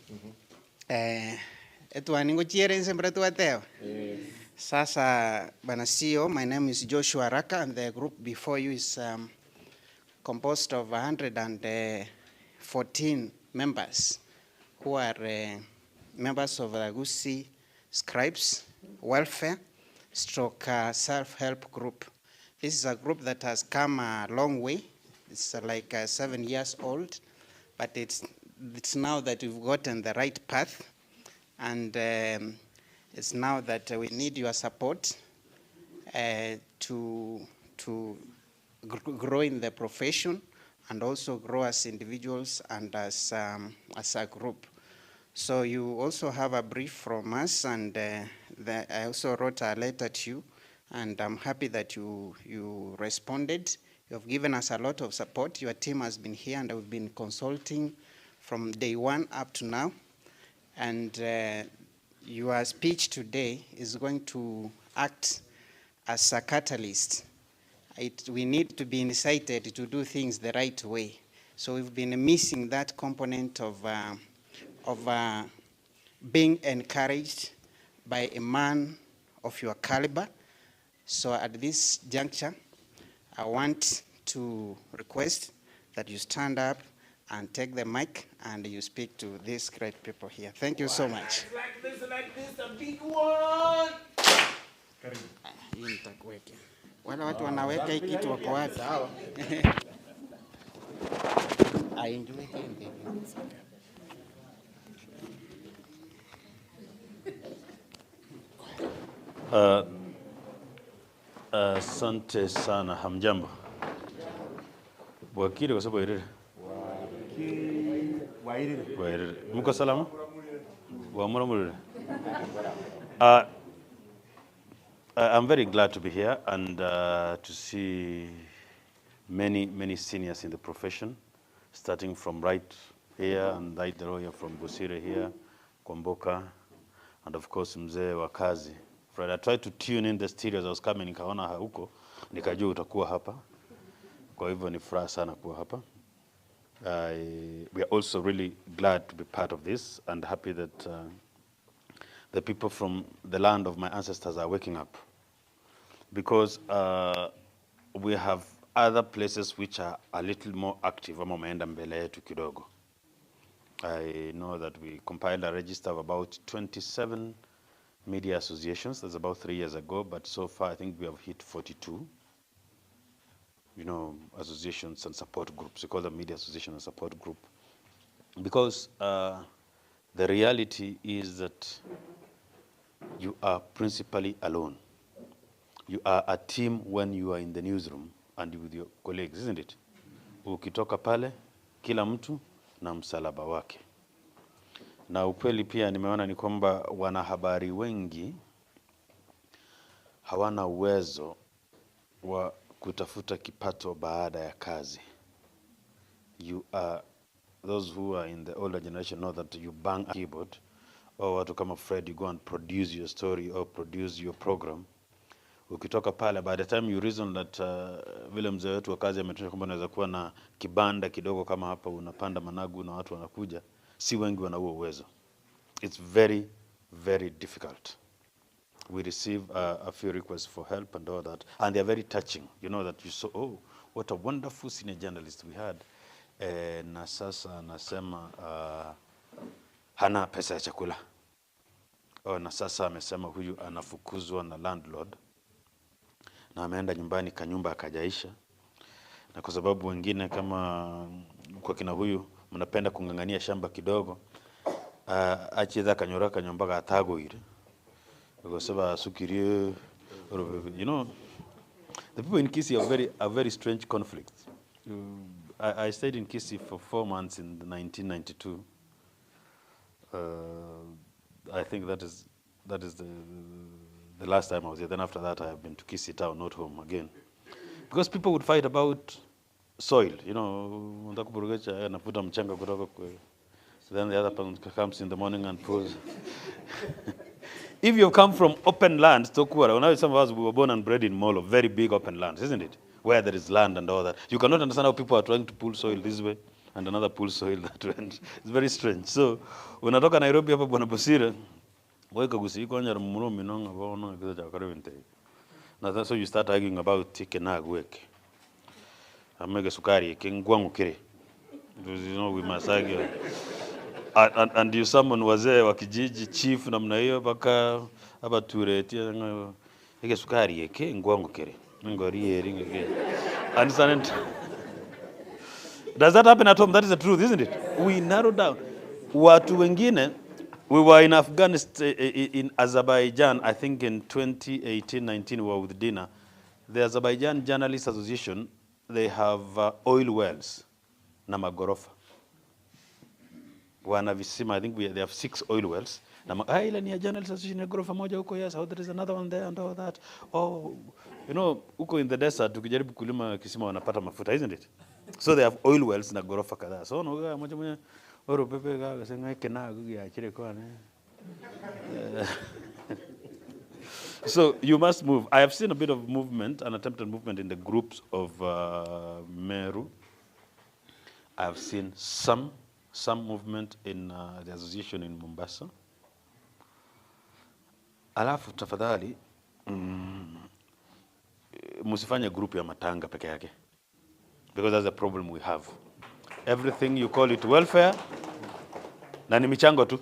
Sasa Bana CEO, my name is Joshua Raka, and the group before you is composed of 114 members who are members of the Gusii Scribes Welfare Stroke Self-Help Group. This is a group that has come a long way. It's like 7 years old. But it's now that we've gotten the right path, and it's now that we need your support to grow in the profession and also grow as individuals and as a group. So you also have a brief from us, and I also wrote a letter to you, and I'm happy that you responded. You have given us a lot of support. Your team has been here, and we've been consulting from day one up to now. And your speech today is going to act as a catalyst. We need to be incited to do things the right way. So we've been missing that component of being encouraged by a man of your caliber. So at this juncture, I want to request that you stand up and take the mic and you speak to these great people here. Thank you so much. Like this, a big one. Hii nitakuweka. Wale watu wanaweka hii kitu wako wapi? I enjoy him. Asante sana, hamjambo. Wakili kwa sababu wairire. Mko salama? Wamuramurire. I'm very glad to be here and to see many seniors in the profession, starting from right here and right the lawyer from Busire here, Kwamboka, and of course mzee wa kazi. Fred, I tried to tune in the stereo as I was coming, nikaona huko, nikajua utakuwa hapa. Kwa hivyo ni furaha sana kuwa hapa. We are also really glad to be part of this and happy that the people from the land of my ancestors are waking up. Because we have other places which are a little more active ama wameenda mbele yetu kidogo. I know that we compiled a register of about 27 media associations. That's about 3 years ago, but so far I think we have hit 42. Associations and support groups. We call them media association and support group. Because the reality is that you are principally alone. You are a team when you are in the newsroom and with your colleagues, isn't it? Ukitoka pale, kila mtu na msalaba wake. Na ukweli pia nimeona ni kwamba wanahabari wengi hawana uwezo wa kutafuta kipato baada ya kazi. Those who are in the older generation know that you bang a keyboard, or watu kama Fred, you go and produce your story or produce your program. Ukitoka pale, by the time you reason that vile mzee wetu wa kazi ametuonyesha kwamba unaweza kuwa na kibanda kidogo kama hapa, unapanda managu na watu wanakuja, si wengi wana huo uwezo. It's very, very difficult. We receive a few requests for help and all that, and they're very touching. You know that you saw, oh, what a wonderful senior journalist we had. Na sasa anasema hana pesa ya chakula. Na sasa amesema huyu anafukuzwa na landlord na ameenda nyumbani kanyumba akajaisha. Na kwa sababu wengine kama kwa kina huyu mnapenda kungangania shamba kidogo, achiza kanyora kanyumba gatago ile. Because sukirie, the people in Gusii are very strange conflicts. I stayed in Gusii for 4 months in 1992. I think that is the last time I was here. Then after that, I have been to Gusii town, not home again. Because people would fight about soil. Then the other person comes in the morning and pulls. If you come from open land, Tokura, some of us we were born and bred in Molo, very big open lands, isn't it? Where there is land and all that. You cannot understand how people are trying to pull soil this way and another pull soil that way. It's very strange. So, when I talk in Nairobi, hapa bwana Bosire, weka Gusii kwa nyara mumurumi nonga baona kiza cha karewente. Na that's so you start arguing about tikenag weke. Amega sukari kengwangu kire. We must argue. And you summon wazee wa kijiji chief namna hiyo baka hapa turetia ege sukari yeke ngwangu kire. Understand? Does that happen at home? That is the truth, isn't it? We narrow down. Watu wengine, we were in Afghanistan, in Azerbaijan, I think in 2018-19, we were with Dina. The Azerbaijan Journalists Association, they have oil wells, na magorofa. Wana visima, I think they have 6 oil wells. Ile ni Journalists Association ya gorofa moja huko, yes, there is another one there and all that. Oh, huko in the desert, tukijaribu kulima kisima wanapata mafuta, isn't it? So they have oil wells na gorofa kadhaa. So moja oro pepe ga senga kena gugia chire kwa ne. So you must move. I have seen a bit of movement, an attempted movement in the groups of Meru. I have seen some movement in the association in Mombasa. Alafu tafadhali musifanye group ya matanga peke yake. Because that's the problem we have. Everything you call it welfare, na ni michango tu.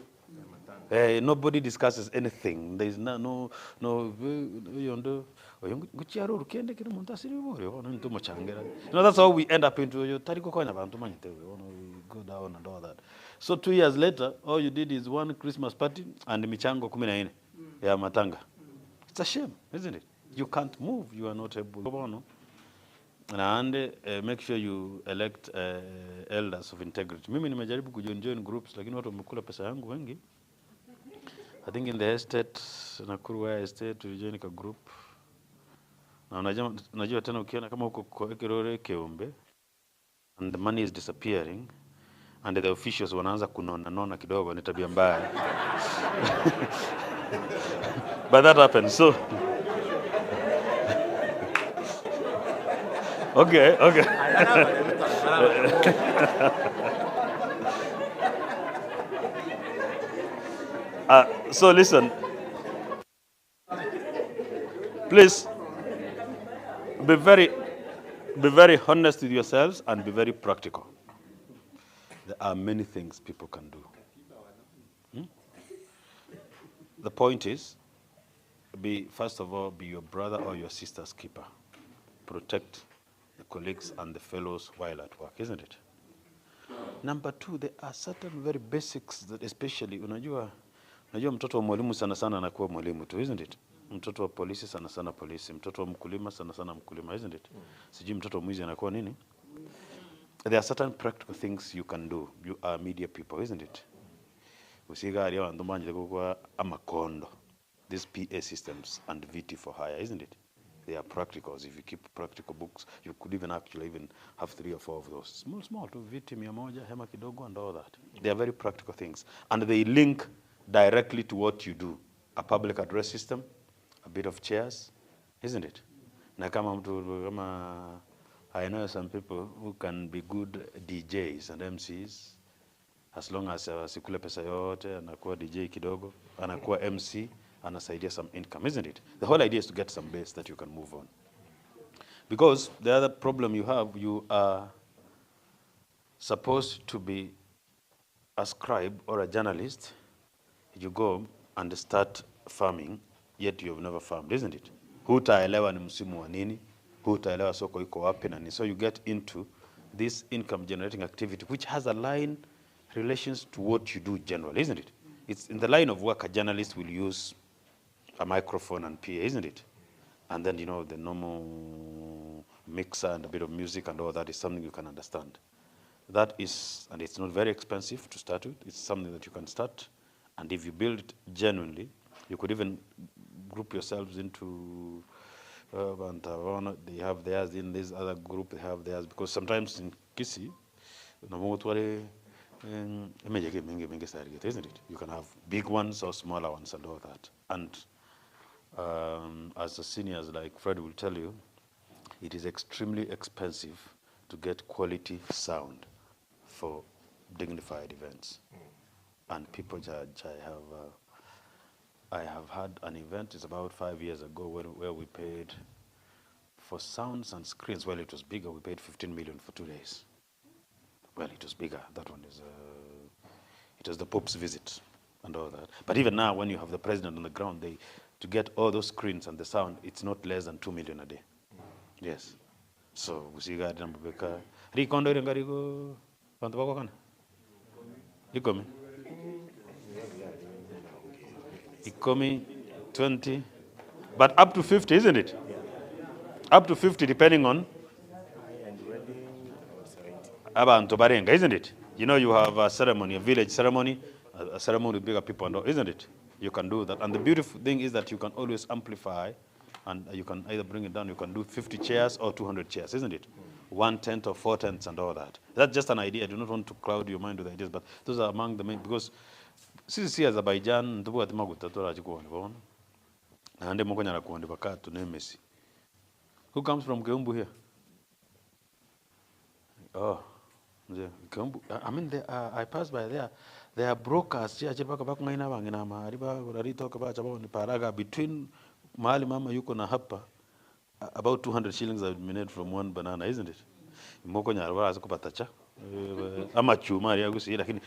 Nobody discusses anything. There is no yondo. Guchiaro rukende kile muntasiri bore. Nto machangera. That's how we end up into yo tariko kwa na bantu manyite. We go down and all that. So 2 years later, all you did is one Christmas party and michango 14 ya matanga. It's a shame, isn't it? You can't move. You are not able. And make sure you elect elders of integrity. Mimi nimejaribu kujoin groups, lakini watu wamekula pesa yangu wengi. I think in the estate, Nakuru estate, tulijoin a group. Na unajua tena ukiona kama huko kwa Kirore Keumbe, and the money is disappearing, and the officials wanaanza kunona kidogo, ni tabia mbaya. But that happens, so... Okay. So listen, please be Be very honest with yourselves and be very practical. There are many things people can do. The point is, first of all, be your brother or your sister's keeper. Protect the colleagues and the fellows while at work, isn't it? Number two, there are certain very basics that especially, unajua mtoto wa mwalimu sana sana anakuwa mwalimu tu, isn't it? Mtoto wa polisi sana sana polisi, mtoto wa mkulima sana sana mkulima, isn't it? Sijui mtoto wa mwizi anakuwa nini? There are certain practical things you can do. You are media people, isn't it? Usiga ari abantu manje kwa amakondo. These PA systems and VT for hire, isn't it? They are practicals. If you keep practical books, you could even actually have 3 or 4 of those. Small, to VT 100, hema kidogo and all that. They are very practical things. And they link directly to what you do. A public address system, a bit of chairs, isn't it? Na kama I know some people who can be good DJs and MCs, as long as sikule pesa yote, anakuwa DJ kidogo, anakuwa MC, anasaidia some income, isn't it? The whole idea is to get some base that you can move on. Because the other problem you have, you are supposed to be a scribe or a journalist. You go and start farming, yet you've never farmed, isn't it? Hutaelewa ni msimu wa nini, hutaelewa soko iko wapi na nini. So you get into this income generating activity, which has a line relations to what you do generally, isn't it? It's in the line of work, a journalist will use a microphone and PA, isn't it? And then, the normal mixer and a bit of music and all that is something you can understand. That is, and it's not very expensive to start with. It's something that you can start. And if you build it genuinely, you could even group yourselves into, they have theirs, in this other group they have theirs. Because sometimes in Gusii, isn't it? You can have big ones or smaller ones and all that. And as the seniors, like Fred will tell you, it is extremely expensive to get quality sound for dignified events. And people judge. I have had an event, it's about 5 years ago, where we paid for sounds and screens. Well, it was bigger. We paid 15 million for 2 days. Well, it was bigger. That one is, it was the Pope's visit and all that. But even now, when you have the president on the ground, to get all those screens and the sound, it's not less than 2 million a day. Yes. So, we see that number. Rikondo irengarigo, pantu bako kana? Ikomi? Ikomi, 20, but up to 50, isn't it? Up to 50, depending on abantu barenga, isn't it? You have a ceremony, a village ceremony, a ceremony with bigger people, and all, isn't it? You can do that. And the beautiful thing is that you can always amplify, and you can either bring it down, you can do 50 chairs or 200 chairs, isn't it? 1 tent or 4 tents and all that. That's just an idea. I do not want to cloud your mind with ideas, but those are among the main, because sisi Azerbaijan, ntubu ati magutatora chikuwa nibona. Na ande moko nyara kuwa ndibakatu nemesi. Who comes from Keumbu here? Oh, Keumbu. I mean, I passed by there. There are brokers. Between mahali mama yuko na hapa, about 200 shillings have been made from one banana, isn't it? Moko nyara wala kupatacha. Ama chuma ya Gusii, lakini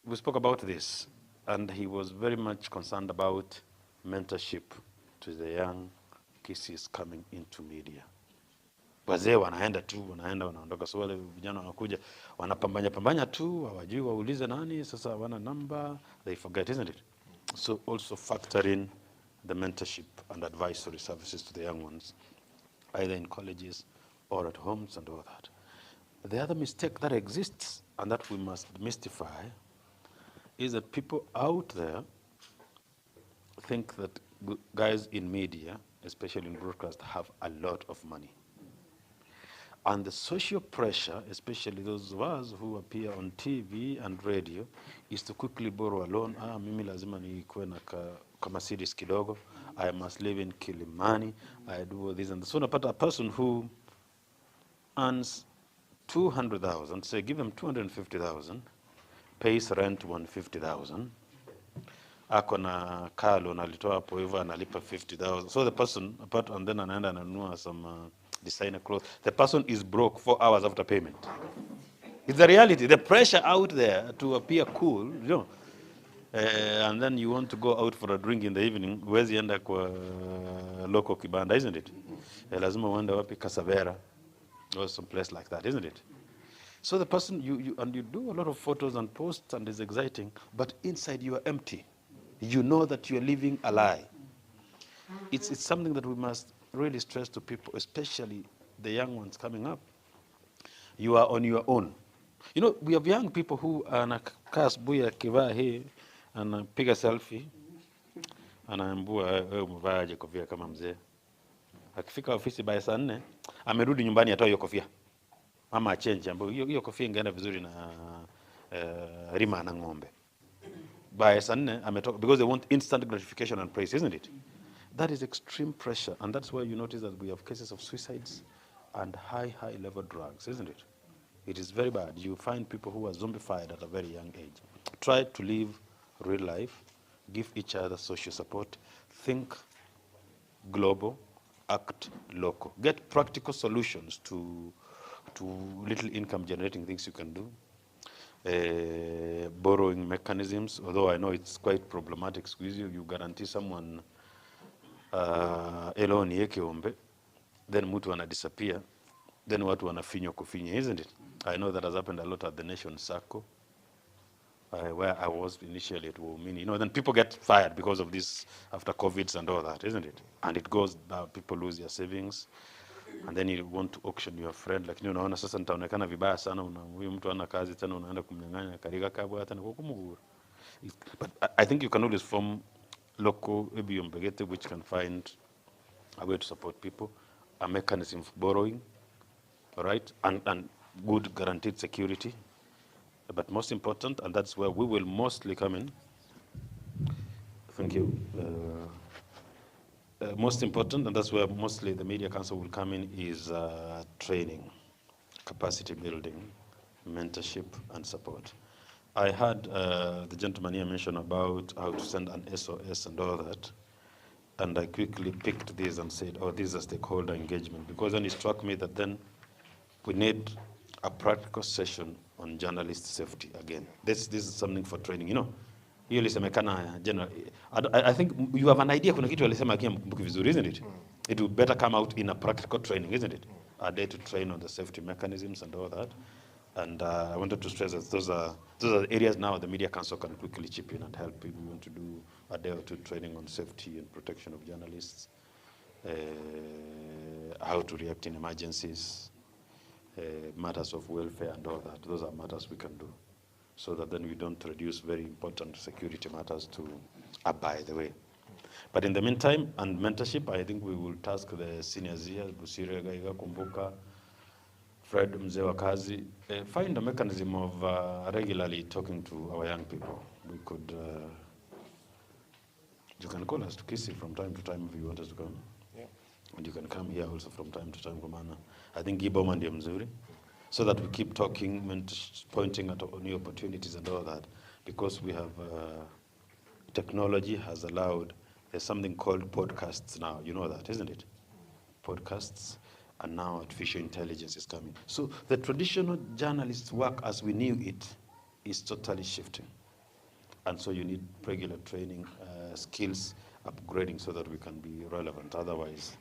we spoke about this, and he was very much concerned about mentorship to the young Gusiis coming into media. Wazee wanaenda tu, wanaondoka, so wale vijana wanakuja wanapambanya tu, hawajui waulize nani, sasa wana number, they forget, isn't it? So also factor in the mentorship and advisory services to the young ones, either in colleges or at homes and all that. The other mistake that exists and that we must mystify is that people out there think that guys in media, especially in broadcast, have a lot of money. And the social pressure, especially those of us who appear on TV and radio, is to quickly borrow a loan. Mimi lazima nikuwe na kama Mercedes kidogo. I must live in Kilimani. I do all this and this. So unapata a person who earns 200,000, say give them 250,000, pays rent 150,000. Ako na car loan alitoa hapo hivyo analipa 50,000. So the person apart and then anaenda ananunua some designer clothes. The person is broke 4 hours after payment. It's the reality. The pressure out there to appear cool, you know. And then you want to go out for a drink in the evening, huwezi enda kwa local kibanda, isn't it? Lazima uende wapi, Kasavera or some place like that, isn't it? So the person, you do a lot of photos and posts and it's exciting, but inside you are empty. You know that you are living a lie. It's something that we must really stress to people, especially the young ones coming up. You are on your own. You know, we have young people who anakaa asubuhi akivaa hii, anapiga selfie, anaambua wewe umevaaje kofia kama mzee. Akifika ofisi by saa 4, amerudi nyumbani atoa hiyo kofia. Mama change ambayo hiyo kofia ingeenda vizuri na rima na ng'ombe. By saa 4 ametoka because they want instant gratification and praise, isn't it? That is extreme pressure, and that's why you notice that we have cases of suicides and high level drugs, isn't it? It is very bad. You find people who are zombified at a very young age. Try to live real life, give each other social support, think global, act local. Get practical solutions to little income generating things you can do. Borrowing mechanisms, although I know it's quite problematic, squeeze you guarantee someone loan yeke ombe, then mtu ana disappear, then watu wanafinywa kufinya, isn't it? I know that has happened a lot at the Nation Circle, where I was initially at Waumini. You know, then people get fired because of this after COVID and all that, isn't it? And it goes down, people lose their savings, and then you want to auction your friend, like, you know, sasa nitaonekana vibaya sana, huyu mtu ana kazi tena unaenda kumnyang'anya kariga kabwa hata nakukumugura. But I think you can always form local Mbegete, which can find a way to support people, a mechanism for borrowing, all right, and good guaranteed security. But most important, and that's where we will mostly come in, thank you, most important, and that's where mostly the Media Council will come in, is training, capacity building, mentorship, and support. I heard the gentleman here mention about how to send an SOS and all that, and I quickly picked this and said, oh, this is a stakeholder engagement, because then it struck me that then we need a practical session on journalist safety again. This is something for training, you know. Hiyo lisemekana general. I think you have an idea kuna kitu alisema akia mkumbuki vizuri, isn't it? It will better come out in a practical training, isn't it? A day to train on the safety mechanisms and all that. And I wanted to stress that those are areas now the Media Council can quickly chip in and help if we want to do a day or two training on safety and protection of journalists, how to react in emergencies, matters of welfare and all that. Those are matters we can do, so that then we don't reduce very important security matters to by the way. But in the meantime, and mentorship, I think we will task the seniors here, Busire Gaiga Kumbuka, Fred Mzewakazi, find a mechanism of regularly talking to our young people. We could, you can call us to Gusii from time to time if you want us to come. Yeah. And you can come here also from time to time, Kumana. I think Giboma ndiye mzuri, so that we keep talking, pointing at new opportunities and all that, because we have, technology has allowed, there's something called podcasts now, you know that, isn't it? Podcasts. And now artificial intelligence is coming. So the traditional journalist's work as we knew it is totally shifting. And so you need regular training, skills upgrading so that we can be relevant. Otherwise,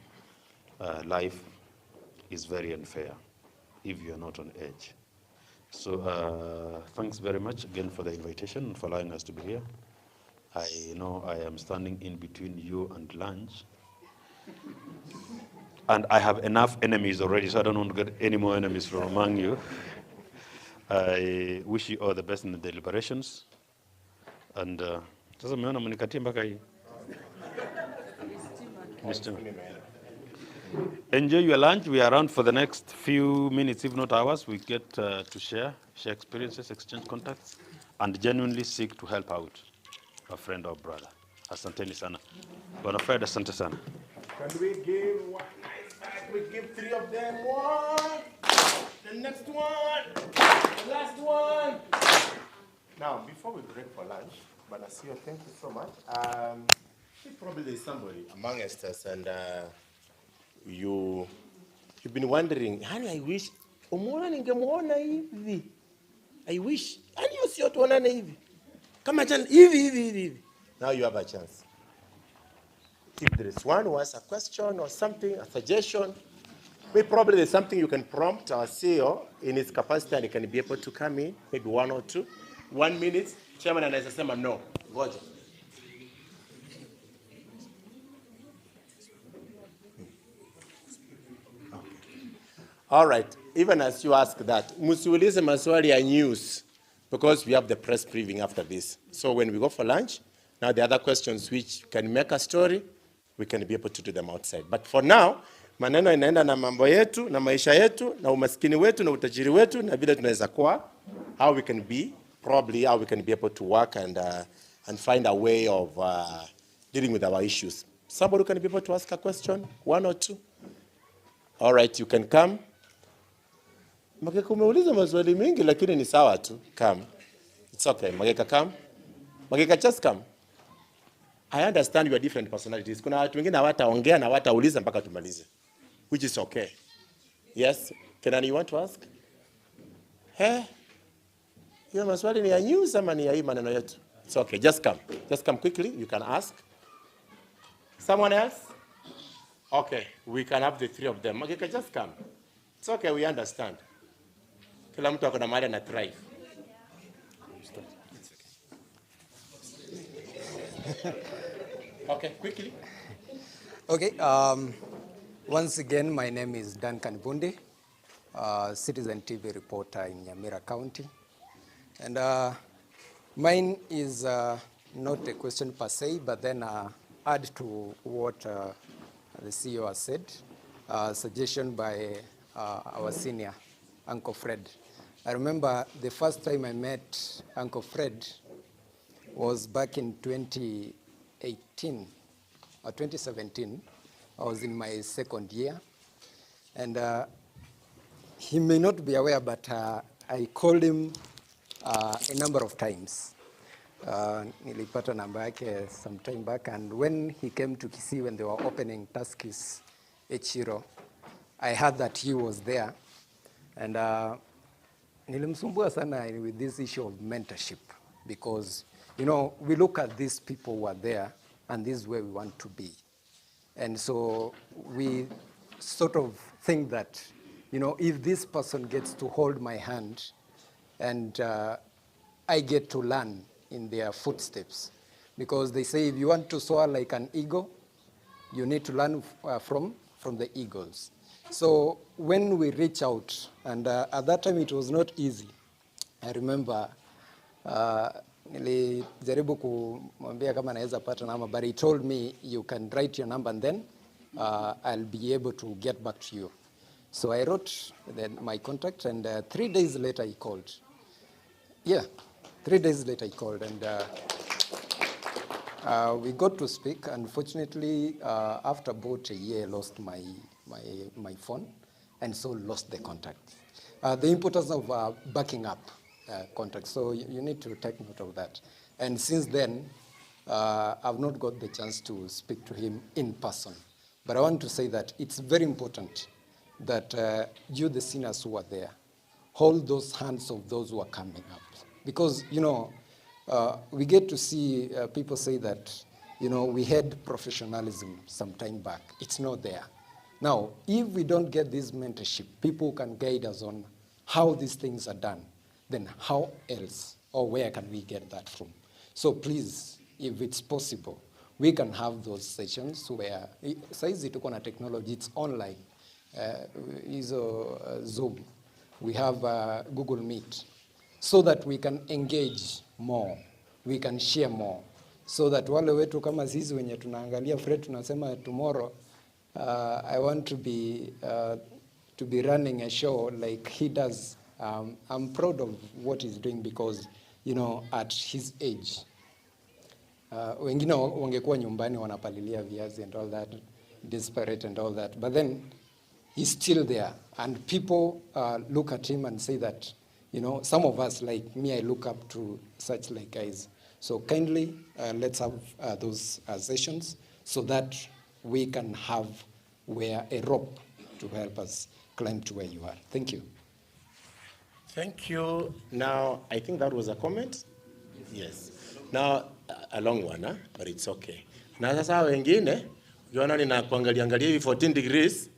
life is very unfair if you're not on edge. So thanks very much again for the invitation and for allowing us to be here. I know I am standing in between you and lunch. And I have enough enemies already, so I don't want to get any more enemies from among you. I wish you all the best in the deliberations. And sasa mmeona mnikatie mpaka hii. Enjoy your lunch. We are around for the next few minutes, if not hours. We get to share experiences, exchange contacts, and genuinely seek to help out a friend or brother. Asanteni sana. Bwana Fred, asante sana. Can we give one nice bag? We give 3 of them. One. The next one. The last one. Now, before we break for lunch, Banasio, thank you so much. Probably there's somebody among us, and you've been wondering, honey, I wish umona ningemuona hivi. I wish ani usio tuonane hivi. Kama jana hivi. Now you have a chance. If there is one who has a question or something, a suggestion, maybe probably there's something you can prompt our CEO in his capacity and he can be able to come in, maybe 1 or 2. 1 minute, chairman anaweza sema no. Ngoja. All right, even as you ask that, msiulize maswali ya news because we have the press briefing after this. So when we go for lunch, now the other questions which can make a story, we can be able to do them outside. But for now, maneno inaenda na mambo yetu, na maisha yetu, na umaskini wetu, na utajiri wetu, na vile tunaweza kuwa, how we can be, probably how we can be able to work and find a way of dealing with our issues. Somebody can be able to ask a question, 1 or 2. All right, you can come. Mageka umeuliza maswali mingi lakini ni sawa tu. Come. It's okay. Mageka come. Mageka just come. I understand your different personalities. Kuna watu wengine hawataongea na hawatauliza mpaka tumalize. Which is okay. Yes. Kenan, you want to ask? Hiyo maswali ni ya news ama ni ya hii maneno yetu? It's okay. Just come. Just come quickly. You can ask. Someone else? Okay. We can have the 3 of them. Mageka, just come. It's okay. We understand. Kila mtu akona mahali na thrive. Okay, quickly. Okay, once again, my name is Duncan Bunde, Citizen TV reporter in Nyamira County. And mine is not a question per se, but then add to what the CEO has said, suggestion by our senior, Uncle Fred. I remember the first time I met Uncle Fred was back in 2018 or 2017. I was in my 2nd year. And he may not be aware, but I called him a number of times. Nilipata namba yake some time back, and when he came to Gusii when they were opening Tuskys Echiro, I heard that he was there. And nilimsumbua sana with this issue of mentorship because, you know, we look at these people who are there and this is where we want to be. And so we sort of think that, you know, if this person gets to hold my hand and I get to learn in their footsteps, because they say if you want to soar like an eagle, you need to learn from the eagles. So when we reach out, and at that time it was not easy. I remember nilijaribu kumwambia kama naweza pata namba, but he told me you can write your number and then I'll be able to get back to you. So I wrote my contact, and 3 days later he called. Yeah, 3 days later he called, and we got to speak. Unfortunately, after about a year, I lost my phone, and so lost the contact. The importance of backing up contacts, so you need to take note of that. And since then, I've not got the chance to speak to him in person. But I want to say that it's very important that you, the seniors who are there, hold those hands of those who are coming up. Because, you know, we get to see people say that, we had professionalism some time back. It's not there. Now, if we don't get this mentorship, people can guide us on how these things are done, then how else or where can we get that from? So please, if it's possible, we can have those sessions where, saizi tuko na technology, it's online. Is Zoom. We have Google Meet, so that we can engage more, we can share more, so that wale wetu kama sisi wenye tunaangalia Fred tunasema tomorrow, I want to be running a show like he does. I'm proud of what he's doing because, at his age, wengine wangekuwa nyumbani wanapalilia viazi and all that, desperate and all that, but then he's still there, and people look at him and say that, some of us, like me, I look up to such like guys. So kindly, let's have those sessions so that we can have a rope to help us climb to where you are. Thank you. Thank you. Now, I think that was a comment? Yes. Now, a long one, huh? But it's okay. Na sasa wengine, ukiona ninakuangalia hivi 14 degrees,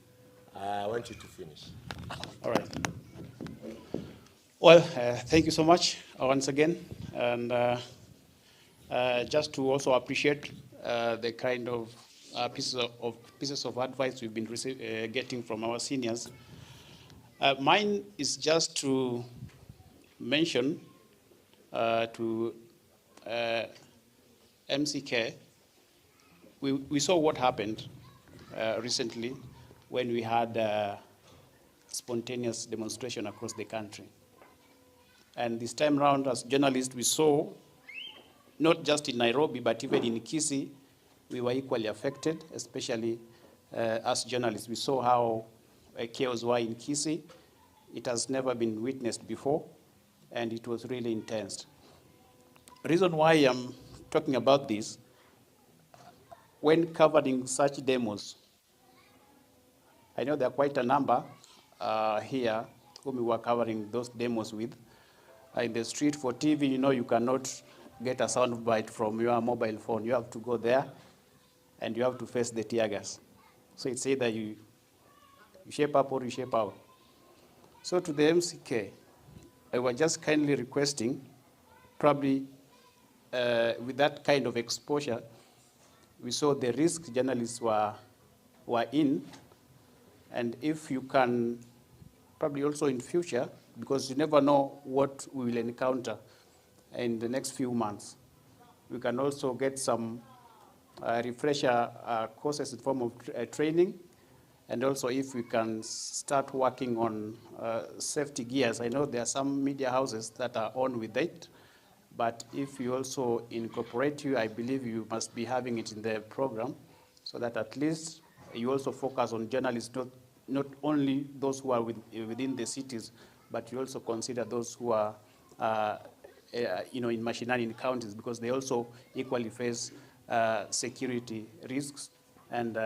I want you to finish. All right. Well, thank you so much once again. And just to also appreciate the kind of pieces of advice we've been getting from our seniors. Mine is just to mention to MCK, we saw what happened recently when we had spontaneous demonstration across the country. And this time around, as journalists, we saw, not just in Nairobi, but even in Gusii, we were equally affected, especially as journalists. We saw how chaos was in Gusii. It has never been witnessed before, and it was really intense. The reason why I'm talking about this, when covering such demos, I know there are quite a number here whom we were covering those demos with. In the street for TV, you cannot get a sound bite from your mobile phone. You have to go there, and you have to face the tear gas. So it's either you shape up or you shape out. So to the MCK, I was just kindly requesting, probably with that kind of exposure, we saw the risk journalists were in, and if you can, probably also in future, because you never know what we will encounter in the next few months, we can also get some refresher courses in form of training, and also if we can start working on safety gears. I know there are some media houses that are on with it, but if you also incorporate I believe you must be having it in the program, so that at least you also focus on journalists, not only those who are within the cities, but you also consider those who are in mashinani in counties, because they also equally face security risks and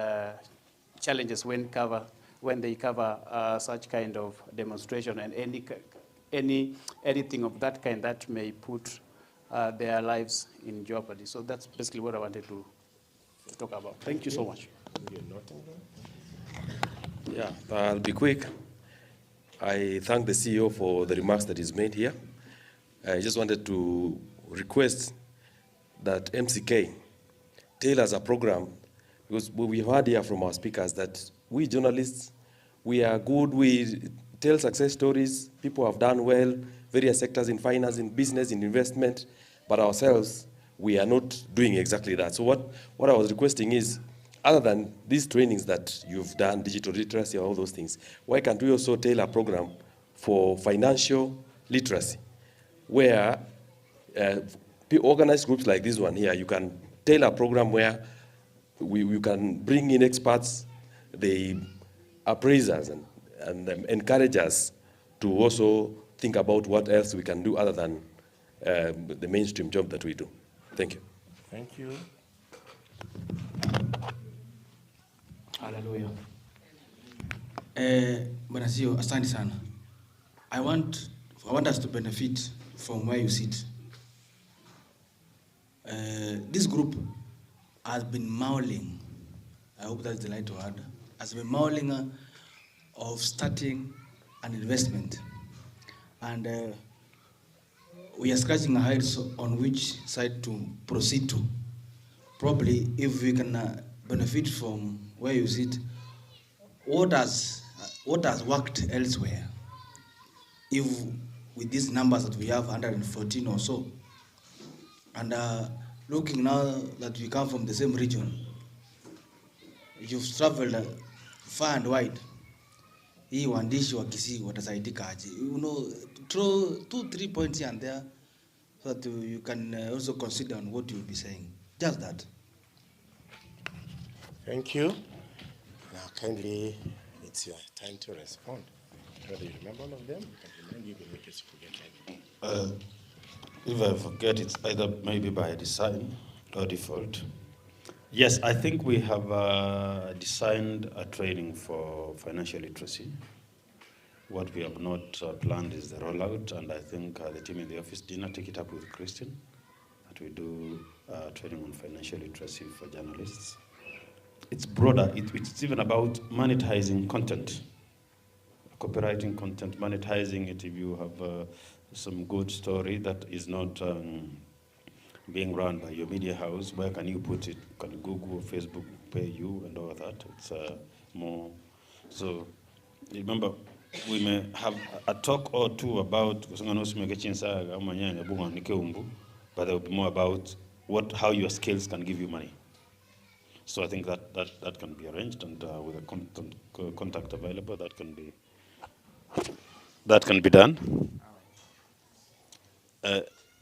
challenges when they cover such kind of demonstration and anything of that kind that may put their lives in jeopardy. So that's basically what I wanted to talk about. Thank you so much. Yeah, I'll be quick. I thank the CEO for the remarks that he's made here. I just wanted to request that MCK tailors a program, because we heard here from our speakers that we journalists, we are good, we tell success stories, people have done well, various sectors in finance, in business, in investment, but ourselves, we are not doing exactly that. So what I was requesting is, other than these trainings that you've done, digital literacy, all those things, why can't we also tailor a program for financial literacy, where organized groups like this one here, you can tailor a program where you can bring in experts, the appraisers, and encourage us to also think about what else we can do other than the mainstream job that we do. Thank you. Thank you. Hallelujah. Bwana CEO, asante sana. I want us to benefit from where you sit. This group has been mauling, I hope that's the right word, has been mauling of starting an investment. And we are scratching our heads on which side to proceed to. Probably if we can benefit from where you sit, what has worked elsewhere? If with these numbers that we have, 114 or so, and looking now that we come from the same region, you've traveled far and wide. Hii waandishi wa Kisii watasaidika aje? You know, throw 2-3 points here and there so that you can also consider on what you'll be saying. Just that. Thank you. Now, kindly, it's your time to respond. Whether you remember all of them, you can remind you, in case you forget any. If I forget, it's either maybe by design or default. Yes, I think we have designed a training for financial literacy. What we have not planned is the rollout, and I think the team in the office did not take it up with Christian, that we do training on financial literacy for journalists. It's broader. It's even about monetizing content, copywriting content, monetizing it. If you have some good story that is not being run by your media house, where can you put it? Can Google or Facebook pay you and all that? It's more. So remember, we may have a talk or two about, but there will be more about how your skills can give you money. So I think that can be arranged, and with a contact available, that can be done.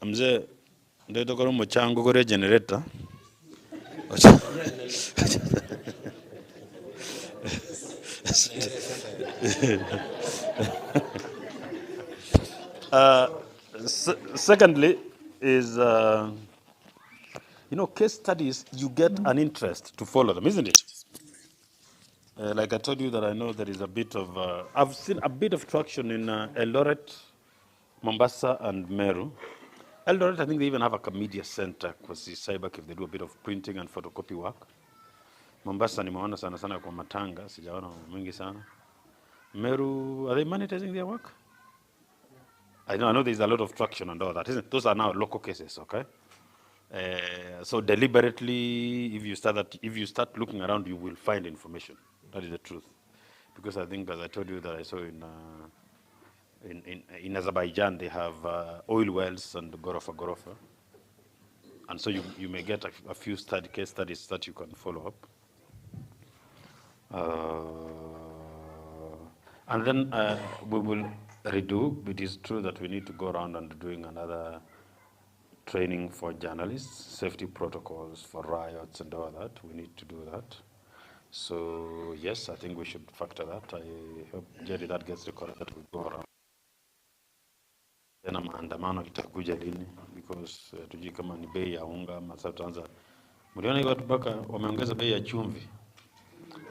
Mzee ndio koro mchango kore generator. Secondly is, case studies, you get an interest to follow them, isn't it? Like I told you that I know there is a bit of, I've seen a bit of traction in Eldoret, Mombasa, and Meru. Eldoret, I think they even have a media center, because Cybercave, they do a bit of printing and photocopy work. Mombasa nimeona sana sana kwa matanga, sijaona mingi sana. Meru, are they monetizing their work? I know there's a lot of traction and all that, isn't it? Those are now local cases, okay? So deliberately, if you start looking around, you will find information. That is the truth. Because I think, as I told you, that I saw in Azerbaijan, they have oil wells and gorofa. And so you may get a few case studies that you can follow up. And then we will redo. It is true that we need to go around and doing another training for journalists, safety protocols for riots and all that. We need to do that. So yes, I think we should factor that. I hope, Jerry, that gets recorded, that we go around. Tena maandamano itakuja lini? Because tujui kama ni bei ya unga, sasa tuanza. Mliona hiyo watu mpaka wameongeza bei ya chumvi.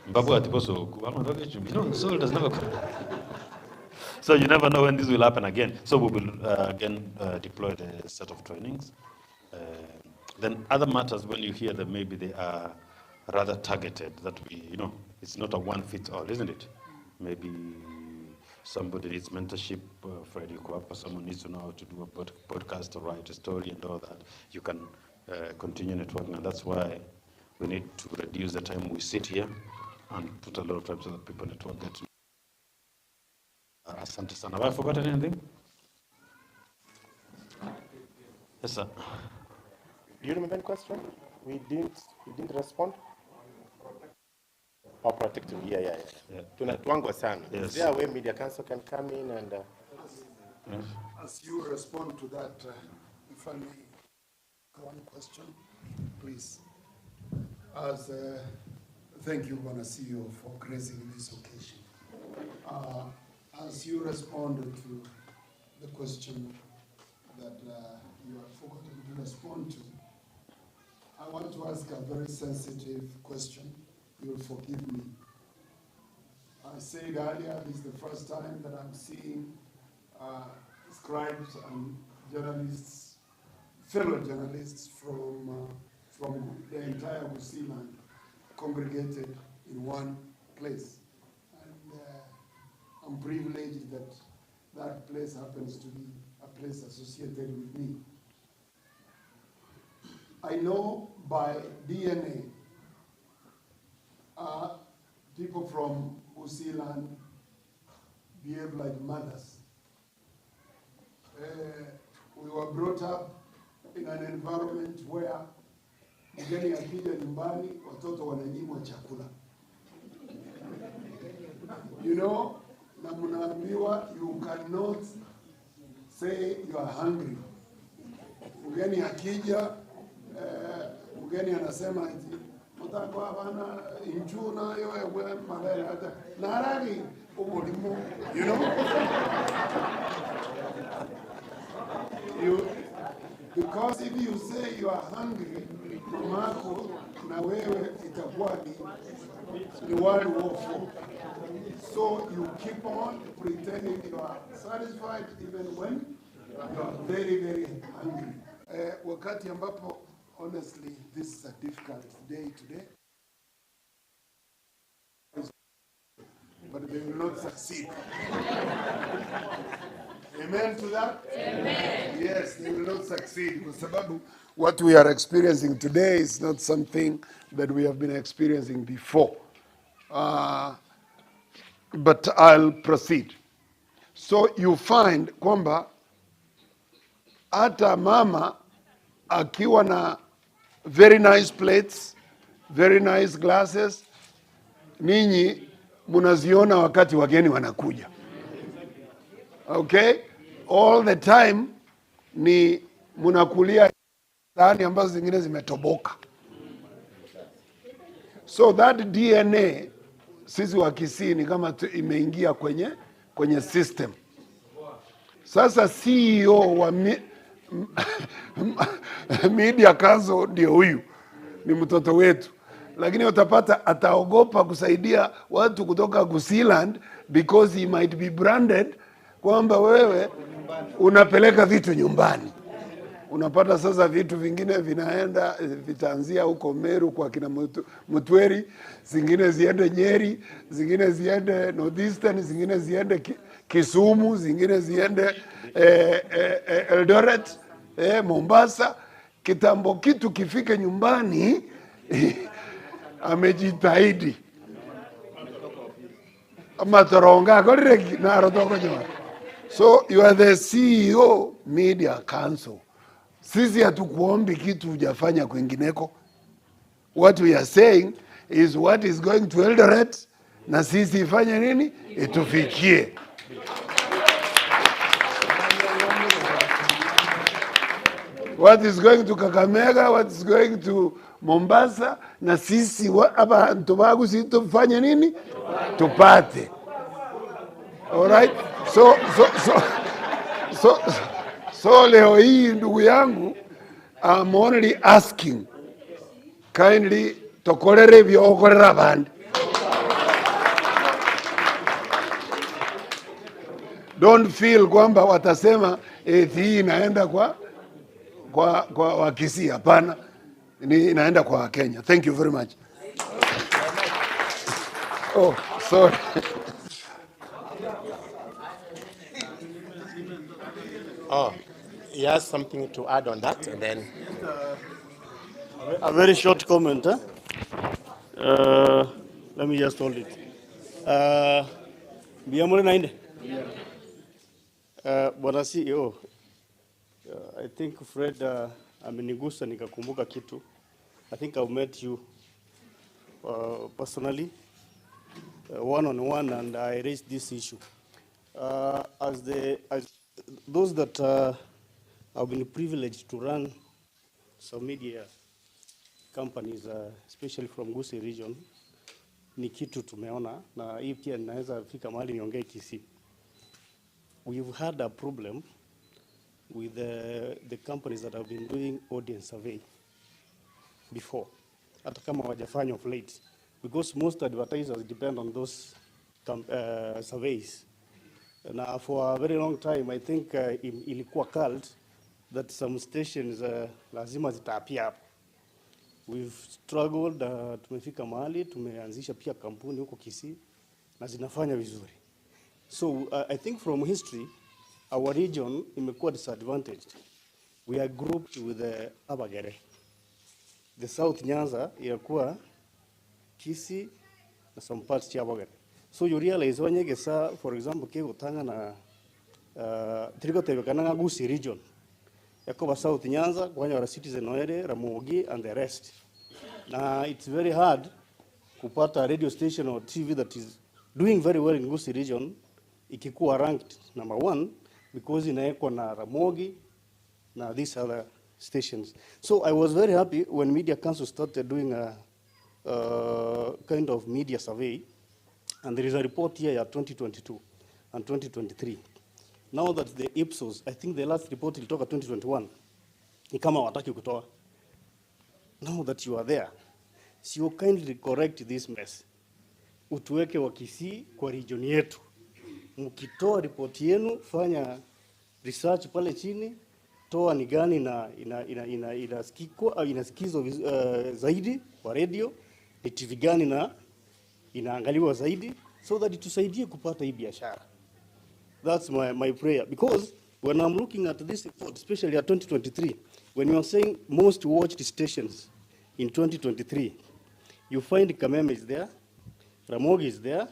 Mbabu atiposo kuamatoka chumvi. So does never. So you never know when this will happen again. So we will again deploy the set of trainings. Then other matters, when you hear that maybe they are rather targeted, that it's not a one-fits-all, isn't it? Maybe somebody needs mentorship, Freddy Kwapa, someone needs to know how to do a podcast or write a story and all that. You can continue networking, and that's why we need to reduce the time we sit here and put a lot of time so that people network get to know. Asante sana. Have I forgotten anything? Yes, sir. Do you remember any question? We didn't respond? Or protective, yeah. Tunatuangwa sana. Is there a way Media Council can come in and... As you respond to that, if I may, one question, please. Thank you, Bwana CEO, for gracing this occasion. As you responded to the question that you have forgotten to respond to, I want to ask a very sensitive question. You'll forgive me. I said earlier, this is the first time that I'm seeing scribes and journalists fellow journalists from the entire Gusii land congregated in one place. And I'm privileged that that place happens to be a place associated with me. I know by DNA, people from Gusii land behave like mothers. We were brought up in an environment where mgeni akija nyumbani watoto wananyimwa chakula. You know, na mnaambiwa you cannot say you are hungry. Mgeni akija, mgeni anasema eti mtakwa hapana injuna yowe malaya hata naragi umolimu, you know. Because if you say you are hungry, mamako na wewe itakuwa ni word woeful. So you keep on pretending you are satisfied even when you are very, very hungry. Wakati ambapo, honestly, this is a difficult day today. But they will not succeed. Amen to that? Amen. Yes, they will not succeed. Kwa sababu what we are experiencing today is not something that we have been experiencing before. But I'll proceed. So you find kwamba hata mama akiwa na very nice plates, very nice glasses, ninyi munaziona wakati wageni wanakuja. Okay? All the time ni munakulia sahani ambazo zingine zimetoboka. So that DNA sisi wa Kisii ni kama imeingia kwenye system. Sasa CEO wa Media Council ndio huyu, ni mtoto wetu, lakini utapata ataogopa kusaidia watu kutoka Gusii land because he might be branded kwamba wewe unapeleka vitu nyumbani. Unapata sasa vitu vingine vinaenda vitaanzia huko Meru kwa kina Mutweri, zingine ziende Nyeri, zingine ziende Northeastern, zingine ziende Kisumu, zingine ziende Eldoret, Mombasa. Kitambo kitu kifike nyumbani amejitahidi. Matoronga koreki na rotoko nyuma. So you are the CEO Media Council. Sisi hatukuombi kitu hujafanya kwingineko. What we are saying is what is going to Eldoret na sisi ifanye nini? Itufikie. What is going to Kakamega, what is going to Mombasa, na sisi hapa Ntobagu sisi tufanye nini? Tupate. All right? So leo hii ndugu yangu, I'm only asking kindly tokolere byokorera bandi. Don't feel kwamba watasema hii inaenda kwa Wakisii. Hapana, ni inaenda kwa Kenya. Thank you very much. Oh, sorry. Oh, he has something to add on that, and then a very short comment. Let me just hold it. Biamore nainde. Bwana CEO, I think Fred amenigusa nikakumbuka kitu. I think I've met you personally, one-on-one, and I raised this issue. As those that have been privileged to run some media companies, especially from Gusii region, ni kitu tumeona, na hii pia ninaweza fika mahali niongee Kisii. We've had a problem with the companies that have been doing audience survey before, hata kama wajafanya of late, because most advertisers depend on those surveys. Now, for a very long time, I think ilikuwa cult that some stations lazima zitaapia hapo. We've struggled, tumefika mahali, tumeanzisha pia kampuni huko Kisii na zinafanya vizuri. So I think from history, our region imekuwa disadvantaged. We are grouped with the Abagere. The South Nyanza inakuwa Kisii na some parts ya Abagere. So you realize wanyegesa, for example, kego tanga na triko tebekana nga Gusii region. Yakoba South Nyanza, kwanya citizen oere, Ramogi and the rest. Now it's very hard kupata radio station or TV that is doing very well in Gusii region ikikuwa ranked number 1 because inaekwa na Ramogi na these other stations. So I was very happy when Media Council started doing a kind of media survey, and there is a report here at 2022 and 2023. Now that the Ipsos, I think the last report ilitoka 2021, ni kama wataki kutoa. Now that you are there, so you kindly correct this mess. Utuweke wa Kisii kwa region yetu. Mkitoa report yenu, fanya research pale chini, toa ni gani na inasikizwa zaidi kwa radio, ni TV gani na inaangaliwa zaidi, so that itusaidie kupata hii biashara. That's my prayer. Because when I'm looking at this report, especially at 2023, when you are saying most watched stations in 2023, you find Kameme is there, Ramogi is there,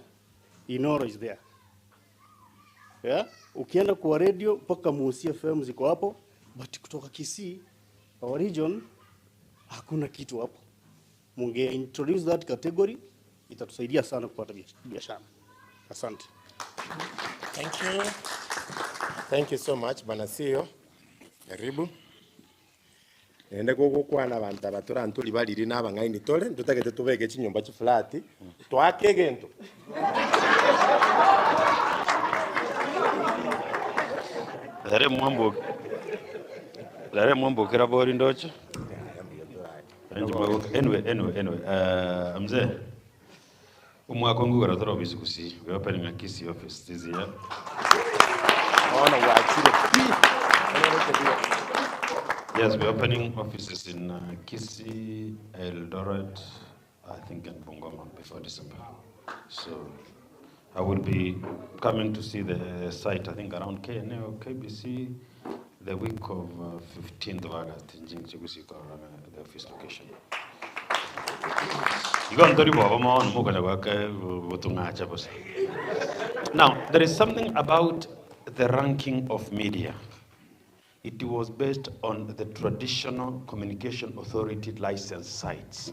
Inoro is there. Yeah? Ukienda kwa radio, paka Musi FM ziko hapo, but kutoka Kisii, our region, hakuna kitu hapo. Munge introduce that category, itatusaidia sana kupata biashara. Asante. Thank you. Thank you so much, Bwana CEO. Karibu. Nende koko kwana abantu abatura ntuli baliri n'abangaini tole tutakete tubeke kinyumba kiflati twake gento. Lare mwambo kira bori ndocho. Anyway, mzee. Umwaka wangu waratoro office Gusii. We opening a Gusii office this year. Yes, we're opening offices in Gusii, Eldoret, I think, and Bungoma before December. So I will be coming to see the site, I think, around KNA or KBC, the week of 15th of August in Gusii, the office location. Now, there is something about the ranking of media. It was based on the traditional communication authority licensed sites.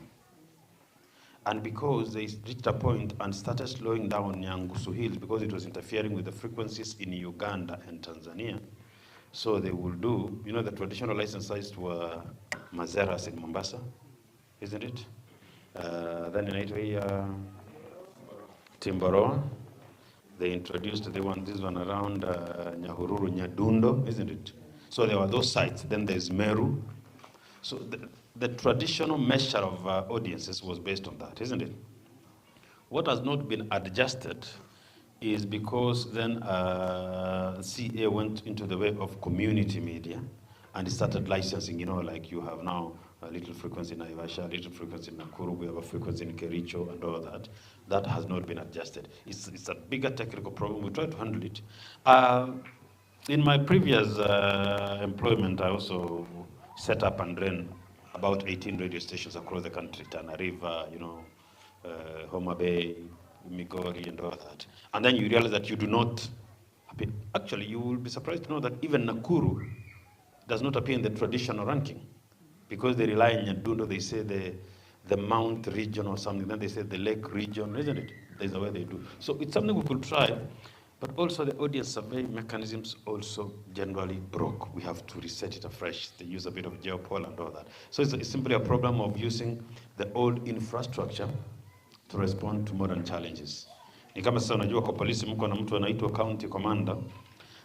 And because they reached a point and started slowing down Nyangusu Hills because it was interfering with the frequencies in Uganda and Tanzania, so they will do, you know, the traditional licensed sites were Mazeras in Mombasa, isn't it? Then in Italy, Timboroa, they introduced this one around Nyahururu, Nyadundo, isn't it? So there were those sites. Then there's Meru. So the traditional measure of audiences was based on that, isn't it? What has not been adjusted is because then CA went into the way of community media and it started licensing, you know, like you have now a little frequency in Naivasha, a little frequency in Nakuru, we have a frequency in Kericho and all that. That has not been adjusted. It's a bigger technical problem. We try to handle it. In my previous employment, I also set up and ran about 18 radio stations across the country, Tana River, you know, Homa Bay, Migori and all that. And then you realize that you do not, actually you will be surprised to know that even Nakuru does not appear in the traditional ranking. Because they rely on Nyadundo, they say the Mount region or something, then they say the Lake region, isn't it? There's a way they do. So it's something we could try, but also the audience survey mechanisms also generally broke. We have to reset it afresh. They use a bit of geopol and all that. So it's simply a problem of using the old infrastructure to respond to modern challenges. Ni kama sasa unajua kwa polisi mko na mtu anaitwa county commander,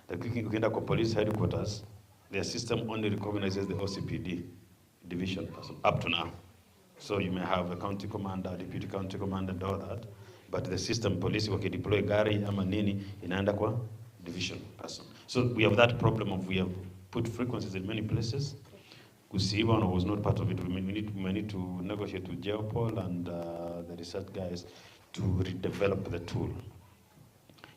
lakini ukienda kwa police headquarters, their system only recognizes the OCPD division person up to now. So you may have a county commander, deputy county commander and all that, but the system police wakideploy gari ama nini inaenda kwa division person. So we have that problem of we have put frequencies in many places. Gusii was not part of it. We need to negotiate with Geopol and the research guys to redevelop the tool.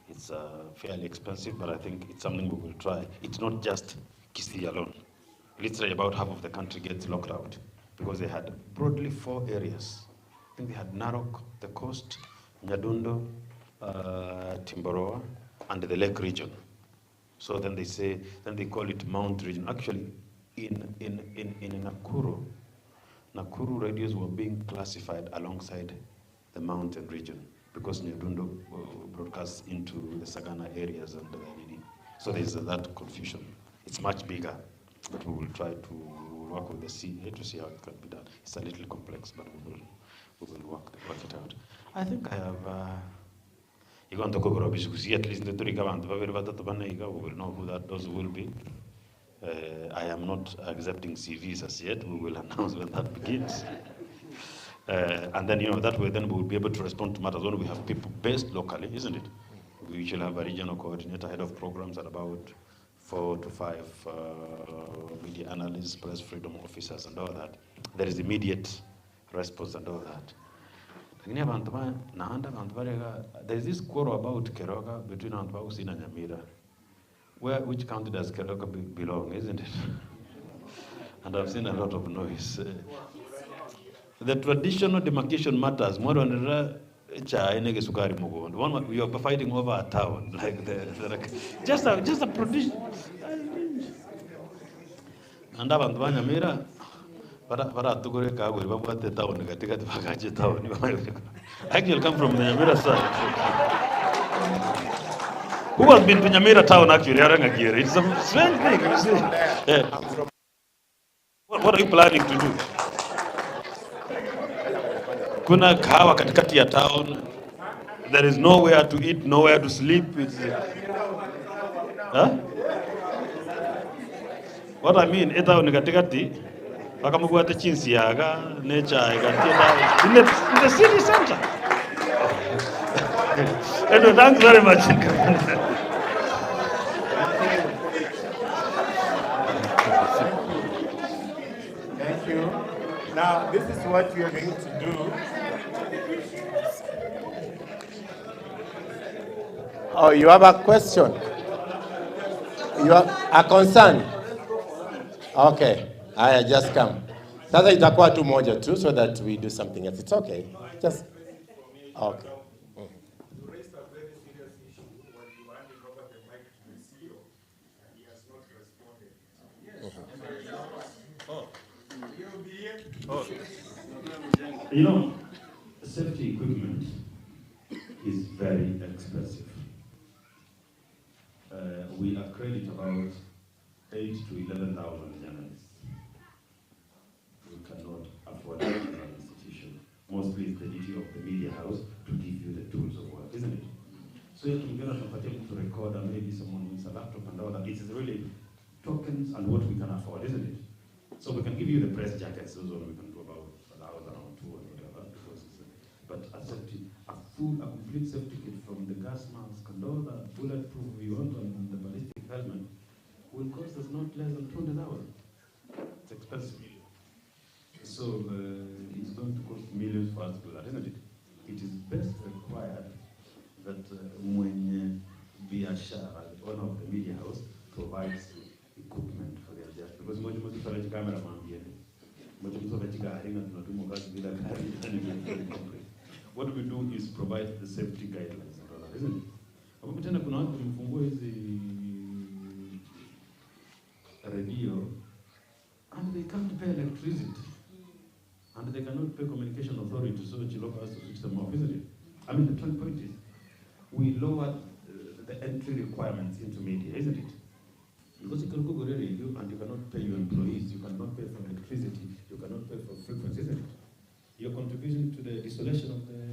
It's fairly expensive, but I think it's something we will try. It's not just Gusii alone. Literally about half of the country gets locked out because they had broadly 4 areas. I think they had Narok, the coast, Nyadundo, Timboroa, and the lake region. So then they call it Mount region. Actually, in Nakuru radios were being classified alongside the mountain region because Nyadundo broadcasts into the Sagana areas and the Nini. So there's that confusion. It's much bigger, but we will try to work with the CA to see how it can be done. It's a little complex, but we will work it out. I think I have. You want to go to Gusii, at least the three government, we will know who those will be. I am not accepting CVs as yet. We will announce when that begins. And then, that way, then we will be able to respond to matters when we have people based locally, isn't it? We usually have a regional coordinator, head of programs, and about 4 to 5 media analysts, press freedom officers, and all that. There is immediate response and all that. There is this quarrel about Keroka between Antbausi and Nyamira. Which county does Keroka belong, isn't it? And I've seen a lot of noise. The traditional demarcation matters more than one. We are fighting over a town, like just a tradition. And Nyamira. Actually come from the Nyamira side. Who has been to Nyamira town actually? It's a strange thing, you see. Yeah. What are you planning to do? Kuna kahawa katikati ya town. There is nowhere to eat, nowhere to sleep. Huh? What I mean, it's town katikati. In the city center. Anyway, thanks very much. Thank you. Now, this is what we are going to do. Oh, you have a question? You have a concern? Okay. I just come. Sasa itakuwa tu moja tu so that we do something else. It's okay. Just okay. You raised a very serious issue when you handed over the mic to the CEO and he has not responded. Safety equipment is very expensive. We accredit about 8 to 11,000 journalists. We cannot afford that as an institution. Mostly it's the duty of the media house to give you the tools of work, isn't it? So you can get to record and maybe someone needs a laptop and all that. It's really tokens and what we can afford, isn't it? So we can give you the press jackets, those ones we can do about 1,000 or 2 or whatever. But a complete safety kit from the gas mask and all that bulletproof we want and the ballistic helmet will cost us not less than 20,000. It's expensive. So it's going to cost millions for us to do that, isn't it? It is best required that when Biashara, the owner of the media house, provides equipment for their just because camera what we do is provide the safety guidelines, isn't it? Radio, and they can't pay electricity, and they cannot pay communication authority, so Chiloko has to switch them off, isn't it? I mean, the point is, we lower the entry requirements into media, isn't it? Because you can go to radio and you cannot pay your employees, you cannot pay for electricity, you cannot pay for frequency, isn't it? You're contributing to the isolation of the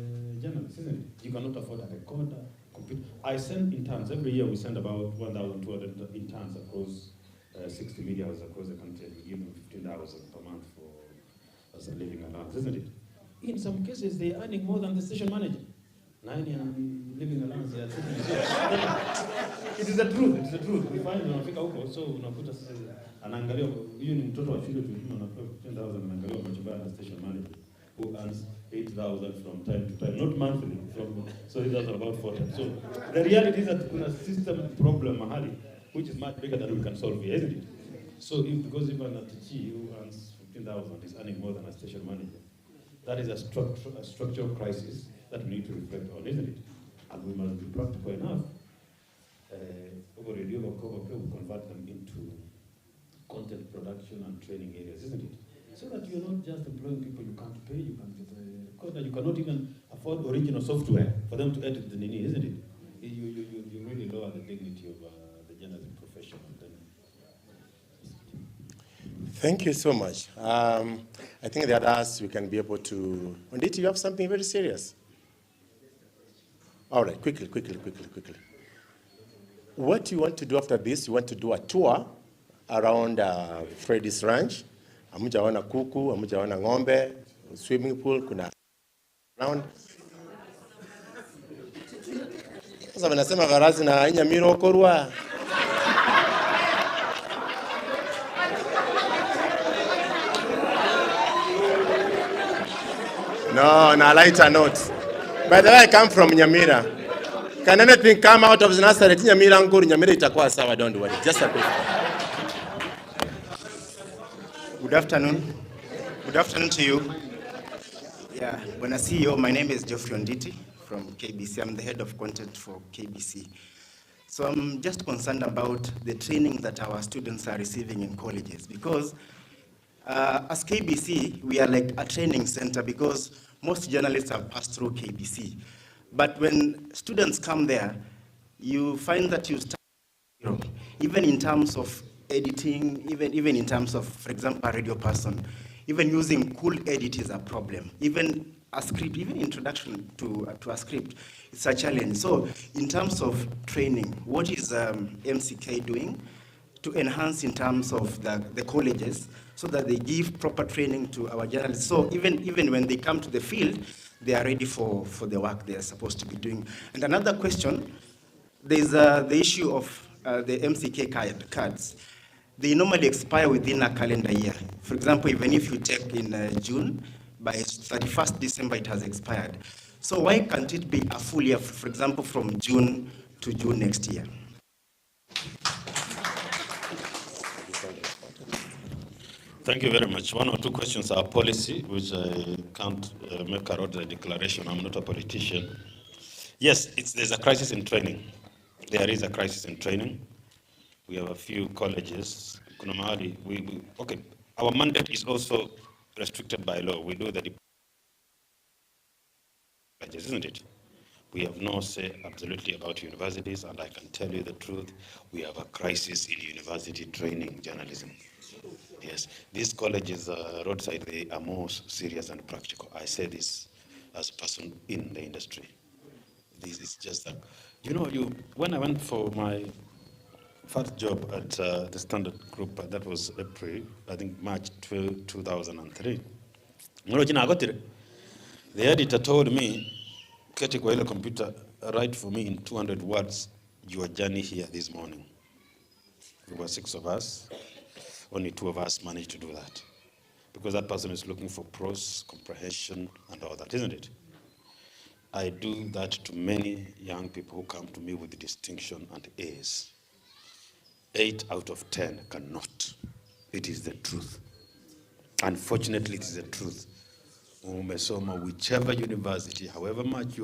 journalists, isn't it? You cannot afford a recorder, computer. I send interns, every year we send about 1,200 interns across 60 media houses across the country, and we give them 15,000 per month as a living allowance, isn't it? In some cases, they're earning more than the station manager. 9 and living allowance ya it is the truth, it is the truth. We find unafika huko, so unakuta sasa anaangalia huyu ni mtoto wa shule tu anapewa 10,000 anaangalia machobaya na station manager who earns 8,000 from time to time, not monthly, so he does about 4 times. So the reality is that kuna system problem mahali which is much bigger than we can solve here, isn't it? So if, because even a teacher who earns 15,000 is earning more than a station manager, that is a structural crisis that we need to reflect on, isn't it? And we must be practical enough. Over radio, we convert them into content production and training areas, isn't it? So that you're not just employing people you can't pay, you can't get a, you cannot even afford original software for them to edit the nini, isn't it? You really lower the dignity of the journalism profession. Thank you so much. I think that us, we can be able to... Onditi, you have something very serious? All right, quickly. What do you want to do after this? You want to do a tour around Freddy's Ranch. Amujaona kuku, amujaona ng'ombe, swimming pool, kuna around. Sasa wanasema garazi na Inyamiro Korwa. No, on a lighter note. By the way, I come from Nyamira. Can anything come out of Nazareth? Nyamira nguru, Nyamira itakuwa sawa, don't worry. Just a bit. Good afternoon. Good afternoon to you. Yeah, when I see you, my name is Geoffrey Onditi from KBC. I'm the head of content for KBC. So I'm just concerned about the training that our students are receiving in colleges because as KBC, we are like a training center because most journalists have passed through KBC. But when students come there, you find that you start, even in terms of editing, even in terms of, for example, a radio person, even using cool edit is a problem. Even a script, even introduction to a script, it's a challenge. So in terms of training, what is MCK doing to enhance in terms of the colleges so that they give proper training to our journalists? So even when they come to the field, they are ready for the work they are supposed to be doing. And another question, there's the issue of the MCK cards. They normally expire within a calendar year. For example, even if you take in June, by 31st December it has expired. So why can't it be a full year, for example, from June to June next year? Thank you very much. One or two questions are policy, which I can't make a road declaration. I'm not a politician. Yes, there's a crisis in training. There is a crisis in training. We have a few colleges. Okay, our mandate is also restricted by law. We do the colleges, isn't it? We have no say absolutely about universities, and I can tell you the truth, we have a crisis in university training journalism. Yes, these colleges, roadside, they are more serious and practical. I say this as a person in the industry. This is just that, when I went for my first job at the Standard Group, that was April, I think March 12, 2003. The editor told me, Keti kwa ile computer, write for me in 200 words your journey here this morning. There were 6 of us. Only 2 of us managed to do that. Because that person is looking for prose, comprehension, and all that, isn't it? I do that to many young people who come to me with distinction and A's. 8 out of 10 cannot. It is the truth. Unfortunately, it is the truth. Umesoma whichever university, however much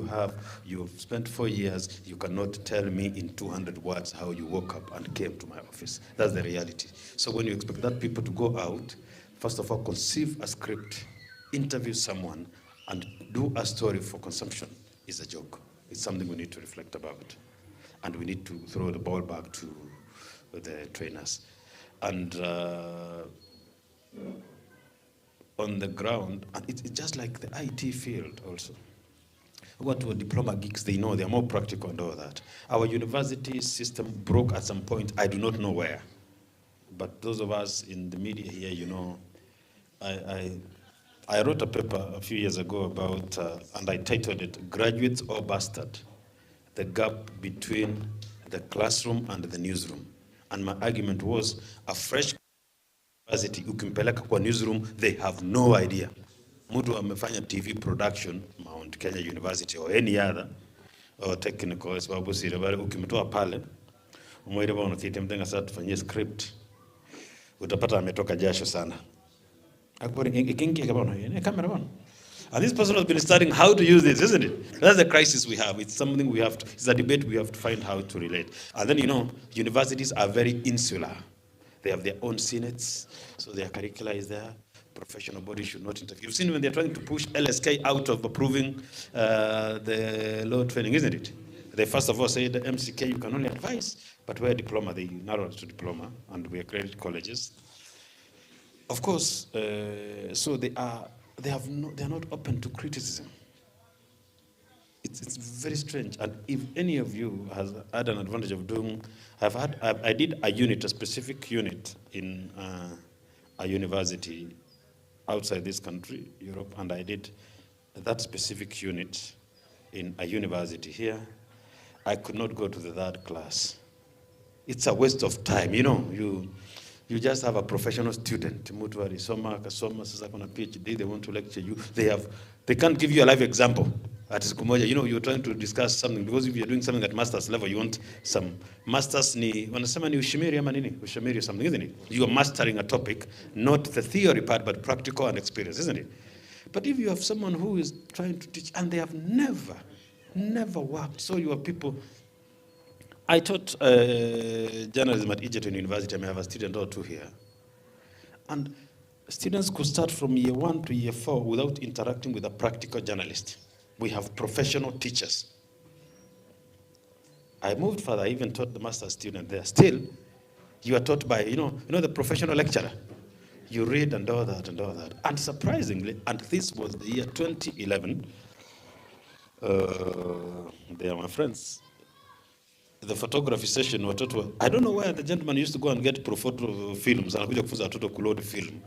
you've spent 4 years, you cannot tell me in 200 words how you woke up and came to my office. That's the reality. So when you expect that people to go out, first of all, conceive a script, interview someone, and do a story for consumption is a joke. It's something we need to reflect about. And we need to throw the ball back to the trainers. And on the ground, and it's just like the IT field also. What were diploma geeks, they know, they're more practical and all that. Our university system broke at some point, I do not know where. But those of us in the media here, I I wrote a paper a few years ago about, and I titled it, Graduates or Bastard, the gap between the classroom and the newsroom. And my argument was, a fresh university, ukimpeleka kwa newsroom, they have no idea. Mtu amefanya TV production, Mount Kenya University or any other, or technical, sababu sirabari, ukimtoa pale, umwele ba unathiti mtenga saa tufanyie script, utapata ametoka jasho sana. And this person has been studying how to use this, isn't it? That's the crisis we have. It's something we have to, it's a debate we have to find how to relate. And then, universities are very insular. They have their own senates, so their curricula is there. Professional bodies should not interfere. You've seen when they're trying to push LSK out of approving the law training, isn't it? They first of all say the MCK, you can only advise, but we're a diploma, they narrowed to diploma, and we are accredited colleges. Of course, so they are not open to criticism. It's very strange. And if any of you has had an advantage of doing, I did a unit, a specific unit in a university outside this country, Europe, and I did that specific unit in a university here. I could not go to the third class. It's a waste of time, You just have a professional student. Mtu alisoma akasoma sasa kuna PhD, they want to lecture you. They can't give you a live example. At siku moja, you're trying to discuss something, because if you're doing something at master's level, you want some masters wanasema ni ushimiri ama nini? Ushimiri or something, isn't it? You are mastering a topic, not the theory part, but practical and experience, isn't it? But if you have someone who is trying to teach and they have never worked, so you are people. I taught journalism at Egerton University. I may have a student or two here. And students could start from year 1 to year 4 without interacting with a practical journalist. We have professional teachers. I moved further, I even taught the master's student there. Still, you are taught by, the professional lecturer. You read and all that and all that. And surprisingly, and this was the year 2011, they are my friends. The photography session, I don't know where the gentleman used to go and get photo films, anakuja kufunza watoto kuload film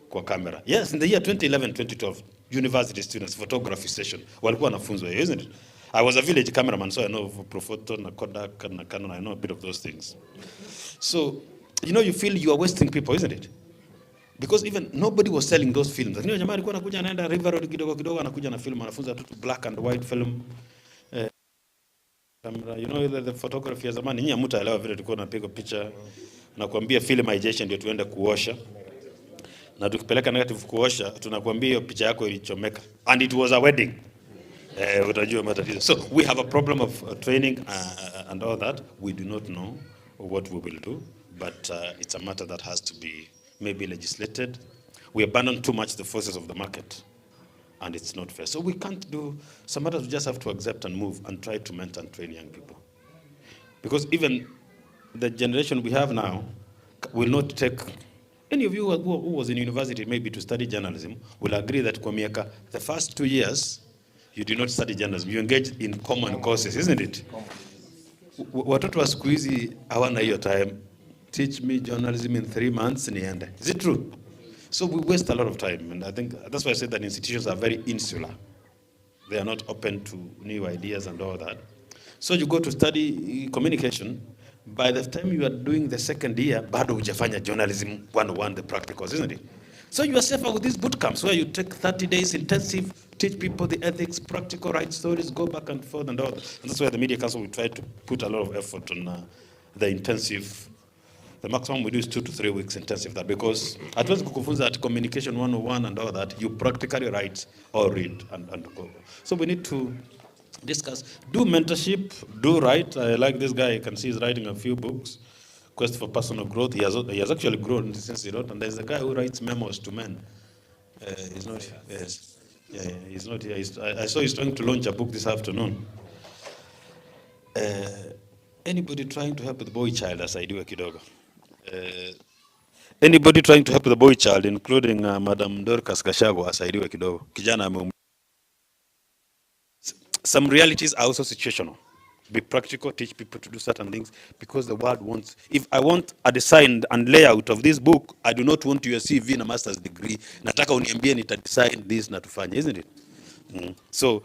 kwa camera. Yes, in the year 2011, 2012, university students, photography session, walikuwa wanafunzwa, isn't it? I was a village cameraman, so I know Profoto, na Kodak, na Canon, I know a bit of those things. So, you feel you are wasting people, isn't it? Because even nobody was selling those films. Jamaa alikuwa anakuja anaenda River Road kidogo anakuja na film, anafunza watoto black and white film. The photography ya zamani, nyinyi hamtaelewa vile tulikuwa tunapiga picha na kuambia film haijaisha ndio tuende kuosha. Na tukipeleka negative kuosha, tunakuambia hiyo picha yako ilichomeka. And it was a wedding. Utajua matatizo. So we have a problem of training and all that. We do not know what we will do, but it's a matter that has to be maybe legislated. We abandon too much the forces of the market, and it's not fair. So we can't do, some matters we just have to accept and move and try to mentor and train young people. Because even the generation we have now will not take, any of you who was in university maybe to study journalism will agree that kwa miaka, the first 2 years, you do not study journalism, you engage in common courses, isn't it? Watoto wa siku hizi hawana hiyo time. Teach me journalism in 3 months, niende. Is it true? So we waste a lot of time, and I think that's why I said that institutions are very insular. They are not open to new ideas and all that. So you go to study communication, by the time you are doing the second year, bado hujafanya journalism 101, the practicals, isn't it? So you are safer with these boot camps where you take 30 days intensive, teach people the ethics, practical, write stories, go back and forth and all that. And that's why the Media Council, we try to put a lot of effort on the intensive. The maximum we do is 2 to 3 weeks intensive, that because at once kukufunza at communication 101 and all that, you practically write or read and go. So we need to discuss, do mentorship, do write. I like this guy, you can see he's writing a few books, Quest for Personal Growth. He has actually grown since he wrote, and there's a guy who writes memos to men. He's not, yes. Yeah, he's not here. I saw he's trying to launch a book this afternoon. Anybody trying to help the boy child asaidiwe kidogo. Anybody trying to help the boy child, including Madam Dorcas Gachagua, asaidiwe kidogo. Kijana some realities are also situational. Be practical, teach people to do certain things, because the world wants, if I want a design and layout of this book, I do not want your CV and a master's degree. Nataka uniambie nita design this na tufanye, isn't it? So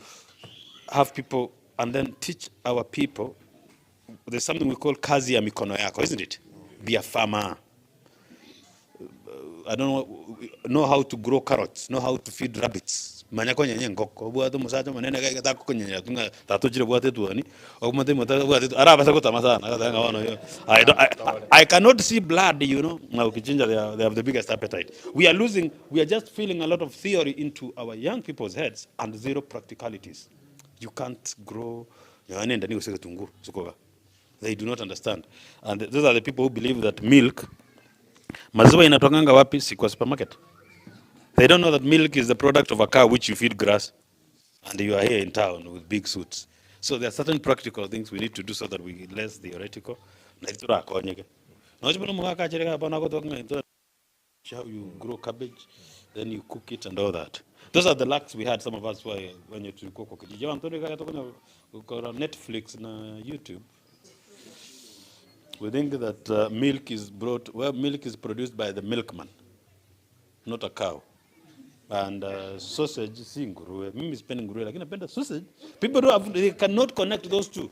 have people, and then teach our people. There's something we call kazi ya mikono yako, isn't it? Be a farmer. I don't know how to grow carrots, know how to feed rabbits. Manyako nyenye ngoko, buatu musacho manene kaya tako nyenye tunga tatujire buatu tuani. Ogumate mata buatu araba sako tamasana. I cannot see blood, you know. Now Kichinja, they have the biggest appetite. We are just filling a lot of theory into our young people's heads and zero practicalities. You can't grow. They do not understand. And those are the people who believe that milk, maziwa inatokanga wapi? Si kwa supermarket. They don't know that milk is the product of a cow which you feed grass, and you are here in town with big suits. So there are certain practical things we need to do so that we get less theoretical. How you grow cabbage, then you cook it and all that. Those are the lacks we had, some of us, when you cook. Netflix and YouTube. We think that milk is milk is produced by the milkman, not a cow. And sausage, mimi spending nguruwe, lakini napenda sausage. People they cannot connect those two.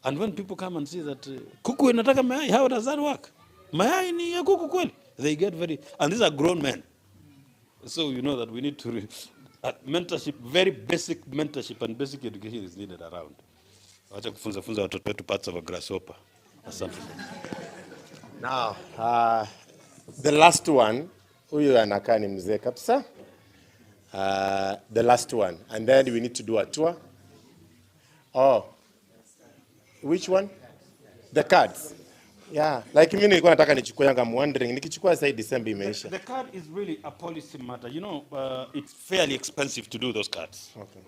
And when people come and see that kuku inataka mayai, how does that work? Mayai ni ya kuku kweli? They get very, and these are grown men. So you know that we need to, mentorship, very basic mentorship and basic education is needed around. Wacha kufunza watoto wetu parts of a grasshopper or something. Now, the last one, huyu anakaa ni mzee kabisa. The last one, and then we need to do a tour. Oh, which one? The cards. Yeah, like mimi nilikuwa nataka nichukue yanga, I'm wondering nikichukua sasa December imeisha. The card is really a policy matter. You know, it's fairly expensive to do those cards. Okay.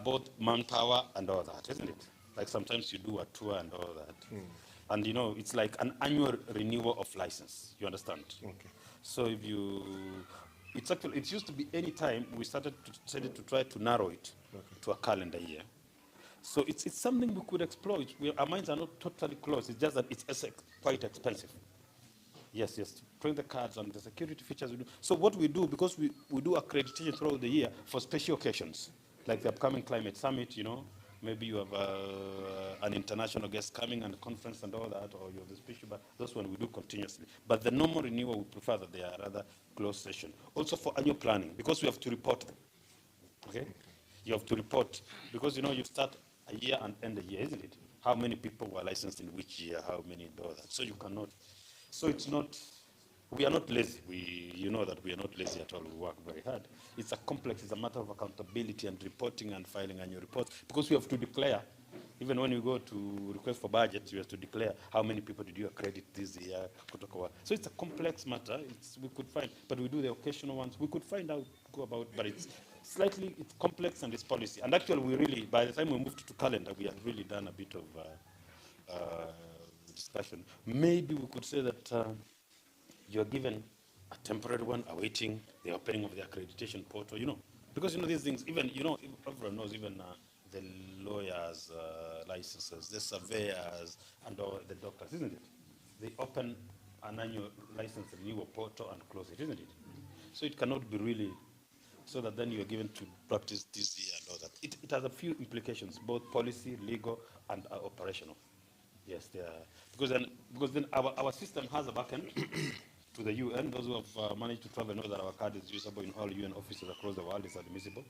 Both manpower and all that, isn't it? Like sometimes you do a tour and all that. And you know, it's like an annual renewal of license. You understand? Okay. So if you, it used to be any time we started to try to narrow it to a calendar year. So it's something we could explore. Our minds are not totally closed. It's just that it's quite expensive. Yes, print the cards and the security features we do. So what we do, because we do accreditation throughout the year for special occasions, like the upcoming climate summit, you know, maybe you have an international guest coming and a conference and all that, or you have the special, but those one we do continuously. But the normal renewal, we prefer that they are rather closed session. Also for annual planning, because we have to report them, okay? You have to report, because you know, you start a year and end a year, isn't it? How many people were licensed in which year, how many and all that. So you cannot, so it's not, we are not lazy. You know that we are not lazy at all. We work very hard. It's a complex, it's a matter of accountability and reporting and filing annual reports, because we have to declare, even when you go to request for budgets, you have to declare how many people did you accredit this year. So it's a complex matter. We could find, but we do the occasional ones. We could find out, go about, but it's complex and it's policy. And actually, we really, by the time we moved to calendar, we had really done a bit of discussion. Maybe we could say that you're given a temporary one, awaiting the opening of the accreditation portal, you know. Because, you know, these things, even, you know, everyone knows, even the lawyers' licenses, the surveyors, and all the doctors, isn't it? They open an annual license renewal portal and close it, isn't it? So it cannot be really, so that then you're given to practice this year and all that. It has a few implications, both policy, legal, and operational. Yes, they are. Because then our system has a backend to the UN. Those who have managed to travel know that our card is usable in all UN offices across the world. It's admissible.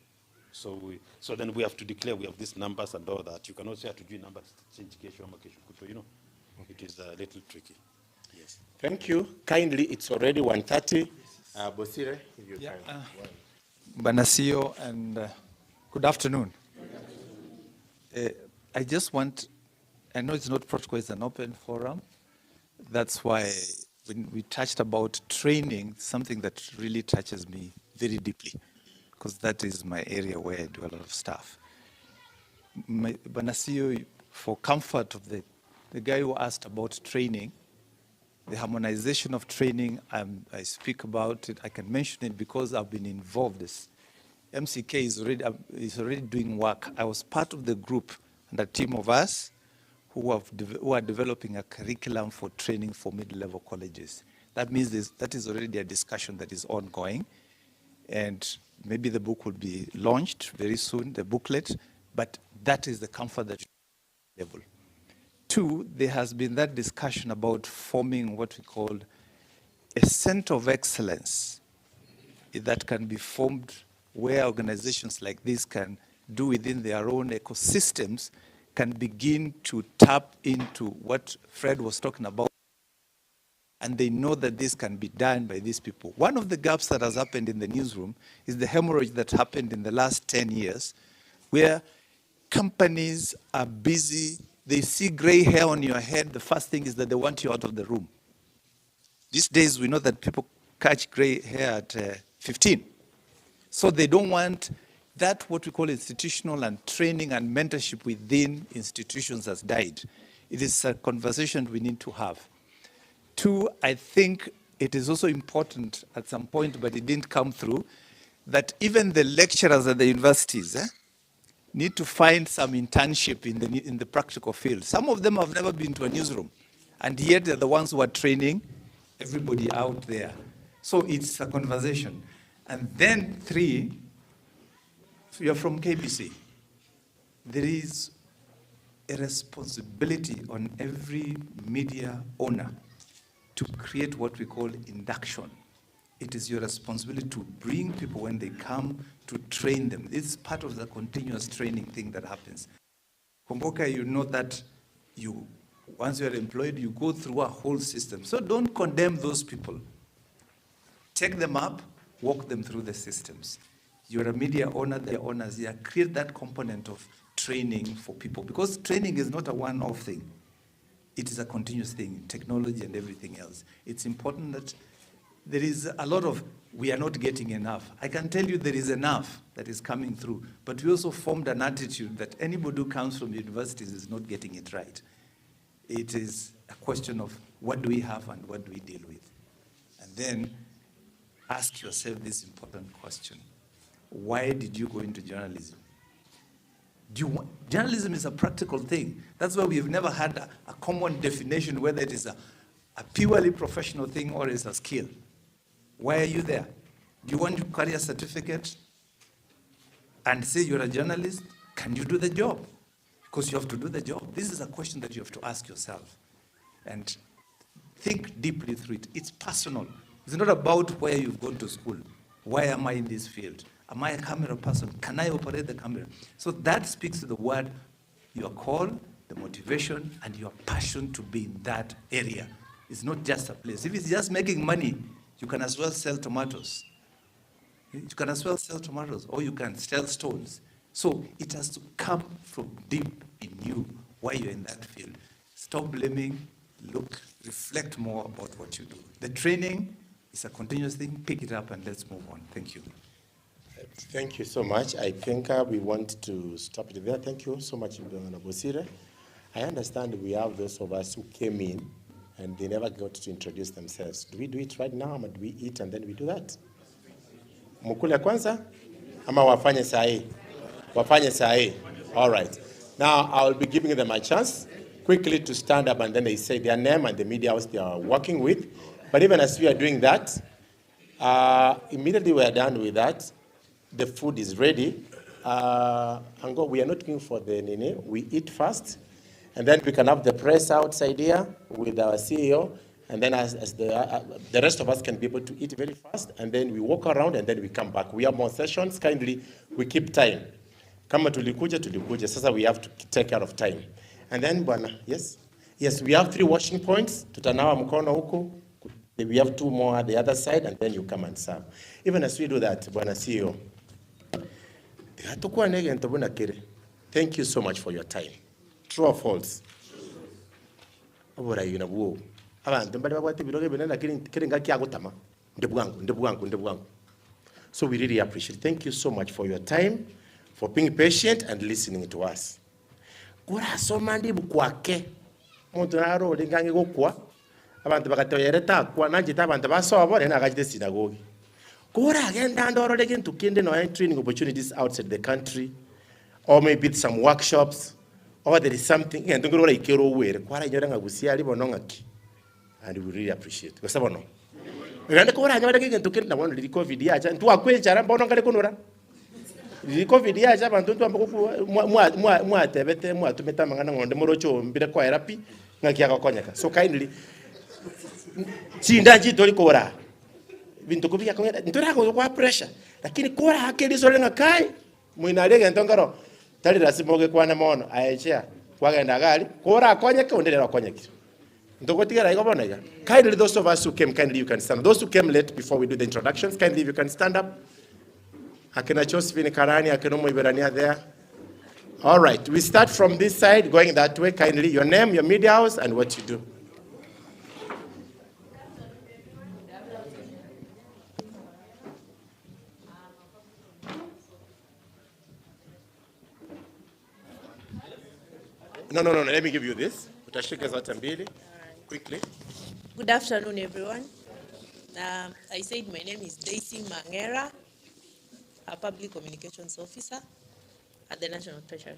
So then we have to declare we have these numbers and all that. You cannot say to do numbers, you know. It is a little tricky. Yes. Thank you. Kindly, it's already 1:30. Bosire, if you can. Banasio, and good afternoon. I just want, I know it's not protocol, it's an open forum. That's why when we touched about training, something that really touches me very deeply, because that is my area where I do a lot of stuff. Banasio, for comfort of the guy who asked about training, the harmonization of training, I speak about it, I can mention it because I've been involved. MCK is already doing work. I was part of the group and a team of us who are developing a curriculum for training for mid-level colleges. That means that is already a discussion that is ongoing, and maybe the book will be launched very soon, the booklet, but that is the comfort that level. Two, there has been that discussion about forming what we call a center of excellence that can be formed where organizations like this can do within their own ecosystems, can begin to tap into what Fred was talking about, and they know that this can be done by these people. One of the gaps that has happened in the newsroom is the hemorrhage that happened in the last 10 years, where companies are busy, they see gray hair on your head, the first thing is that they want you out of the room. These days, we know that people catch gray hair at 15. So they don't want that, what we call institutional and training and mentorship within institutions has died. It is a conversation we need to have. Two, I think it is also important at some point, but it didn't come through, that even the lecturers at the universities need to find some internship in the practical field. Some of them have never been to a newsroom, and yet they're the ones who are training everybody out there. So it's a conversation. And then three, you're from KBC. There is a responsibility on every media owner to create what we call induction. It is your responsibility to bring people when they come, to train them. This is part of the continuous training thing that happens. Kumbuka, you know that once you're employed, you go through a whole system. So don't condemn those people. Take them up, walk them through the systems. You're a media owner, they're owners here. Create that component of training for people, because training is not a one-off thing. It is a continuous thing, technology and everything else. It's important that there is a lot of, we are not getting enough. I can tell you there is enough that is coming through, but we also formed an attitude that anybody who comes from universities is not getting it right. It is a question of what do we have and what do we deal with? And then ask yourself this important question. Why did you go into journalism? Journalism is a practical thing. That's why we've never had a common definition whether it is a purely professional thing or is a skill. Why are you there? Do you want to carry a certificate and say you're a journalist? Can you do the job? Because you have to do the job. This is a question that you have to ask yourself and think deeply through it. It's personal. It's not about where you've gone to school. Why am I in this field? Am I a camera person? Can I operate the camera? So that speaks to the word, your call, the motivation, and your passion to be in that area. It's not just a place. If it's just making money, you can as well sell tomatoes. You can as well sell tomatoes, or you can sell stones. So it has to come from deep in you, why you're in that field. Stop blaming, look, reflect more about what you do. The training is a continuous thing. Pick it up and let's move on. Thank you. Thank you so much. I think we want to stop it there. Thank you so much, Gusii. I understand we have those of us who came in and they never got to introduce themselves. Do we do it right now, or do we eat and then we do that? Mukule kwanza? Ama wafanye sahi? Wafanye sahi. All right. Now I will be giving them a chance quickly to stand up and then they say their name and the media house they are working with. But even as we are doing that, immediately we are done with that, the food is ready. Ango, we are not looking for the nini. We eat first, and then we can have the press outside here with our CEO, and then as the rest of us can be able to eat very fast, and then we walk around, and then we come back. We have more sessions. Kindly, we keep time. Kama tulikuja. Sasa we have to take care of time. And then, bwana, yes, we have 3 washing points. Tutanawa mkono huku. We have 2 more at the other side, and then you come and serve. Even as we do that, bwana CEO. Thank you so much for your time. True or false? So we really appreciate it. Thank you so much for your time, for being patient and listening to us. Abantu bakatoyereta kwa najita abantu basobore na gajite synagogue. Kura agenda ndoro legin to kinde no training opportunities outside the country, or maybe some workshops or there is something, and don't go like Kero where, Quara Yaranga Gusii Bonongaki. And we really appreciate. Because I know. Randa ko ranya wadake ngento kenda wana liko COVID ya cha ntu akwe chara mbono ngale kunura liko COVID ya cha bantu ntu ambako mwa tebete mwa tumeta mangana ngonde morocho mbire kwa therapy ngaki akakonyeka so kindly chinda njito likora bintu kubika kongera ntura ko kwa pressure lakini kora hakeli sole ngakai muinale ngento ngaro tali rasimoge kwana mono aecha kwagenda gali kora akonyeka ondelera akonyeka. Kindly, those of us who came, kindly you can stand up. Those who came late before we do the introductions, kindly you can stand up. Akina Josephine Karani, Akina Moiberania there. All right, we start from this side, going that way. Kindly, your name, your media house, and what you do. No, let me give you this. Utashika zote mbili. Quickly. Good afternoon, everyone. I said my name is Daisy Mangera, a public communications officer at the National Treasury.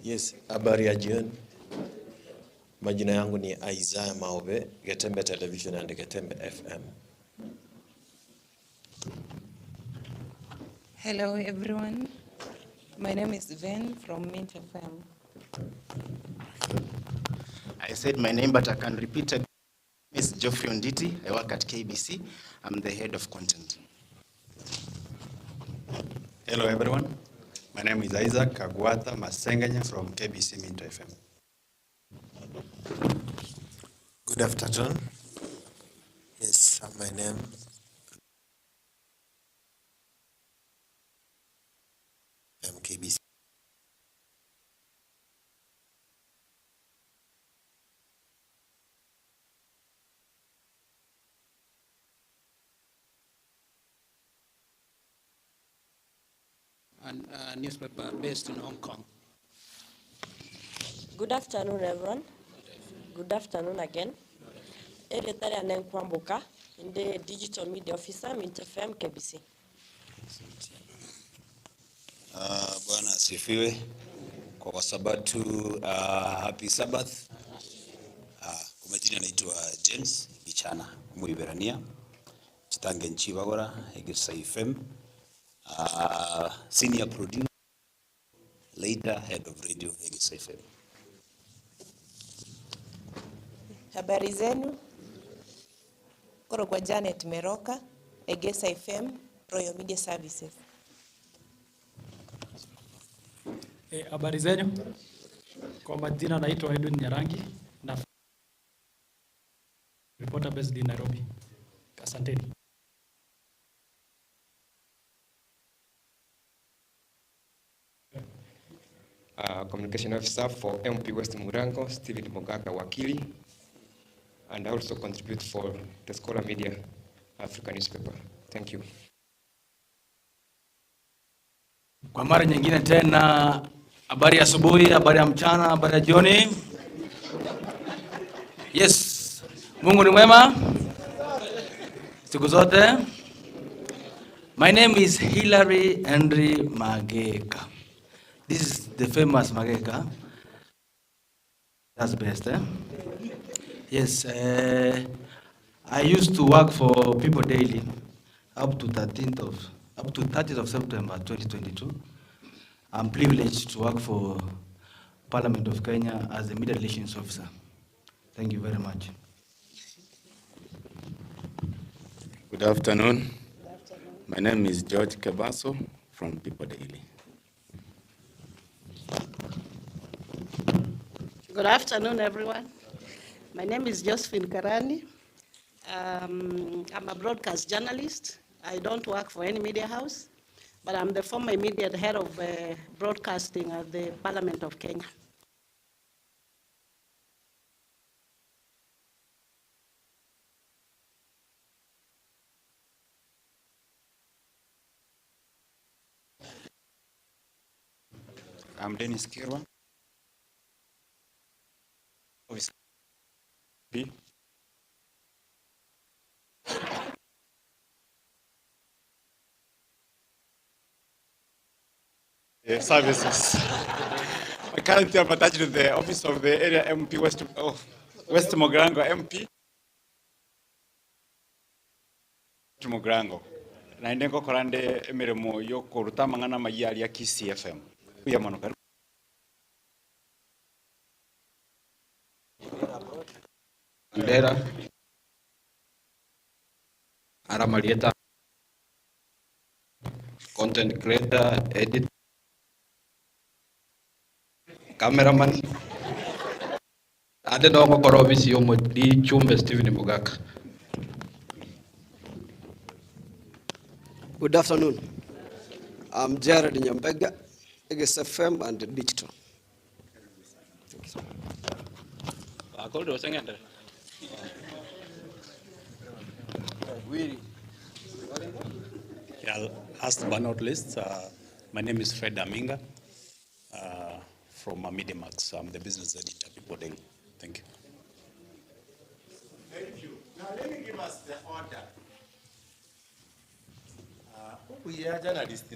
Yes, habari ya jioni. Majina yangu ni Isaiah Maobe, Getembe Television and Getembe FM. Hello, everyone. My name is Ven from Mint FM. I said my name, but I can repeat it. Miss Geoffrey Onditi. I work at KBC. I'm the head of content. Hello, everyone. My name is Isaac Kagwata Masenganya from KBC Mint FM. Good afternoon. Yes, my name I'm KBC. And a newspaper based in Hong Kong. Good afternoon, everyone. Good afternoon again. Editari Anenkwambuka, in the digital media officer, Mint FM, KBC. Bwana asifiwe. Kwa Sabatu, happy Sabbath. Kwa majina naitwa James Bichana Muiberania. Chitange Nchibagora, Gusii FM. Senior producer, later head of radio, Gusii FM. Habari zenu. Korogwa Janet Meroka, Gusii FM, Royal Media Services. Habari zenu. Kwa majina naitwa Edwin Nyarangi na reporter based in Nairobi. Asanteni. Communication officer for MP West Murango, Stephen Mogaka Wakili, and I also contribute for the Scholar Media Africa newspaper. Thank you. Kwa mara nyingine tena, habari ya asubuhi, habari ya mchana, habari ya jioni. Yes, Mungu ni mwema siku zote. My name is Hilary Henry Mageka. This is the famous Mageka. That's best, eh? Yes, I used to work for People Daily up to 30th of September 2022. I'm privileged to work for Parliament of Kenya as a media relations officer. Thank you very much. Good afternoon. My name is George Kebaso from People Daily. Good afternoon, everyone. My name is Josephine Karani. I'm a broadcast journalist. I don't work for any media house, but I'm the former immediate head of broadcasting at the Parliament of Kenya. I'm Dennis Kirwa. services. I currently am attached to the office of the area MP West Mogrango MP. Mogrango. Na ndeko korande emiremo yo kuruta mangana mayali ya KCFM. Uya mano Ndera Ara Marieta, content creator, editor, cameraman. Ade doko korobisi yomo di chumbe Stephen Mugaka. Good afternoon. I'm Jared Nyambega, XFM and Digital. Yeah, last but not least, my name is Fred Aminga from Mediamax. I'm the business editor, People Daily. Thank you. Thank you. Now let me give us the order. We are journalists.